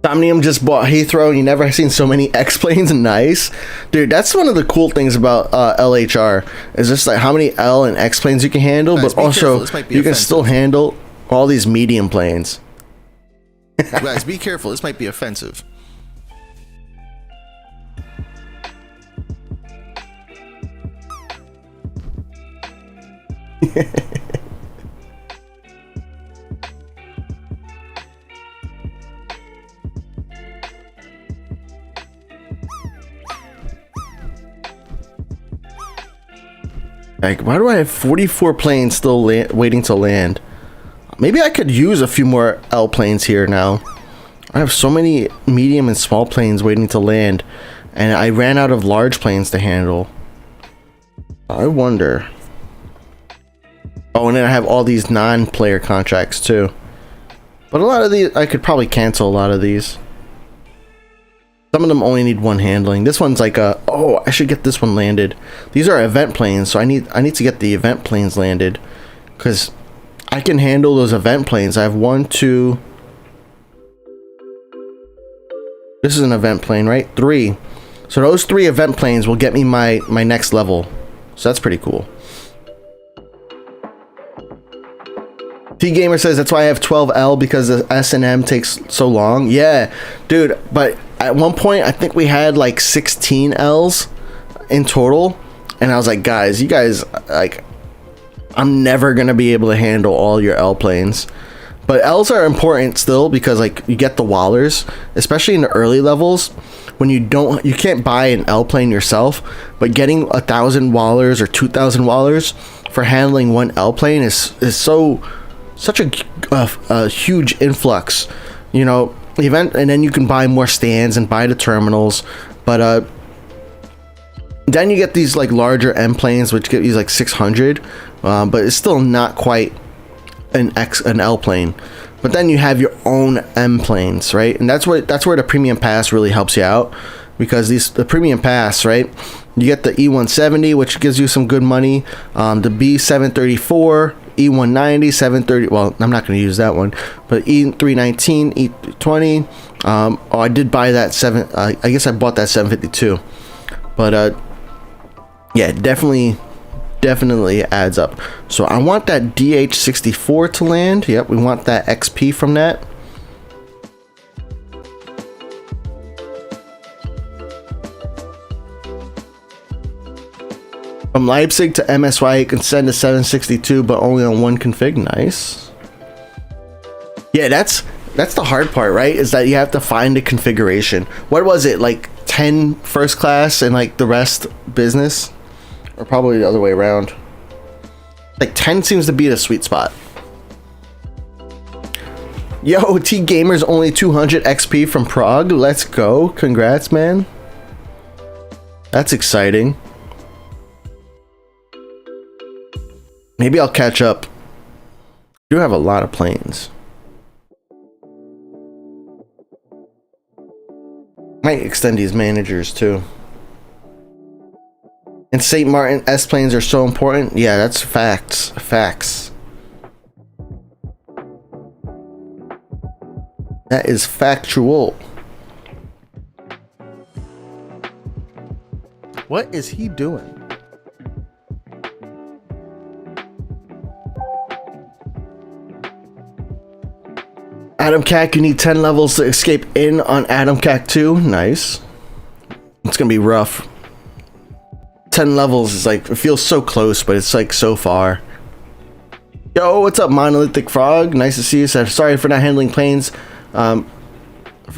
Omnium just bought Heathrow, and you never seen so many X-planes. Nice, dude. That's one of the cool things about LHR is just like how many L and X planes you can handle, Guys, but be also careful. This might be you can offensive. still handle all these medium planes. Guys, be careful. This might be offensive. Like, why do I have 44 planes still waiting to land? Maybe I could use a few more L planes here now. I have so many medium and small planes waiting to land, and I ran out of large planes to handle. I wonder. Oh, and then I have all these non-player contracts too. But a lot of these, I could probably cancel a lot of these. Some of them only need one handling. This one's like oh, I should get this one landed. These are event planes, so I need to get the event planes landed, because I can handle those event planes. I have 1, 2. This is an event plane, right? 3. So those 3 event planes will get me my next level. So that's pretty cool. T Gamer says that's why I have 12L, because the S&M takes so long. Yeah, dude, but at one point I think we had like 16 L's in total, and I was like, guys, you guys, like, I'm never gonna be able to handle all your L planes. But L's are important still, because like you get the wallers, especially in the early levels when you can't buy an L plane yourself, but getting 1,000 wallers or 2,000 wallers for handling one L plane is such a huge influx, event. And then you can buy more stands and buy the terminals, but then you get these like larger M planes which get you like 600, but it's still not quite an L plane. But then you have your own M planes, right? And that's where the premium pass really helps you out, because the premium pass, right, you get the E170, which gives you some good money, the B734, E190, 730. Well, I'm not going to use that one, but E319, E20. Oh, I did buy that I guess I bought that 752. But yeah, definitely adds up. So I want that DH64 to land. Yep, we want that XP from that. From Leipzig to MSY, you can send a 762, but only on one config. Nice. Yeah, that's the hard part, right? Is that you have to find a configuration. What was it, like 10 first class and like the rest business? or probably the other way around. Like 10 seems to be the sweet spot. Yo, T Gamer's only 200 XP from Prague. Let's go. Congrats, man. That's exciting. Maybe I'll catch up. You have a lot of planes. Might extend these managers too. And St. Martin S planes are so important. Yeah, that's facts. Facts. That is factual. What is he doing? Adam Cac, you need 10 levels to escape in on Adam Cac 2. Nice. It's gonna be rough. 10 levels is like, it feels so close, but it's like so far. Yo, what's up, Monolithic Frog? Nice to see you. Sorry for not handling planes.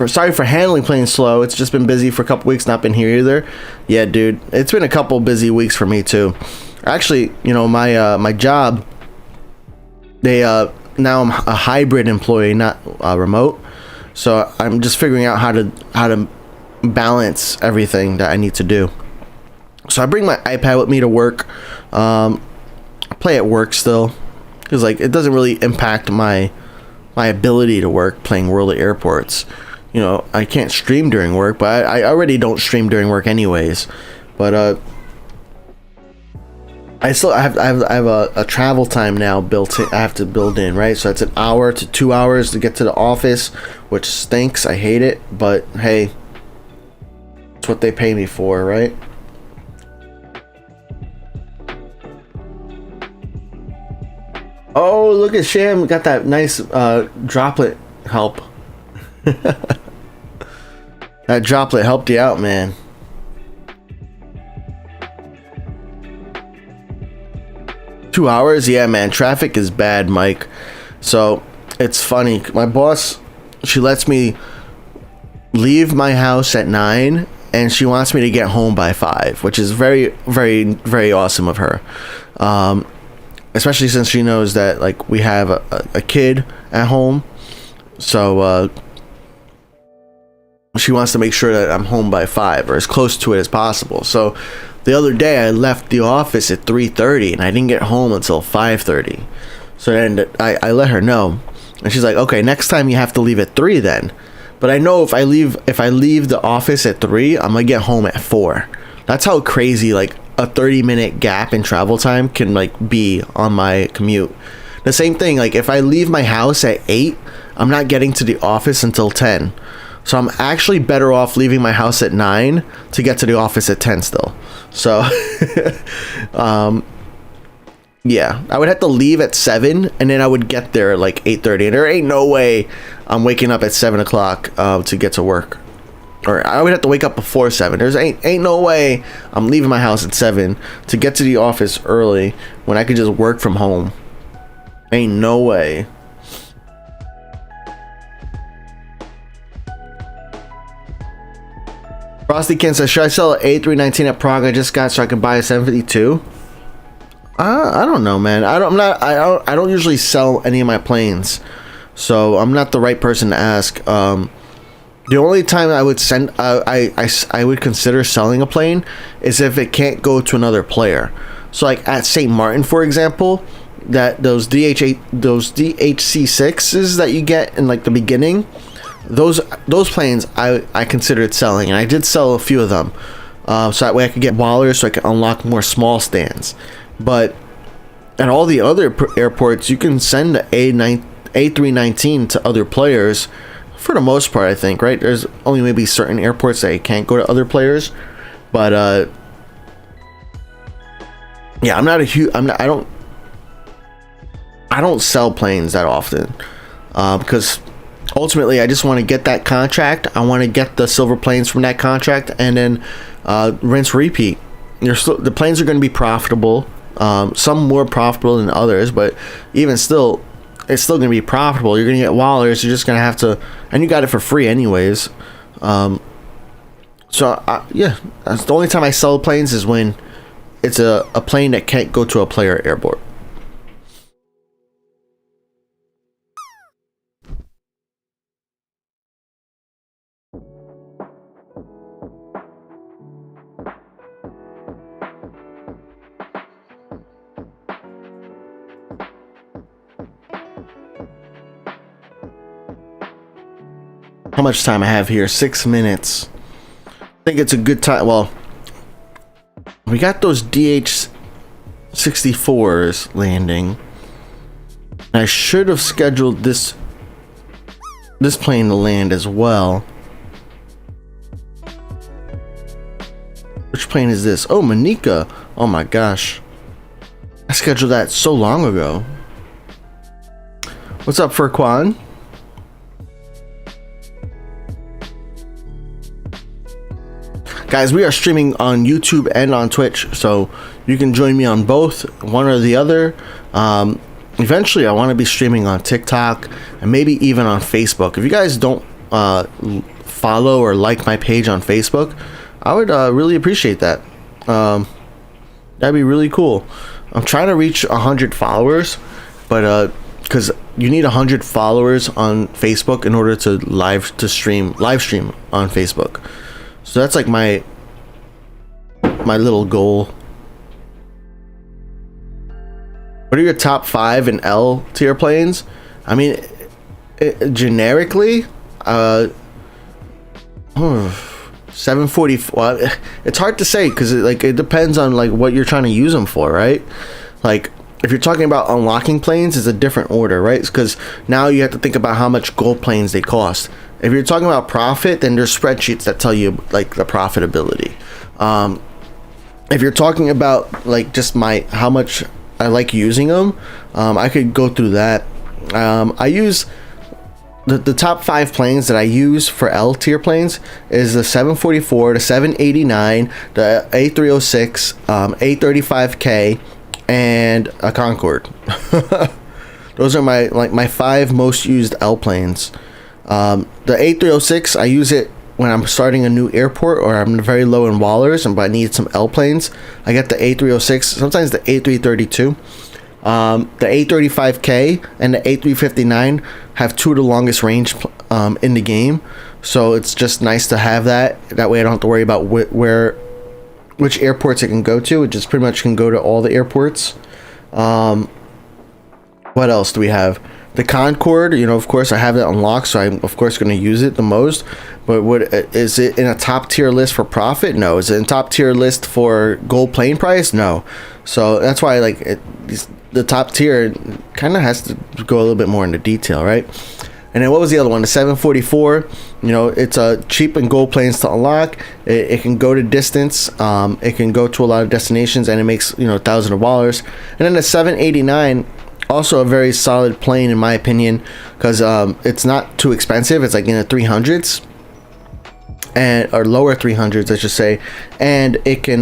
Sorry for handling planes slow. It's just been busy for a couple weeks, not been here either. Yeah, dude, it's been a couple busy weeks for me too. Actually, you know, my job, they now I'm a hybrid employee, not remote. So I'm just figuring out how to balance everything that I need to do. So I bring my iPad with me to work. I play at work still, because like it doesn't really impact my ability to work playing World of Airports. You know, I can't stream during work, but I already don't stream during work anyways. But I have a travel time now built in. I have to build in, right? So it's an hour to 2 hours to get to the office, which stinks. I hate it, but hey, it's what they pay me for, right? Oh, look at Sham, got that nice droplet help. That droplet helped you out, man. Two hours? Yeah, man. Traffic is bad, Mike. So it's funny. My boss, she lets me leave my house at 9 and she wants me to get home by 5, which is very, very, very awesome of her. Especially since she knows that like we have a kid at home. So she wants to make sure that I'm home by 5 or as close to it as possible. So the other day I left the office at 3:30 and I didn't get home until 5:30. So then I let her know, and she's like, okay, next time you have to leave at 3 then. But I know if I leave the office at 3, I'm gonna get home at 4. That's how crazy like a 30-minute gap in travel time can like be on my commute. The same thing, like if I leave my house at 8, I'm not getting to the office until 10. So I'm actually better off leaving my house at 9 to get to the office at 10 still. So yeah, I would have to leave at 7 and then I would get there at like 8:30, and there ain't no way I'm waking up at 7 o'clock to get to work. Or I would have to wake up before 7. There's ain't no way I'm leaving my house at 7 to get to the office early when I could just work from home. Ain't no way. Frosty Ken says, should I sell an A319 at Prague I just got so I can buy a 752? I don't know, man. I don't usually sell any of my planes, so I'm not the right person to ask. The only time I would I would consider selling a plane is if it can't go to another player. So like at St. Martin, for example, that those DHC6s that you get in like the beginning, those planes I considered selling, and I did sell a few of them, so that way I could get wallers so I could unlock more small stands. But at all the other airports, you can send the A319 to other players for the most part, I think, right? There's only maybe certain airports that you can't go to other players, but yeah, I don't sell planes that often, because ultimately I just want to get that contract. I want to get the silver planes from that contract, and then rinse repeat. The planes are going to be profitable, some more profitable than others, but even still, it's still going to be profitable. You're going to get wallers. You're just going to have to, and you got it for free anyways. So yeah, that's the only time I sell planes is when it's a plane that can't go to a player airport. How much time I have here? 6 minutes. I think it's a good time. Well, we got those DH-64s landing. I should have scheduled this plane to land as well. Which plane is this? Oh, Manika. Oh my gosh. I scheduled that so long ago. What's up, Furquan? Guys, we are streaming on YouTube and on Twitch, so you can join me on both, one or the other. Eventually, I want to be streaming on TikTok and maybe even on Facebook. If you guys don't follow or like my page on Facebook, I would really appreciate that. That'd be really cool. I'm trying to reach 100 followers, but because you need 100 followers on Facebook in order to live stream on Facebook. So that's like my little goal. What are your top 5 in L tier planes? I mean, generically, 744. Well, it's hard to say because it depends on like what you're trying to use them for, right? Like if you're talking about unlocking planes, it's a different order, right? Because now you have to think about how much gold planes they cost. If you're talking about profit, then there's spreadsheets that tell you like the profitability. If you're talking about like just how much I like using them, I could go through that. I use the top 5 planes that I use for L tier planes is the 744, the 789, the A306, A35K, and a Concorde. Those are my 5 most used L planes. The A306, I use it when I'm starting a new airport or I'm very low in wallers and but I need some L planes. I get the A306, sometimes the A332. The A35K and the A359 have 2 of the longest range in the game, so it's just nice to have that. That way I don't have to worry about which airports it can go to. It just pretty much can go to all the airports. What else do we have? The Concorde, of course I have that unlocked, so I'm of course going to use it the most. But is it in a top tier list for profit? No. Is it in top tier list for gold plane price? No. So that's why the top tier kind of has to go a little bit more into detail, right? And then what was the other one? The 744. It's a cheap and gold planes to unlock. It can go to distance. It can go to a lot of destinations, and it makes thousands of dollars. And then the 789. Also a very solid plane in my opinion, because it's not too expensive. It's like in the 300s or lower 300s I should say, and it can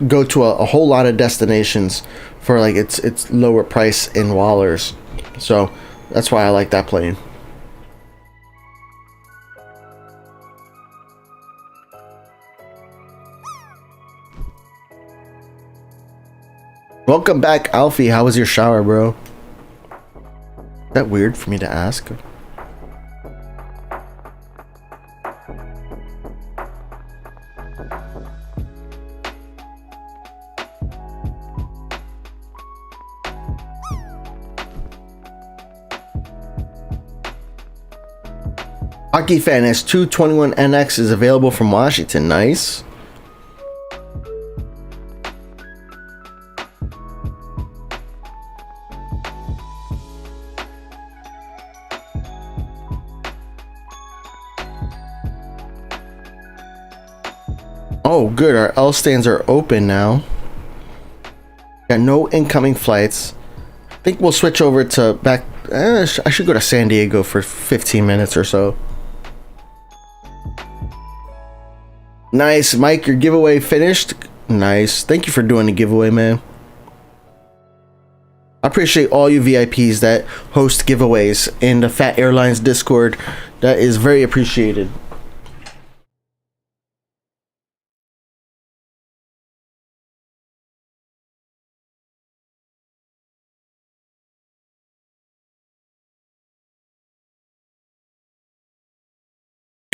go to a whole lot of destinations for like its lower price in wallers. So that's why I like that plane. Welcome back, Alfie. How was your shower, bro? Is that weird for me to ask? Hockey Fan S221NX is available from Washington. Nice. Oh, good. Our L stands are open now. Got no incoming flights. I think we'll switch over to back. I should go to San Diego for 15 minutes or so. Nice, Mike. Your giveaway finished. Nice. Thank you for doing the giveaway, man. I appreciate all you VIPs that host giveaways in the Phat Airlines Discord. That is very appreciated.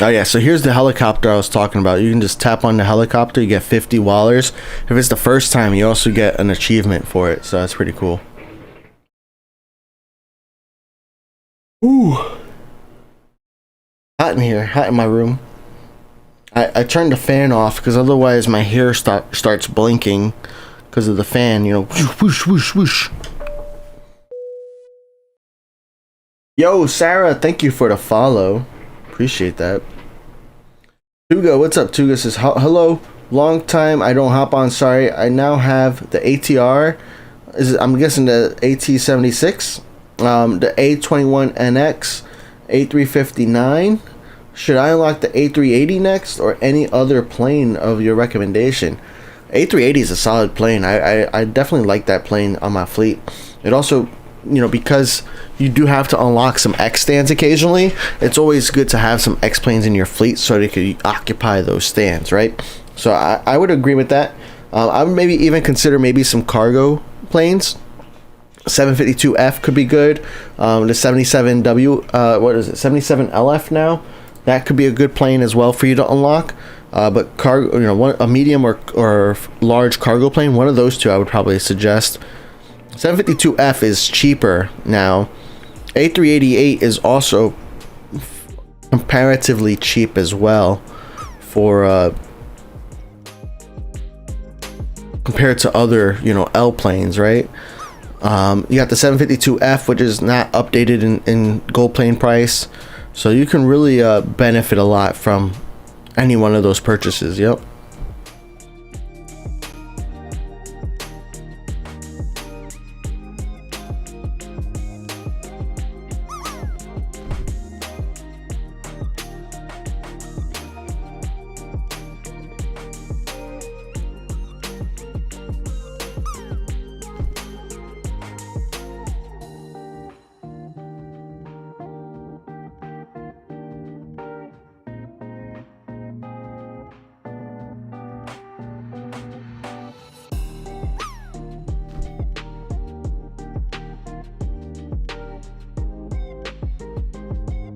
Oh yeah, so here's the helicopter I was talking about. You can just tap on the helicopter, you get 50 wallers. If it's the first time, you also get an achievement for it, so that's pretty cool. Ooh. Hot in here, hot in my room. I turned the fan off because otherwise my hair starts blinking because of the fan, you know. Whoosh, whoosh, whoosh. Yo, Sarah, thank you for the follow. Appreciate that. Tuga, what's up? Tuga says, hello, long time I don't hop on, sorry. I now have the ATR. I'm guessing the AT76, the A21NX, A359. Should I unlock the A380 next or any other plane of your recommendation? A380 is a solid plane. I definitely like that plane on my fleet. It also, you know, because you do have to unlock some X stands occasionally, it's always good to have some X planes in your fleet so they could occupy those stands, right? So I would agree with that. I would maybe even consider maybe some cargo planes. 752F could be good. The 77W, what is it? 77LF now. That could be a good plane as well for you to unlock. But cargo, you know, a medium or large cargo plane, one of those two I would probably suggest. 752F is cheaper now. A388 is also comparatively cheap as well for compared to other, you know, L planes, right? You got the 752F, which is not updated in gold plane price, so you can really benefit a lot from any one of those purchases. Yep.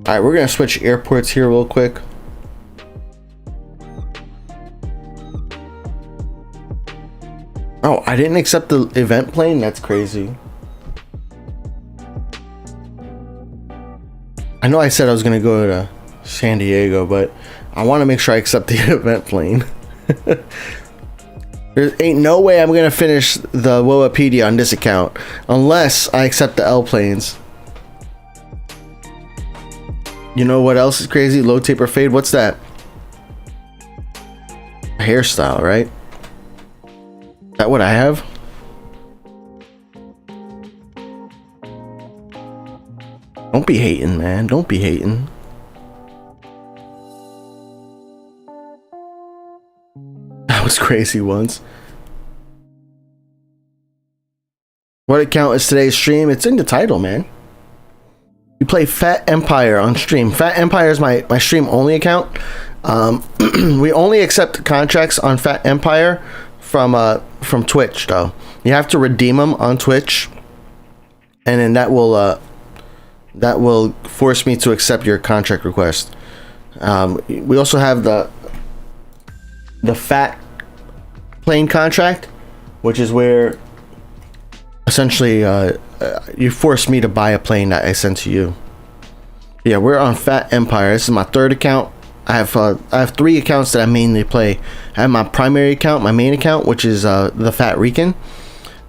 Alright, we're gonna switch airports here real quick. Oh, I didn't accept the event plane? That's crazy. I know I said I was gonna go to San Diego, but I want to make sure I accept the event plane. There ain't no way I'm gonna finish the Woapedia on this account unless I accept the L planes. You know what else is crazy? Low taper fade. What's that? Hairstyle, right? Is that what I have? Don't be hating, man. Don't be hating. That was crazy once. What account is today's stream? It's in the title, man. You play Phat Empire on stream. Phat Empire is my stream only account. We only accept contracts on Phat Empire from Twitch, though. You have to redeem them on Twitch, and then that will force me to accept your contract request. We also have the Phat plane contract, which is where essentially you force me to buy a plane that I sent to you. Yeah, we're on Phat Empire. This is my third account. I have three accounts that I mainly play. I have my primary account, my main account, which is the Phat Rican.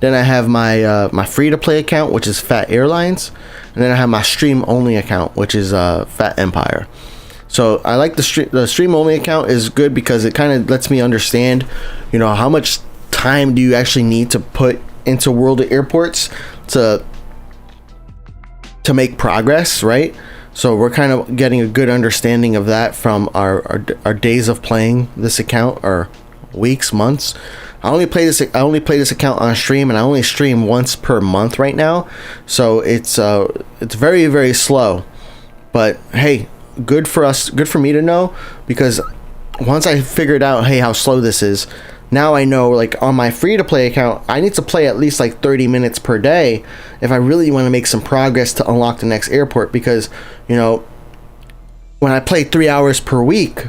Then I have my free to play account, which is Phat Airlines, and then I have my stream only account, which is Phat Empire. So I like the stream only account is good because it kind of lets me understand, you know, how much time do you actually need to put into World of Airports to make progress, right? So we're kind of getting a good understanding of that from our days of playing this account, or weeks, months. I only play this account on stream, and I only stream once per month right now, so it's very, very slow. But hey, good for me to know, because once I figured out, hey, how slow this is, now I know, like, on my free to play account, I need to play at least like 30 minutes per day if I really want to make some progress to unlock the next airport, because, you know, when I play 3 hours per week,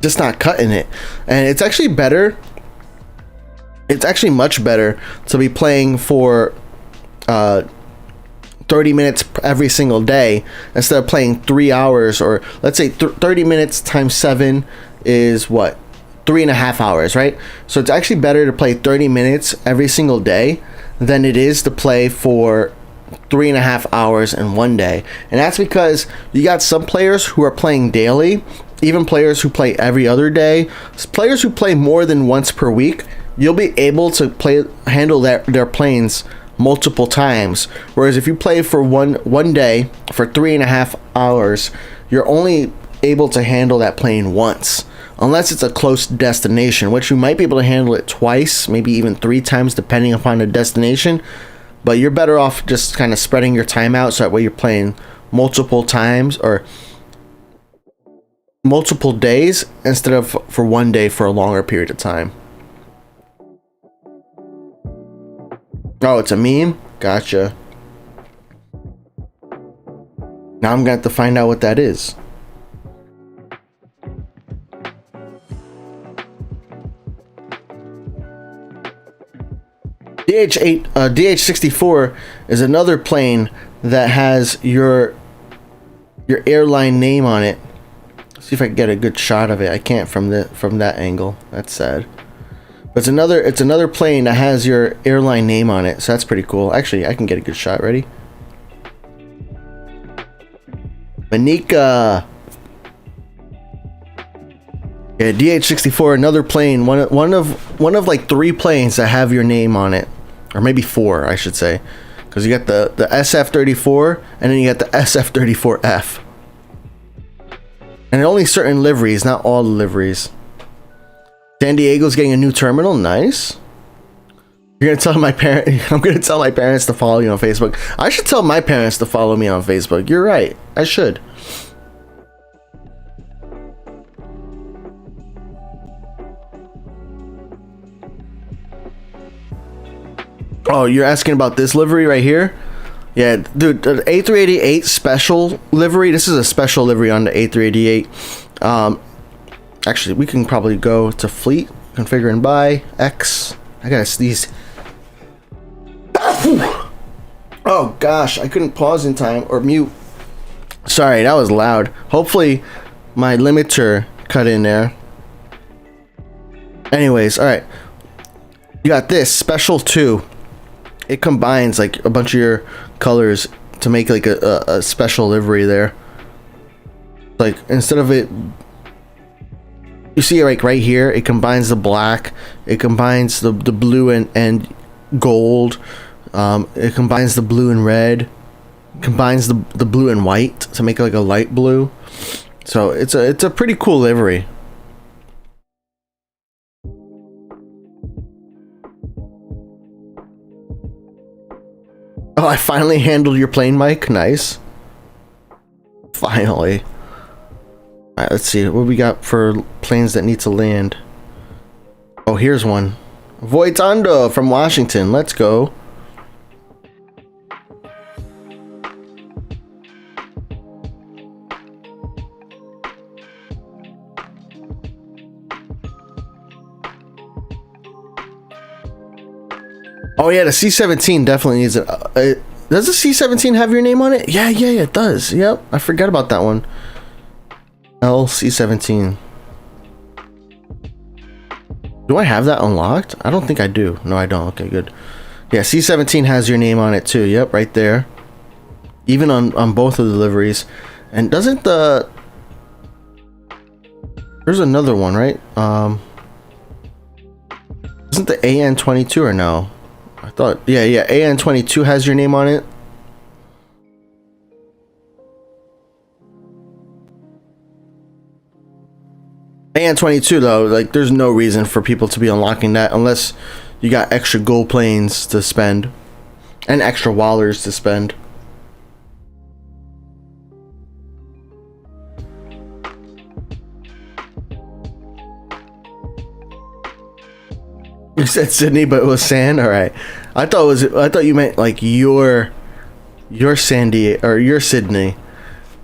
just not cutting it. And it's actually better. It's actually much better to be playing for 30 minutes every single day instead of playing 3 hours, or let's say 30 minutes times 7 is what? 3.5 hours, right? So it's actually better to play 30 minutes every single day than it is to play for 3.5 hours in one day. And that's because you got some players who are playing daily, even players who play every other day, players who play more than once per week. You'll be able to handle their planes multiple times. Whereas if you play for one day for 3.5 hours, you're only able to handle that plane once, unless it's a close destination, which you might be able to handle it twice, maybe even 3 times, depending upon the destination. But you're better off just kind of spreading your time out, so that way you're playing multiple times or multiple days instead of for one day for a longer period of time. Oh, it's a meme? Gotcha. Now I'm gonna have to find out what that is. DH64 is another plane that has your airline name on it. Let's see if I can get a good shot of it. I can't from that angle. That's sad. But it's another plane that has your airline name on it, so that's pretty cool. Actually, I can get a good shot. Ready? Manika. Yeah, DH64, another plane, one of like 3 planes that have your name on it, or maybe 4, I should say, because you got the SF-34 and then you got the SF-34F, and only certain liveries, not all the liveries. San Diego's getting a new terminal. Nice. You're gonna tell my parent? I'm gonna tell my parents to follow you on Facebook. I should tell my parents to follow me on Facebook. You're right. I should. Oh, you're asking about this livery right here? Yeah, dude, the A388 special livery. This is a special livery on the A388. Actually, we can probably go to fleet, configure and buy, X. I gotta sneeze. Oh gosh, I couldn't pause in time or mute. Sorry, that was loud. Hopefully my limiter cut in there. Anyways, alright. You got this, special 2. It combines like a bunch of your colors to make like a special livery there. Like, instead of it, you see like right here, it combines the black, it combines the blue and gold, it combines the blue and red, combines the blue and white to make like a light blue. So it's a pretty cool livery. Oh, I finally handled your plane, Mike. Nice. Finally. Alright, let's see what we got for planes that need to land. Oh, here's one. Voitondo from Washington. Let's go. Oh yeah, the C-17 definitely needs it. Does the C-17 have your name on it? Yeah, it does. Yep, I forgot about that one. LC-17. Do I have that unlocked? I don't think I do. No, I don't. Okay, good. Yeah, C-17 has your name on it too. Yep, right there. Even on both of the liveries. And doesn't the... There's another one, right? Isn't the AN-22 or no? I thought, yeah, AN-22 has your name on it. AN-22 though, like, there's no reason for people to be unlocking that unless you got extra gold planes to spend and extra wallers to spend. You said Sydney, but it was San. All right, I thought you meant like your Sandy or your Sydney.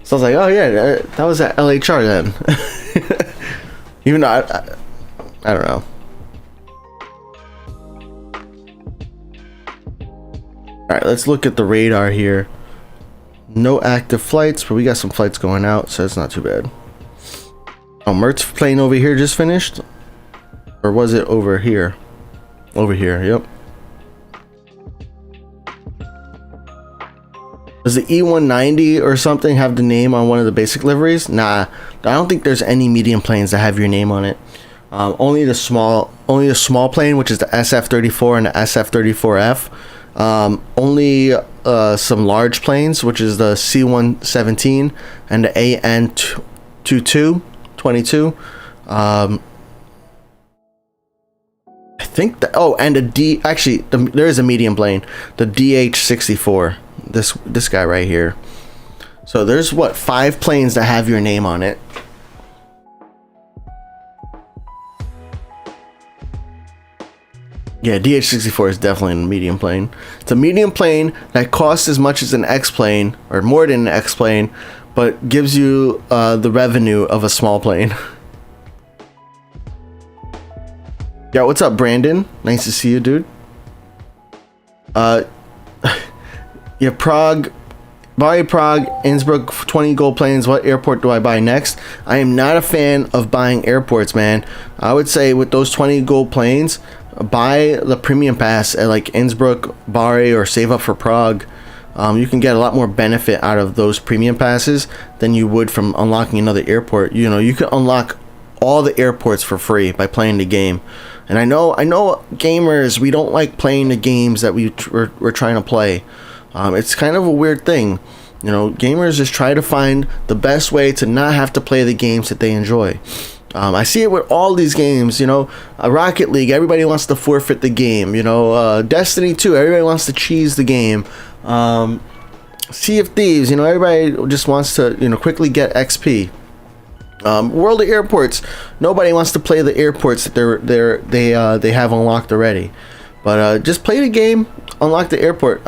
So I was like, oh yeah, that was at LHR then. Even though I don't know. All right, let's look at the radar here. No active flights, but we got some flights going out, so it's not too bad. Oh, Mert's plane over here just finished, or was it over here? Over here, yep. Does the E190 or something have the name on one of the basic liveries? Nah, I don't think there's any medium planes that have your name on it. Only the small plane, which is the SF-34 and the SF-34F. Only some large planes, which is the C-117 and the AN-22. I think that. Oh, and there is a medium plane, the DH-64. This guy right here. So there's what, 5 planes that have your name on it. Yeah, DH-64 is definitely a medium plane. It's a medium plane that costs as much as an X-plane, or more than an X-plane, but gives you the revenue of a small plane. Yeah, what's up, Brandon? Nice to see you, dude. Yeah, Prague, Bari, Prague, Innsbruck, 20 gold planes. What airport do I buy next? I am not a fan of buying airports, man. I would say with those 20 gold planes, buy the premium pass at like Innsbruck, Bari, or save up for Prague. You can get a lot more benefit out of those premium passes than you would from unlocking another airport. You know, you can unlock all the airports for free by playing the game. And I know gamers, we don't like playing the games that we're trying to play. It's kind of a weird thing. You know, gamers just try to find the best way to not have to play the games that they enjoy. I see it with all these games, you know. Rocket League, everybody wants to forfeit the game. You know, Destiny 2, everybody wants to cheese the game. Sea of Thieves, you know, everybody just wants to, you know, quickly get XP. World of Airports, nobody wants to play the airports that they have unlocked already. But just play the game, unlock the airport.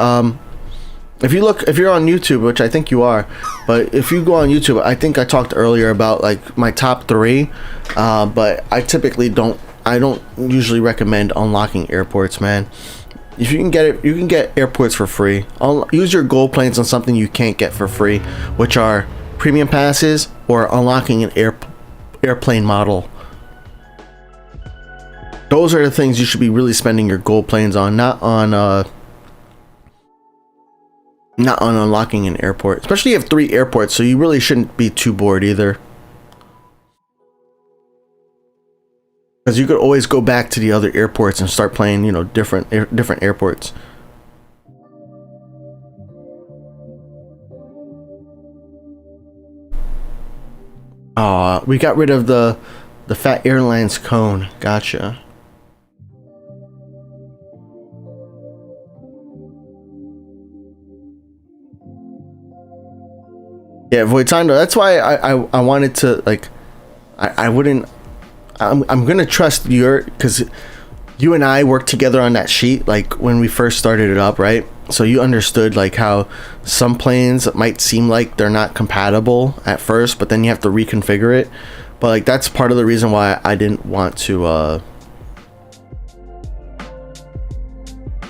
If you're on YouTube, which I think you are, but if you go on YouTube, I think I talked earlier about like my top 3, but I typically don't usually recommend unlocking airports, man. If you can get it, you can get airports for free. Use your gold planes on something you can't get for free, which are premium passes or unlocking an airplane model. Those are the things you should be really spending your gold planes on, not on unlocking an airport. Especially you have 3 airports, so you really shouldn't be too bored either. Because you could always go back to the other airports and start playing, you know, different airports. We got rid of the Phat Airlines cone. Gotcha. Yeah, Voitando. That's why I wanted to, like, I'm gonna trust because you and I worked together on that sheet, like when we first started it up, right? So you understood like how some planes might seem like they're not compatible at first, but then you have to reconfigure it. But like that's part of the reason why I didn't want to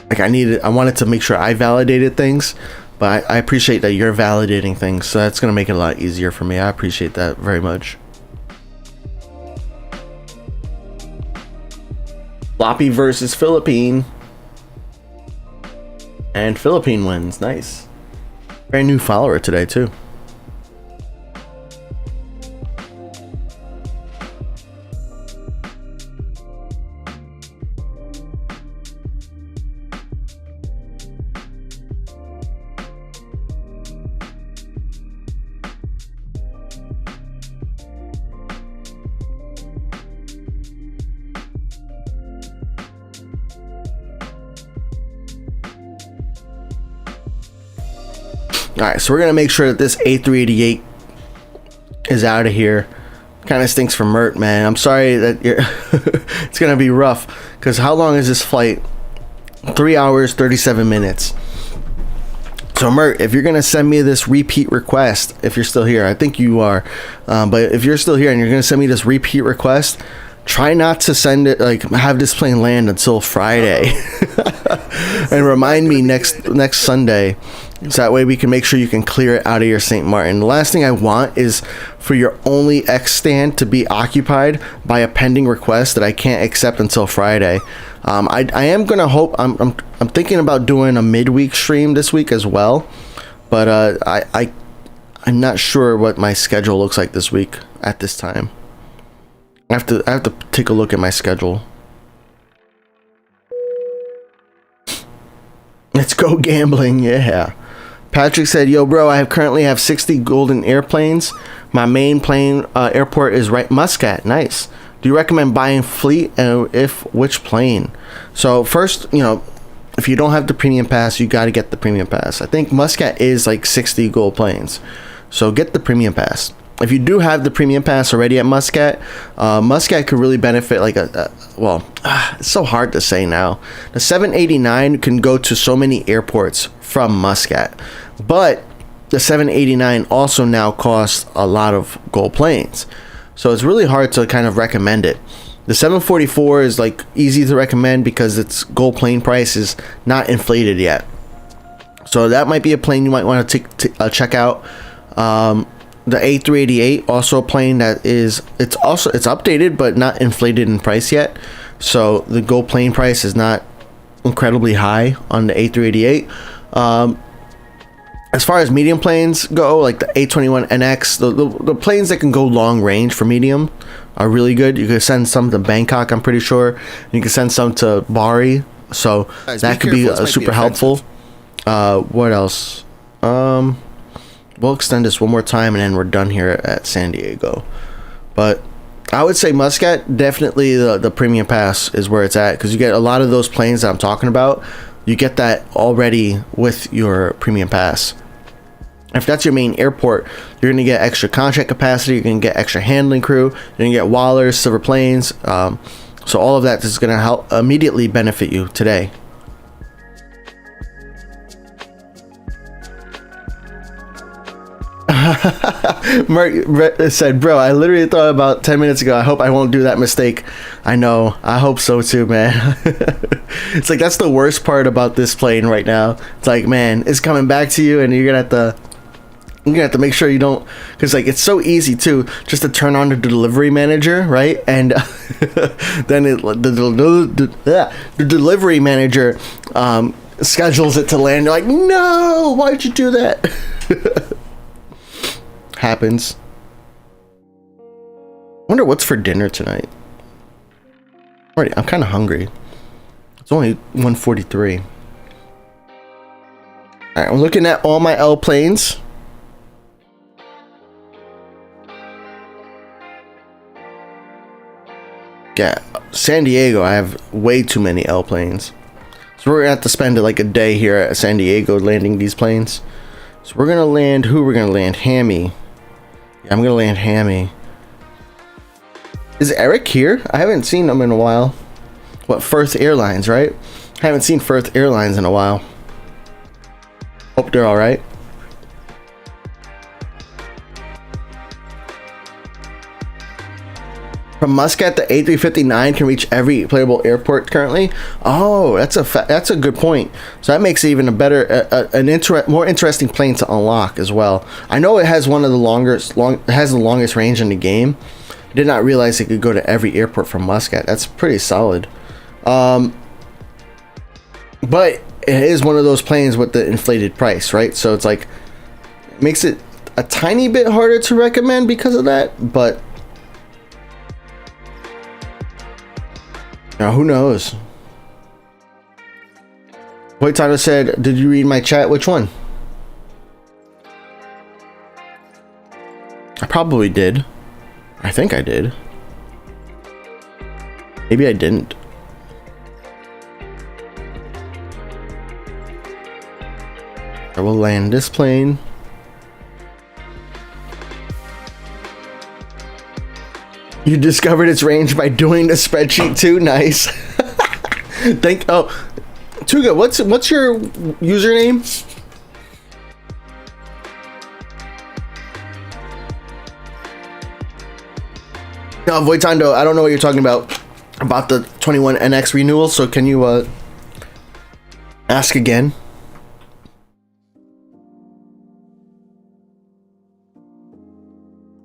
like I wanted to make sure I validated things. But I appreciate that you're validating things, so that's going to make it a lot easier for me. I appreciate that very much. Floppy versus Philippine. And Philippine wins. Nice. Brand new follower today, too. Alright, so we're going to make sure that this A388 is out of here. Kind of stinks for Mert, man. I'm sorry that it's going to be rough. Because how long is this flight? 3 hours, 37 minutes. So Mert, if you're gonna send me this repeat request, if you're still here, I think you are, but if you're still here and you're gonna send me this repeat request, try not to send it, like, have this plane land until Friday. And remind me next Sunday, so that way we can make sure you can clear it out of your St. Martin. The last thing I want is for your only X stand to be occupied by a pending request that I can't accept until Friday. I am gonna hope, I'm thinking about doing a midweek stream this week as well, but I'm not sure what my schedule looks like this week at this time. I have to take a look at my schedule. Let's go gambling, yeah. Patrick said, yo bro, I currently have 60 golden airplanes. My main plane airport is right Muscat. Nice. Do you recommend buying fleet, and if which plane? So first, you know, if you don't have the premium pass, you got to get the premium pass. I think Muscat is like 60 gold planes, so get the premium pass. If you do have the premium pass already at Muscat, Muscat could really benefit, like it's so hard to say now. The 789 can go to so many airports from Muscat, but the 789 also now costs a lot of gold planes, so it's really hard to kind of recommend it. The 744 is like easy to recommend because its gold plane price is not inflated yet, so that might be a plane you might want to check out. The A388, also a plane that is, it's updated but not inflated in price yet, so the gold plane price is not incredibly high on the A388. As far as medium planes go, like the A21NX, the planes that can go long range for medium are really good. You can send some to Bangkok, I'm pretty sure. You can send some to Bari, so Guys, that could be super helpful. What else? We'll extend this one more time and then we're done here at San Diego. But I would say Muscat, definitely the premium pass is where it's at, because you get a lot of those planes that I'm talking about. You get that already with your premium pass. If that's your main airport, you're going to get extra contract capacity, you're going to get extra handling crew, you're going to get Wallers, silver planes. So all of that is going to help immediately benefit you today. Mark said, bro, I literally thought about 10 minutes ago, I hope I won't do that mistake. I know, I hope so too, man. It's like, that's the worst part about this plane right now. It's like, man, it's coming back to you and you're gonna have to make sure you don't, because like, it's so easy too just to turn on the delivery manager, right? And then the delivery manager schedules it to land. You're like, no, why'd you do that? Happens. Wonder what's for dinner tonight. I'm kind of hungry. It's only 1:43. All right, I'm looking at all my L planes. Yeah, San Diego, I have way too many L planes. So we're gonna have to spend like a day here at San Diego landing these planes. So we're gonna land, who we're gonna land? Hammy. Yeah, I'm gonna land Hammy. Is Eric here? I haven't seen him in a while. What, Firth Airlines, right? I haven't seen Firth Airlines in a while. Hope they're alright. From Muscat, the A359 can reach every playable airport currently. Oh, that's a good point. So that makes it even a better, more interesting plane to unlock as well. I know it has one of the longest range in the game. I did not realize it could go to every airport from Muscat. That's pretty solid. But it is one of those planes with the inflated price, right? So it's like, it makes it a tiny bit harder to recommend because of that, but now, who knows? Boy Tyler said, did you read my chat? Which one? I probably did. I think I did. Maybe I didn't. I will land this plane. You discovered its range by doing the spreadsheet too. Nice. Oh, Tuga, what's your username? No, Voitando, I don't know what you're talking about the 21NX renewal. So can you ask again?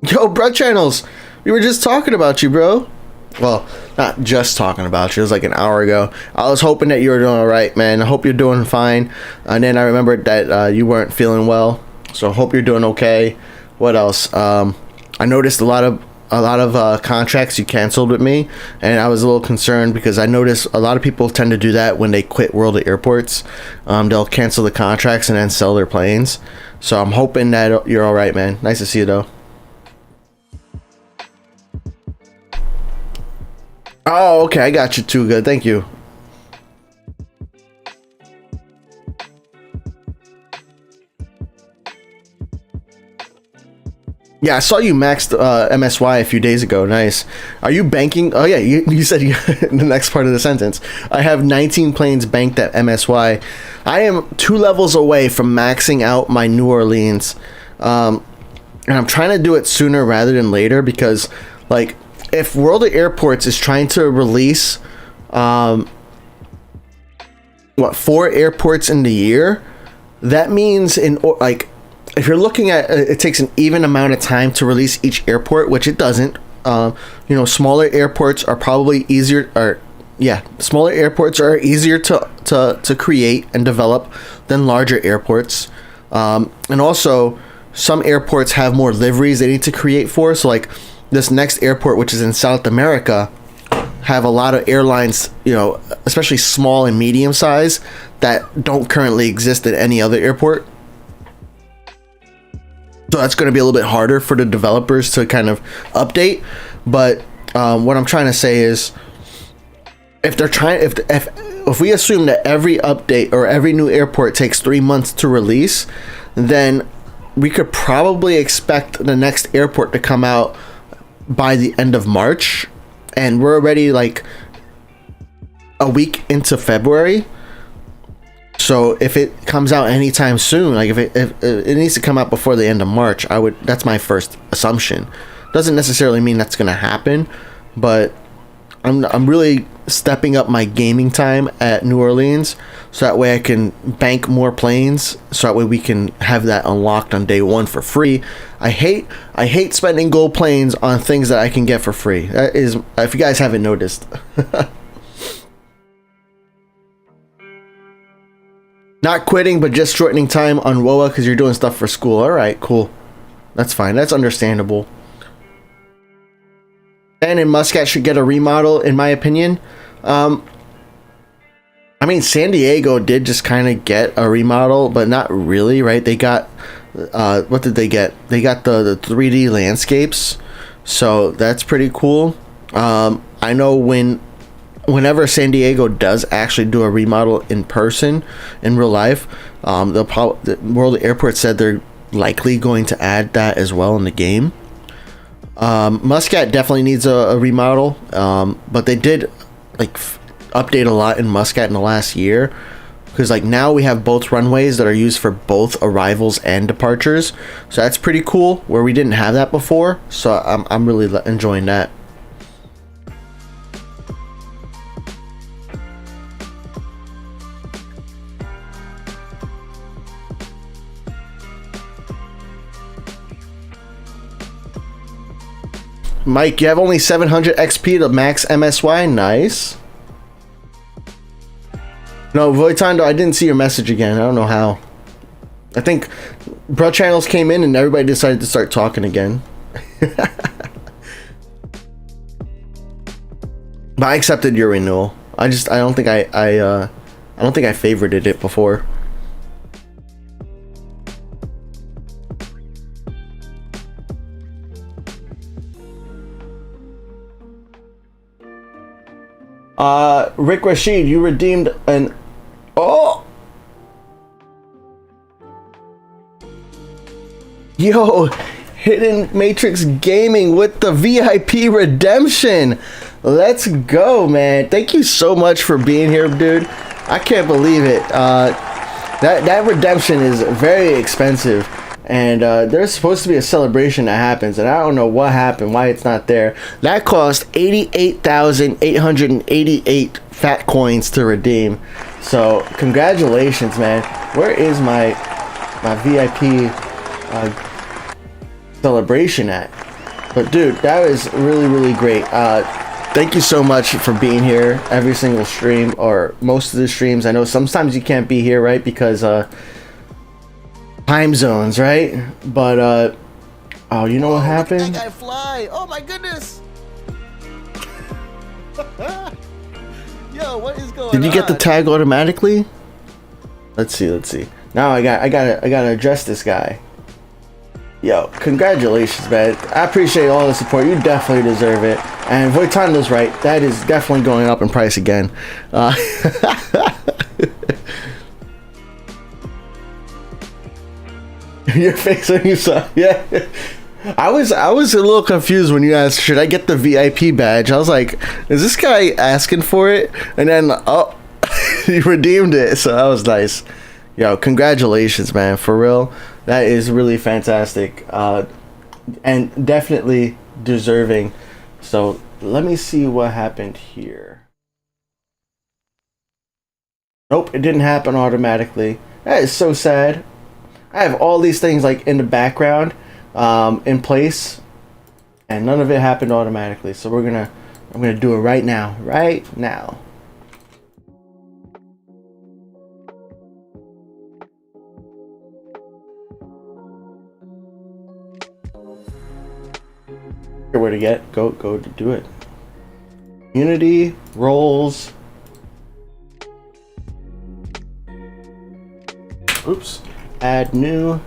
Yo, bro, channels, we were just talking about you, bro. Well, not just talking about you. It was like an hour ago. I was hoping that you were doing all right, man. I hope you're doing fine. And then I remembered that you weren't feeling well, so I hope you're doing okay. What else? I noticed a lot of contracts you canceled with me, and I was a little concerned because I noticed a lot of people tend to do that when they quit World of Airports. They'll cancel the contracts and then sell their planes. So I'm hoping that you're all right, man. Nice to see you, though. Oh, okay, I got you too. Good, thank you. Yeah, I saw you maxed MSY a few days ago. Nice. Are you banking? Oh yeah, you said the next part of the sentence. I have 19 planes banked at MSY. I am 2 levels away from maxing out my New Orleans, and I'm trying to do it sooner rather than later because, like, if World of Airports is trying to release 4 airports in the year, that means if you're looking at it takes an even amount of time to release each airport, which it doesn't. Smaller airports are probably easier, smaller airports are easier to create and develop than larger airports. And also some airports have more liveries they need to create for. So like this next airport, which is in South America, have a lot of airlines, especially small and medium size, that don't currently exist at any other airport. So that's going to be a little bit harder for the developers to kind of update. But what I'm trying to say is, if we assume that every update or every new airport takes 3 months to release, then we could probably expect the next airport to come out by the end of March, and we're already like a week into February. So if it comes out anytime soon, like if it needs to come out before the end of March, that's my first assumption. Doesn't necessarily mean that's going to happen, but I'm really stepping up my gaming time at New Orleans, so that way I can bank more planes, so that way we can have that unlocked on day one for free. I hate spending gold planes on things that I can get for free. That is, if you guys haven't noticed. Not quitting, but just shortening time on WOA because you're doing stuff for school. All right, cool. That's fine. That's understandable. Dan and Muscat should get a remodel, in my opinion. I mean, San Diego did just kind of get a remodel, but not really, right? They got, what did they get? They got the 3D landscapes, so that's pretty cool. I know whenever San Diego does actually do a remodel in person, in real life, the World Airport said they're likely going to add that as well in the game. Muscat definitely needs a remodel, but they did update a lot in Muscat in the last year, because like now we have both runways that are used for both arrivals and departures, so that's pretty cool, where we didn't have that before. So I'm really enjoying that. Mike, you have only 700 XP to max MSY. Nice. No, Voitando, I didn't see your message again. I don't know how. I think bro channels came in and everybody decided to start talking again. But I accepted your renewal. I don't think I don't think I favorited it before. Rick Rashid, you redeemed an... Oh! Yo, Hidden Matrix Gaming with the VIP redemption. Let's go, man. Thank you so much for being here, dude. I can't believe it. That redemption is very expensive. and there's supposed to be a celebration that happens, and I don't know what happened, why it's not there. That cost 88,888 fat coins to redeem. So congratulations, man. Where is my VIP celebration at? But dude, that was really, really great. Thank you so much for being here every single stream, or most of the streams. I know sometimes you can't be here, right, because time zones, right? But oh, you know what happened? That guy fly! Oh my goodness! Yo, what is going on? Did you get the tag automatically? Let's see. Now I gotta address this guy. Yo, congratulations, man. I appreciate all the support. You definitely deserve it. And Voitando's right. That is definitely going up in price again. Your face when you saw, yeah. I was a little confused when you asked, should I get the VIP badge? I was like, is this guy asking for it? And then, oh, you redeemed it, so that was nice. Yo, congratulations, man, for real. That is really fantastic, and definitely deserving. So let me see what happened here. Nope, it didn't happen automatically. That is so sad. I have all these things like in the background, in place, and none of it happened automatically. So I'm gonna do it right now. Where to get? Go to do it. Unity roles. Oops. Add new.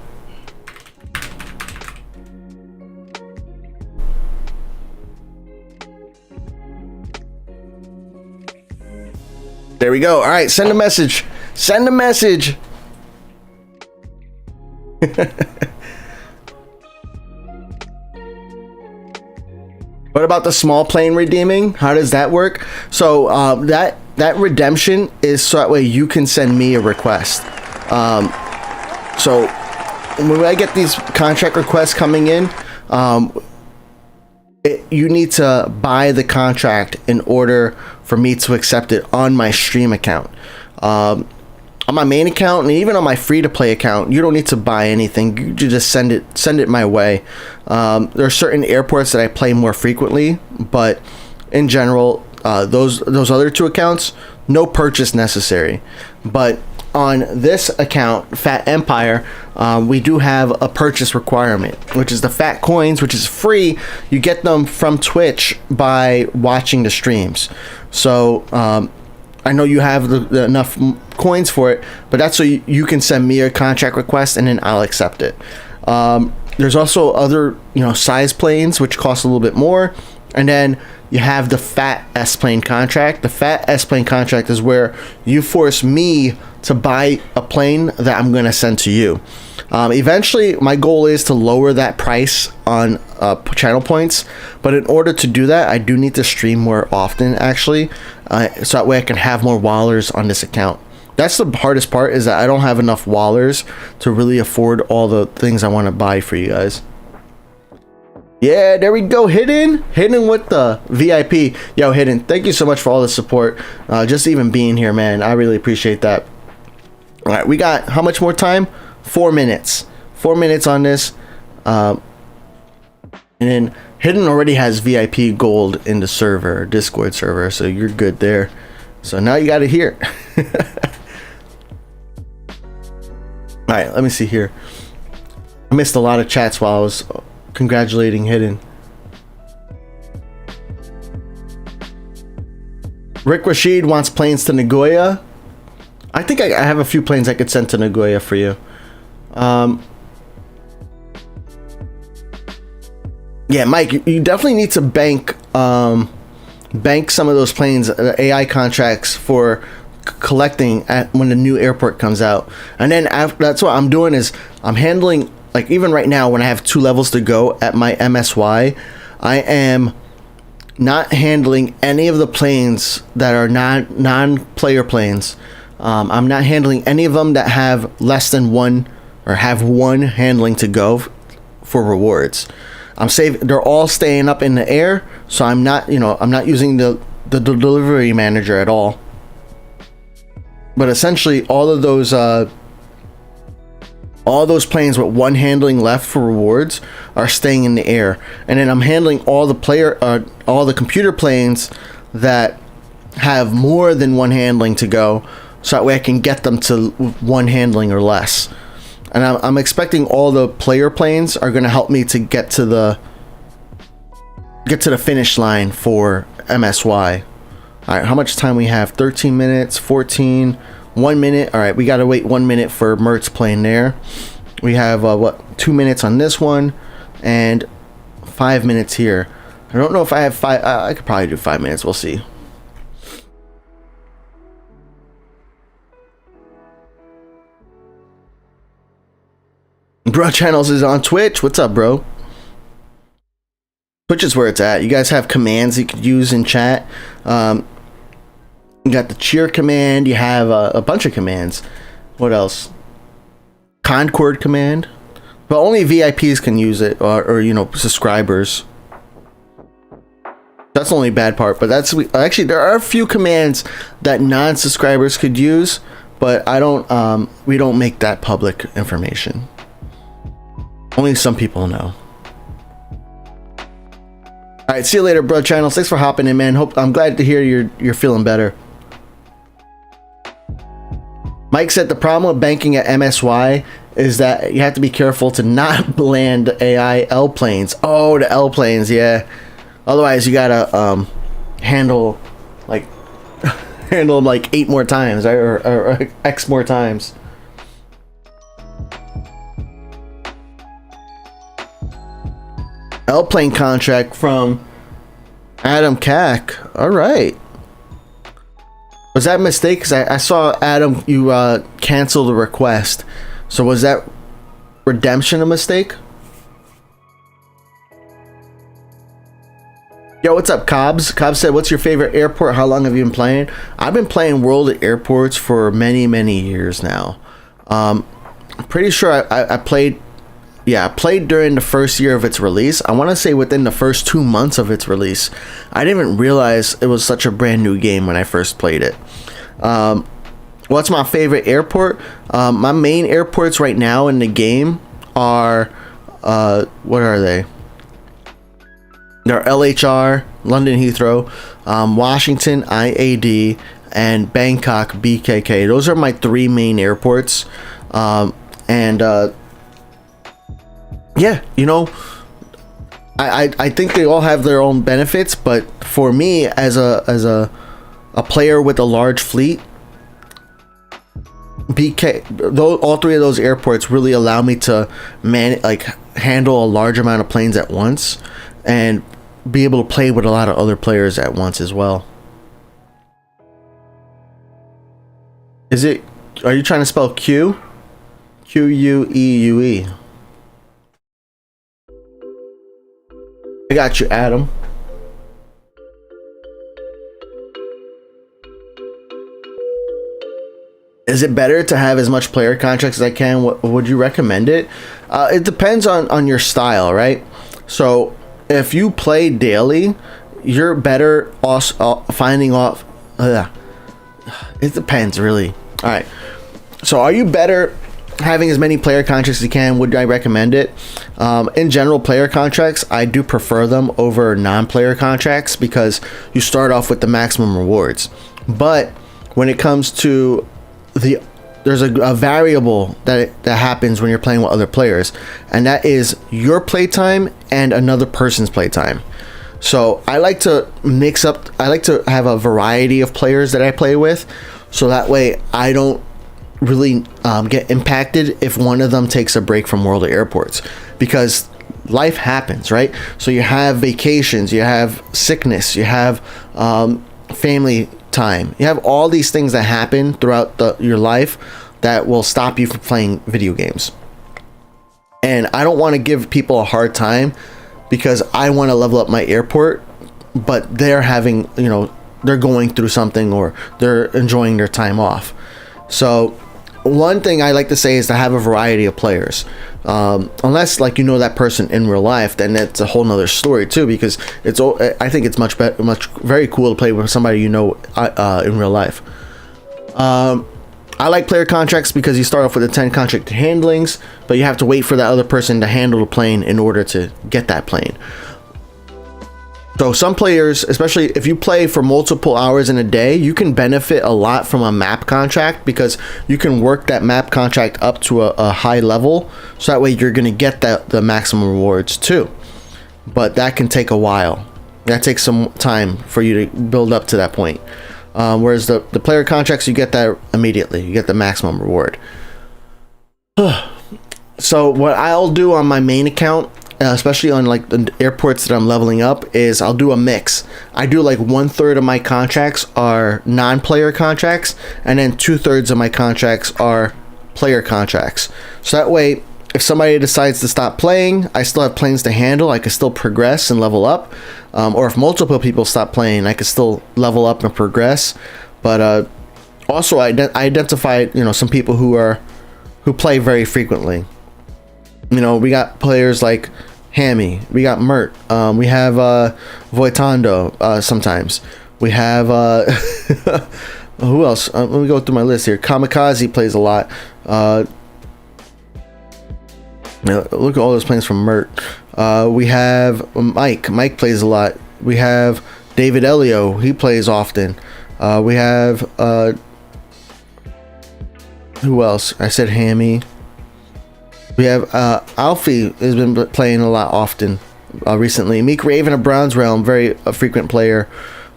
There we go. All right, send a message. Send a message. What about the small plane redeeming? How does that work? So that redemption is so that way you can send me a request. So when I get these contract requests coming in, you need to buy the contract in order for me to accept it on my stream account. On my main account and even on my free-to-play account, you don't need to buy anything. You just send it my way. There are certain airports that I play more frequently, but in general, those other two accounts, no purchase necessary. But on this account, Phat Empire, we do have a purchase requirement, which is the Phat coins, which is free. You get them from Twitch by watching the streams. So I know you have enough coins for it, but that's so you can send me a contract request and then I'll accept it. There's also other size planes which cost a little bit more, and then you have the Phat S plane contract. The Phat S plane contract is where you force me to buy a plane that I'm going to send to you. Eventually, my goal is to lower that price on channel points, but in order to do that, I do need to stream more often, actually, so that way I can have more wallers on this account. That's the hardest part, is that I don't have enough wallers to really afford all the things I want to buy for you guys. Yeah, there we go. Hidden with the VIP. Yo, Hidden, thank you so much for all the support. Just even being here, man. I really appreciate that. All right, we got how much more time? 4 minutes. 4 minutes on this. And then Hidden already has VIP gold in the server, Discord server, so you're good there. So now you got it here. All right, let me see here. I missed a lot of chats while I was congratulating Hidden. Rick Rashid wants planes to Nagoya. I think I have a few planes I could send to Nagoya for you. Yeah, Mike, you definitely need to bank some of those planes, AI contracts, for collecting when the new airport comes out. And then that's what I'm doing, is I'm handling, like, even right now when I have 2 levels to go at my MSY, I am not handling any of the planes that are non-player planes. I'm not handling any of them that have less than 1 or have one handling to go for rewards. I'm saving. They're all staying up in the air, so I'm not, I'm not using the delivery manager at all. But essentially, all those planes with one handling left for rewards are staying in the air, and then I'm handling all the computer planes that have more than one handling to go, so that way I can get them to one handling or less. And I'm expecting all the player planes are going to help me to get to the finish line for MSY. All right, how much time we have? 13 minutes, 14, 1 minute. All right, we got to wait 1 minute for Mert's plane there. We have 2 minutes on this one and 5 minutes here. I don't know if I have 5. I could probably do 5 minutes. We'll see. Bro Channels is on Twitch. What's up, bro? Twitch is where it's at. You guys have commands you could use in chat. You got the cheer command. You have a bunch of commands. What else? Concord command. But only VIPs can use it, or subscribers. That's the only bad part. But actually there are a few commands that non-subscribers could use, but I don't. We don't make that public information. Only some people know. All right, see you later, bro. Channels. Thanks for hopping in, man. I'm glad to hear you're feeling better. Mike said the problem with banking at MSY is that you have to be careful to not land AI L planes. Oh, the L planes, yeah. Otherwise, you gotta handle them like 8 more times, right? or X more times. L plane contract from Adam Cack. All right. Was that a mistake? Because I saw Adam, you canceled the request. So was that redemption a mistake? Yo, what's up, Cobbs? Cobbs said, what's your favorite airport? How long have you been playing? I've been playing World of Airports for many, many years now. I'm pretty sure I played... Yeah, I played during the first year of its release. I want to say within the first 2 months of its release. I didn't even realize it was such a brand new game when I first played it. What's my favorite airport? My main airports right now in the game are... what are they? They're LHR, London Heathrow, Washington, IAD, and Bangkok, BKK. Those are my 3 main airports. Yeah, I think they all have their own benefits, but for me as a player with a large fleet, all 3 of those airports really allow me to handle a large amount of planes at once and be able to play with a lot of other players at once as well. Are you trying to spell Q? Queue? I got you, Adam. Is it better to have as much player contracts as I can? Would you recommend it? It depends on your style, right? So if you play daily, you're better finding off. It depends, really. All right. So are you better having as many player contracts as you can? Would I recommend it? In general, player contracts, I do prefer them over non-player contracts because you start off with the maximum rewards. But when it comes to there's a variable that happens when you're playing with other players, and that is your playtime and another person's playtime. So I like to mix up. I like to have a variety of players that I play with, so that way I don't really get impacted if one of them takes a break from World of Airports, because life happens, right? So you have vacations, you have sickness, you have family time, you have all these things that happen throughout your life that will stop you from playing video games. And I don't want to give people a hard time because I want to level up my airport, but they're having, they're going through something or they're enjoying their time off. So one thing I like to say is to have a variety of players. Unless like you know that person in real life, then it's a whole nother story too. Because I think it's much very cool to play with somebody you know in real life. I like player contracts because you start off with the 10 contract handlings, but you have to wait for that other person to handle the plane in order to get that plane. So some players, especially if you play for multiple hours in a day, you can benefit a lot from a map contract because you can work that map contract up to a high level. So that way you're going to get the maximum rewards too. But that can take a while. That takes some time for you to build up to that point. Whereas the player contracts, you get that immediately. You get the maximum reward. So what I'll do on my main account, especially on like the airports that I'm leveling up, is I'll do a mix. I do like 1/3 of my contracts are non-player contracts, and then 2/3 of my contracts are player contracts. So that way, if somebody decides to stop playing, I still have planes to handle. I can still progress and level up. Or if multiple people stop playing, I can still level up and progress. But also, I identified some people who play very frequently. We got players like Hammy, we got Mert, we have Voitando sometimes. We have who else? Let me go through my list here. Kamikaze plays a lot. Look at all those planes from Mert. We have Mike. Mike plays a lot. We have David Elio. He plays often. We have who else? I said Hammy. We have Alfie has been playing a lot often recently. Meek Raven of Bronze Realm, very frequent player.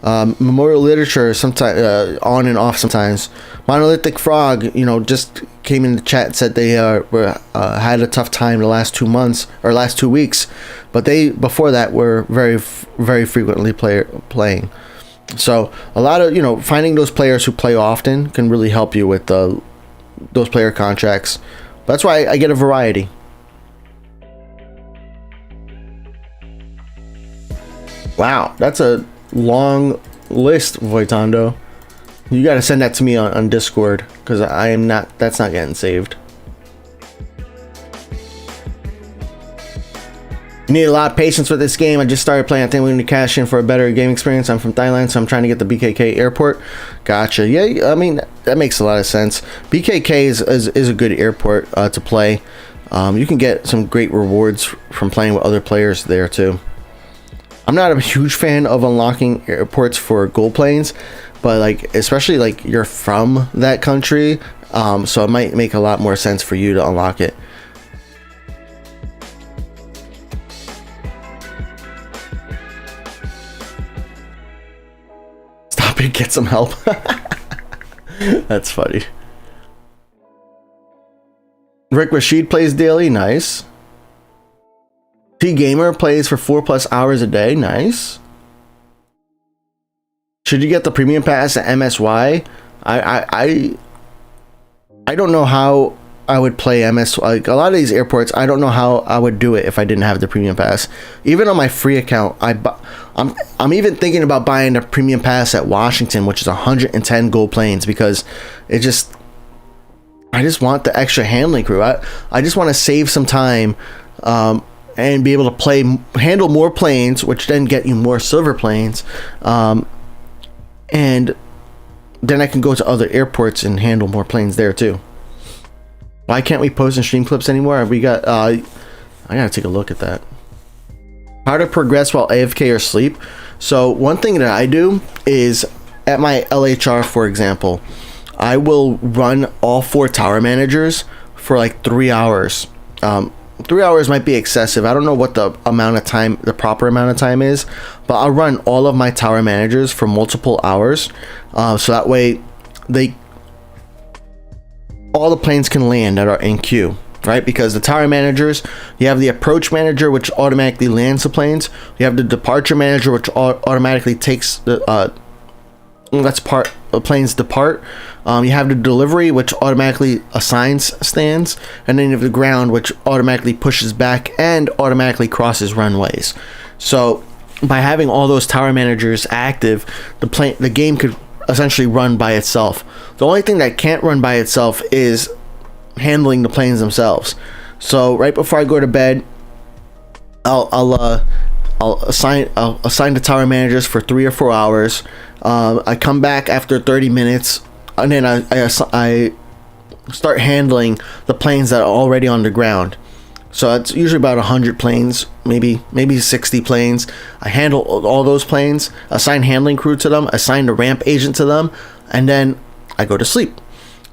Memorial Literature, sometimes on and off sometimes. Monolithic Frog, just came in the chat and said they had a tough time the last 2 months or last 2 weeks, but they before that were very frequently playing. So a lot of finding those players who play often can really help you with those player contracts. That's why I get a variety. Wow, that's a long list, Voitando. You got to send that to me on Discord because that's not getting saved. You need a lot of patience with this game. I just started playing. I think we're going to cash in for a better game experience. I'm from Thailand, so I'm trying to get the BKK airport. Gotcha. Yeah, I mean, that makes a lot of sense. BKK is a good airport to play. You can get some great rewards from playing with other players there too. I'm not a huge fan of unlocking airports for gold planes, but especially you're from that country, so it might make a lot more sense for you to unlock it. Stop it, get some help. That's funny. Rick Rashid plays daily, nice. T Gamer plays for 4+ hours a day, nice. Should you get the premium pass at MSY? I don't know how I would play MS. Like a lot of these airports, I don't know how I would do it if I didn't have the premium pass. Even on my free account, I'm even thinking about buying a premium pass at Washington, which is 110 gold planes, because I just want the extra handling crew. I just want to save some time and be able to handle more planes, which then get you more silver planes. And then I can go to other airports and handle more planes there too. Why can't we post and stream clips anymore? We got I gotta take a look at that. How to progress while AFK or sleep. So one thing that I do is at my LHR, for example, I will run all 4 tower managers for like 3 hours. 3 hours might be excessive. I don't know what the proper amount of time is, but I'll run all of my tower managers for multiple hours, so that way all the planes can land that are in queue, right? Because the tower managers, you have the approach manager, which automatically lands the planes. You have the departure manager, which automatically takes planes depart. You have the delivery, which automatically assigns stands, and then you have the ground, which automatically pushes back and automatically crosses runways. So by having all those tower managers active, the game could essentially run by itself. The only thing that can't run by itself is handling the planes themselves. So right before I go to bed, I'll assign the tower managers for 3 or 4 hours. I come back after 30 minutes, and then I start handling the planes that are already on the ground. So it's usually about 100 planes, maybe 60 planes. I handle all those planes, assign handling crew to them, assign the ramp agent to them, and then I go to sleep.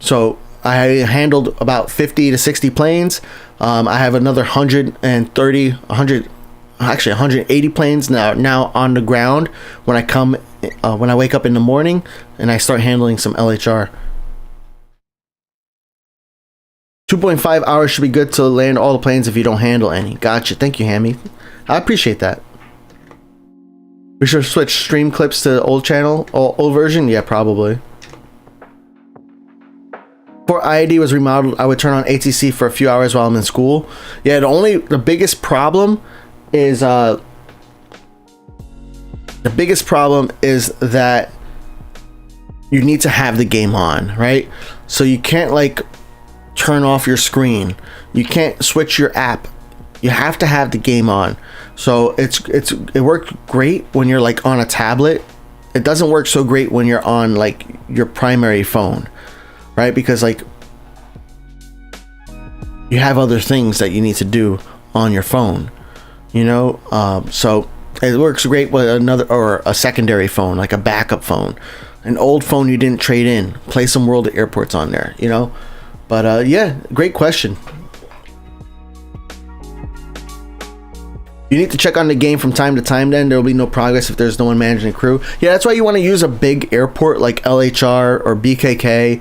So I handled about 50 to 60 planes. I have another 180 planes now on the ground when I wake up in the morning and I start handling some LHR. 2.5 hours should be good to land all the planes if you don't handle any. Gotcha. Thank you, Hammy. I appreciate that. We should switch stream clips to the old channel, old version. Yeah, probably. Before IID was remodeled, I would turn on ATC for a few hours while I'm in school. Yeah, the biggest problem is that you need to have the game on, right? So you can't like turn off your screen. You can't switch your app. You have to have the game on. So it worked great when you're like on a tablet. It doesn't work so great when you're on like your primary phone, right? Because like you have other things that you need to do on your phone, you know. So it works great with a secondary phone, like a backup phone, an old phone you didn't trade in. Play some World of Airports on there, you know. But yeah, great question. You need to check on the game from time to time, then there will be no progress if there's no one managing the crew. Yeah, that's why you want to use a big airport like LHR or BKK,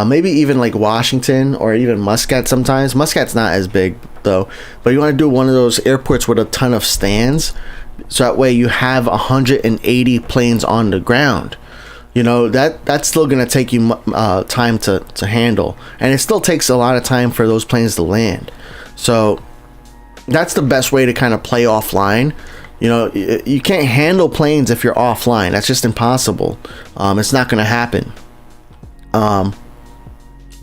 maybe even like Washington or even Muscat sometimes. Muscat's not as big though, but you want to do one of those airports with a ton of stands, so that way you have 180 planes on the ground. You know, that's still going to take you time to handle, and it still takes a lot of time for those planes to land. So that's the best way to kind of play offline. You know, you can't handle planes if you're offline. That's just impossible. It's not going to happen.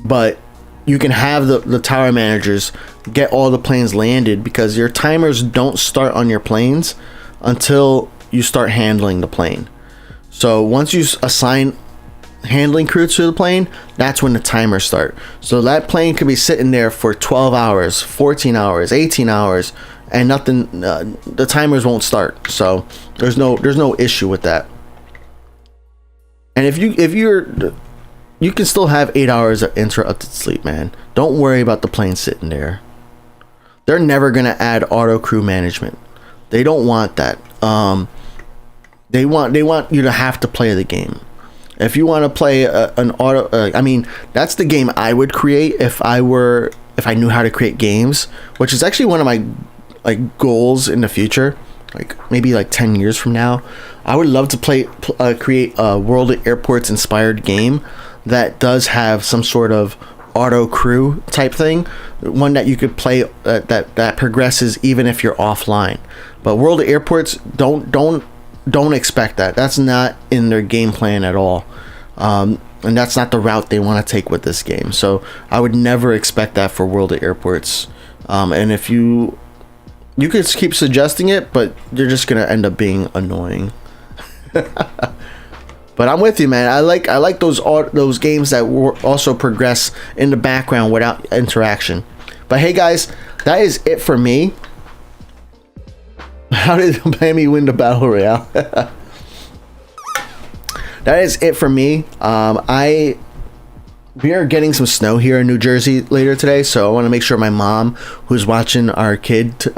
But you can have the tower managers get all the planes landed, because your timers don't start on your planes until you start handling the plane. So once you assign handling crew to the plane, that's when the timers start. So that plane could be sitting there for 12 hours, 14 hours, 18 hours, and nothing. The timers won't start. So there's no issue with that. And if you can still have 8 hours of interrupted sleep, man. Don't worry about the plane sitting there. They're never gonna add auto crew management. They don't want that. They want you to have to play the game. If you want to play an auto, I mean, that's the game I would create if I knew how to create games, which is actually one of my like goals in the future, like maybe like 10 years from now. I would love to create a World of Airports inspired game that does have some sort of auto crew type thing, one that you could play that progresses even if you're offline. But World of Airports, don't expect that. That's not in their game plan at all. And that's not the route they want to take with this game. So I would never expect that for World of Airports. And if you could keep suggesting it, but you're just gonna end up being annoying. But I'm with you, man. I like those games that also progress in the background without interaction. But hey, guys, that is it for me. How did Miami win the battle royale? That is it for me. We are getting some snow here in New Jersey later today, so I want to make sure my mom, who's watching our kid,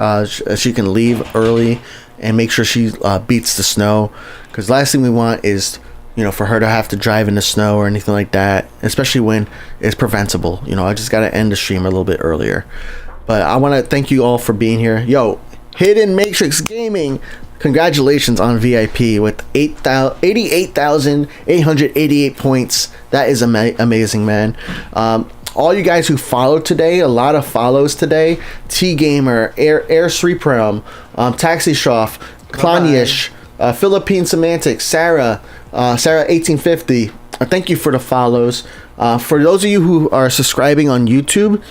she can leave early and make sure she beats the snow. Because last thing we want is, you know, for her to have to drive in the snow or anything like that, especially when it's preventable. You know, I just got to end the stream a little bit earlier. But I want to thank you all for being here. Yo, Hidden Matrix Gaming, congratulations on VIP with 88,888 points. That is amazing, man. All you guys who followed today, a lot of follows today. T Gamer, Air Sripram, Taxi Shoff, Klanish, Philippine Semantics, Sarah 1850, thank you for the follows. For those of you who are subscribing on YouTube,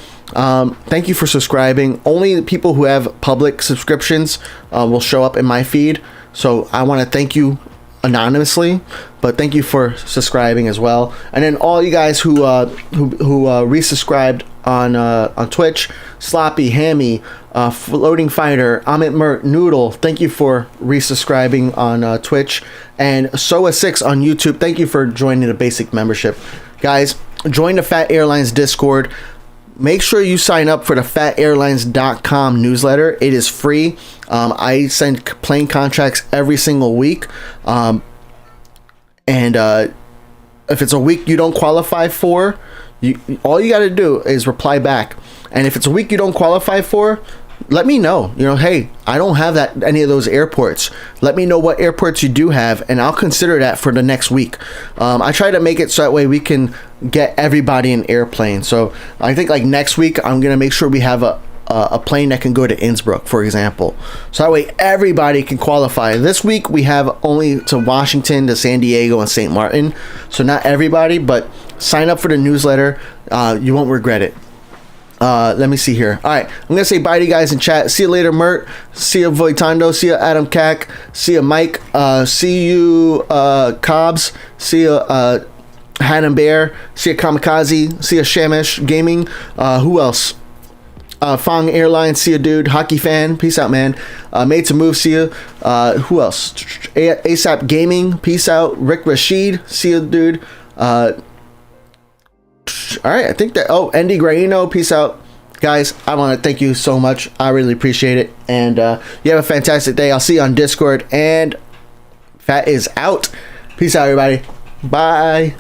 thank you for subscribing. Only people who have public subscriptions will show up in my feed. So I want to thank you anonymously, but thank you for subscribing as well. And then all you guys who resubscribed on Twitch, Sloppy, Hammy, Floating Fighter, Amit Mert, Noodle, thank you for resubscribing on Twitch, and Soa6 on YouTube, thank you for joining the basic membership. Guys, join the Phat Airlines Discord. Make sure you sign up for the phatairlines.com newsletter. It is free. I send plane contracts every single week. And if it's a week you don't qualify for, all you got to do is reply back. And if it's a week you don't qualify for, let me know. Hey, I don't have any of those airports. Let me know what airports you do have, and I'll consider that for the next week. I try to make it so that way we can get everybody an airplane. So I think like next week, I'm gonna make sure we have a plane that can go to Innsbruck, for example. So that way everybody can qualify. This week we have only to Washington, to San Diego, and St. Martin. So not everybody, but sign up for the newsletter. You won't regret it. Let me see here. All right, I'm gonna say bye to you guys in chat. See you later, Mert. See you, Voitando. See you, Adam Cack. See you, Mike. See you, Cobbs. See you, Han and Bear. See you, Kamikaze. See you, Shamish Gaming. Who else? Fong Airlines. See you, dude. Hockey Fan. Peace out, man. Made to Move. See you. Who else? ASAP Gaming. Peace out. Rick Rashid. See you, dude. All right, I think that. Oh, Andy Graino, peace out, guys. I want to thank you so much. I really appreciate it, and you have a fantastic day. I'll see you on Discord, and Phat is out. Peace out, everybody. Bye.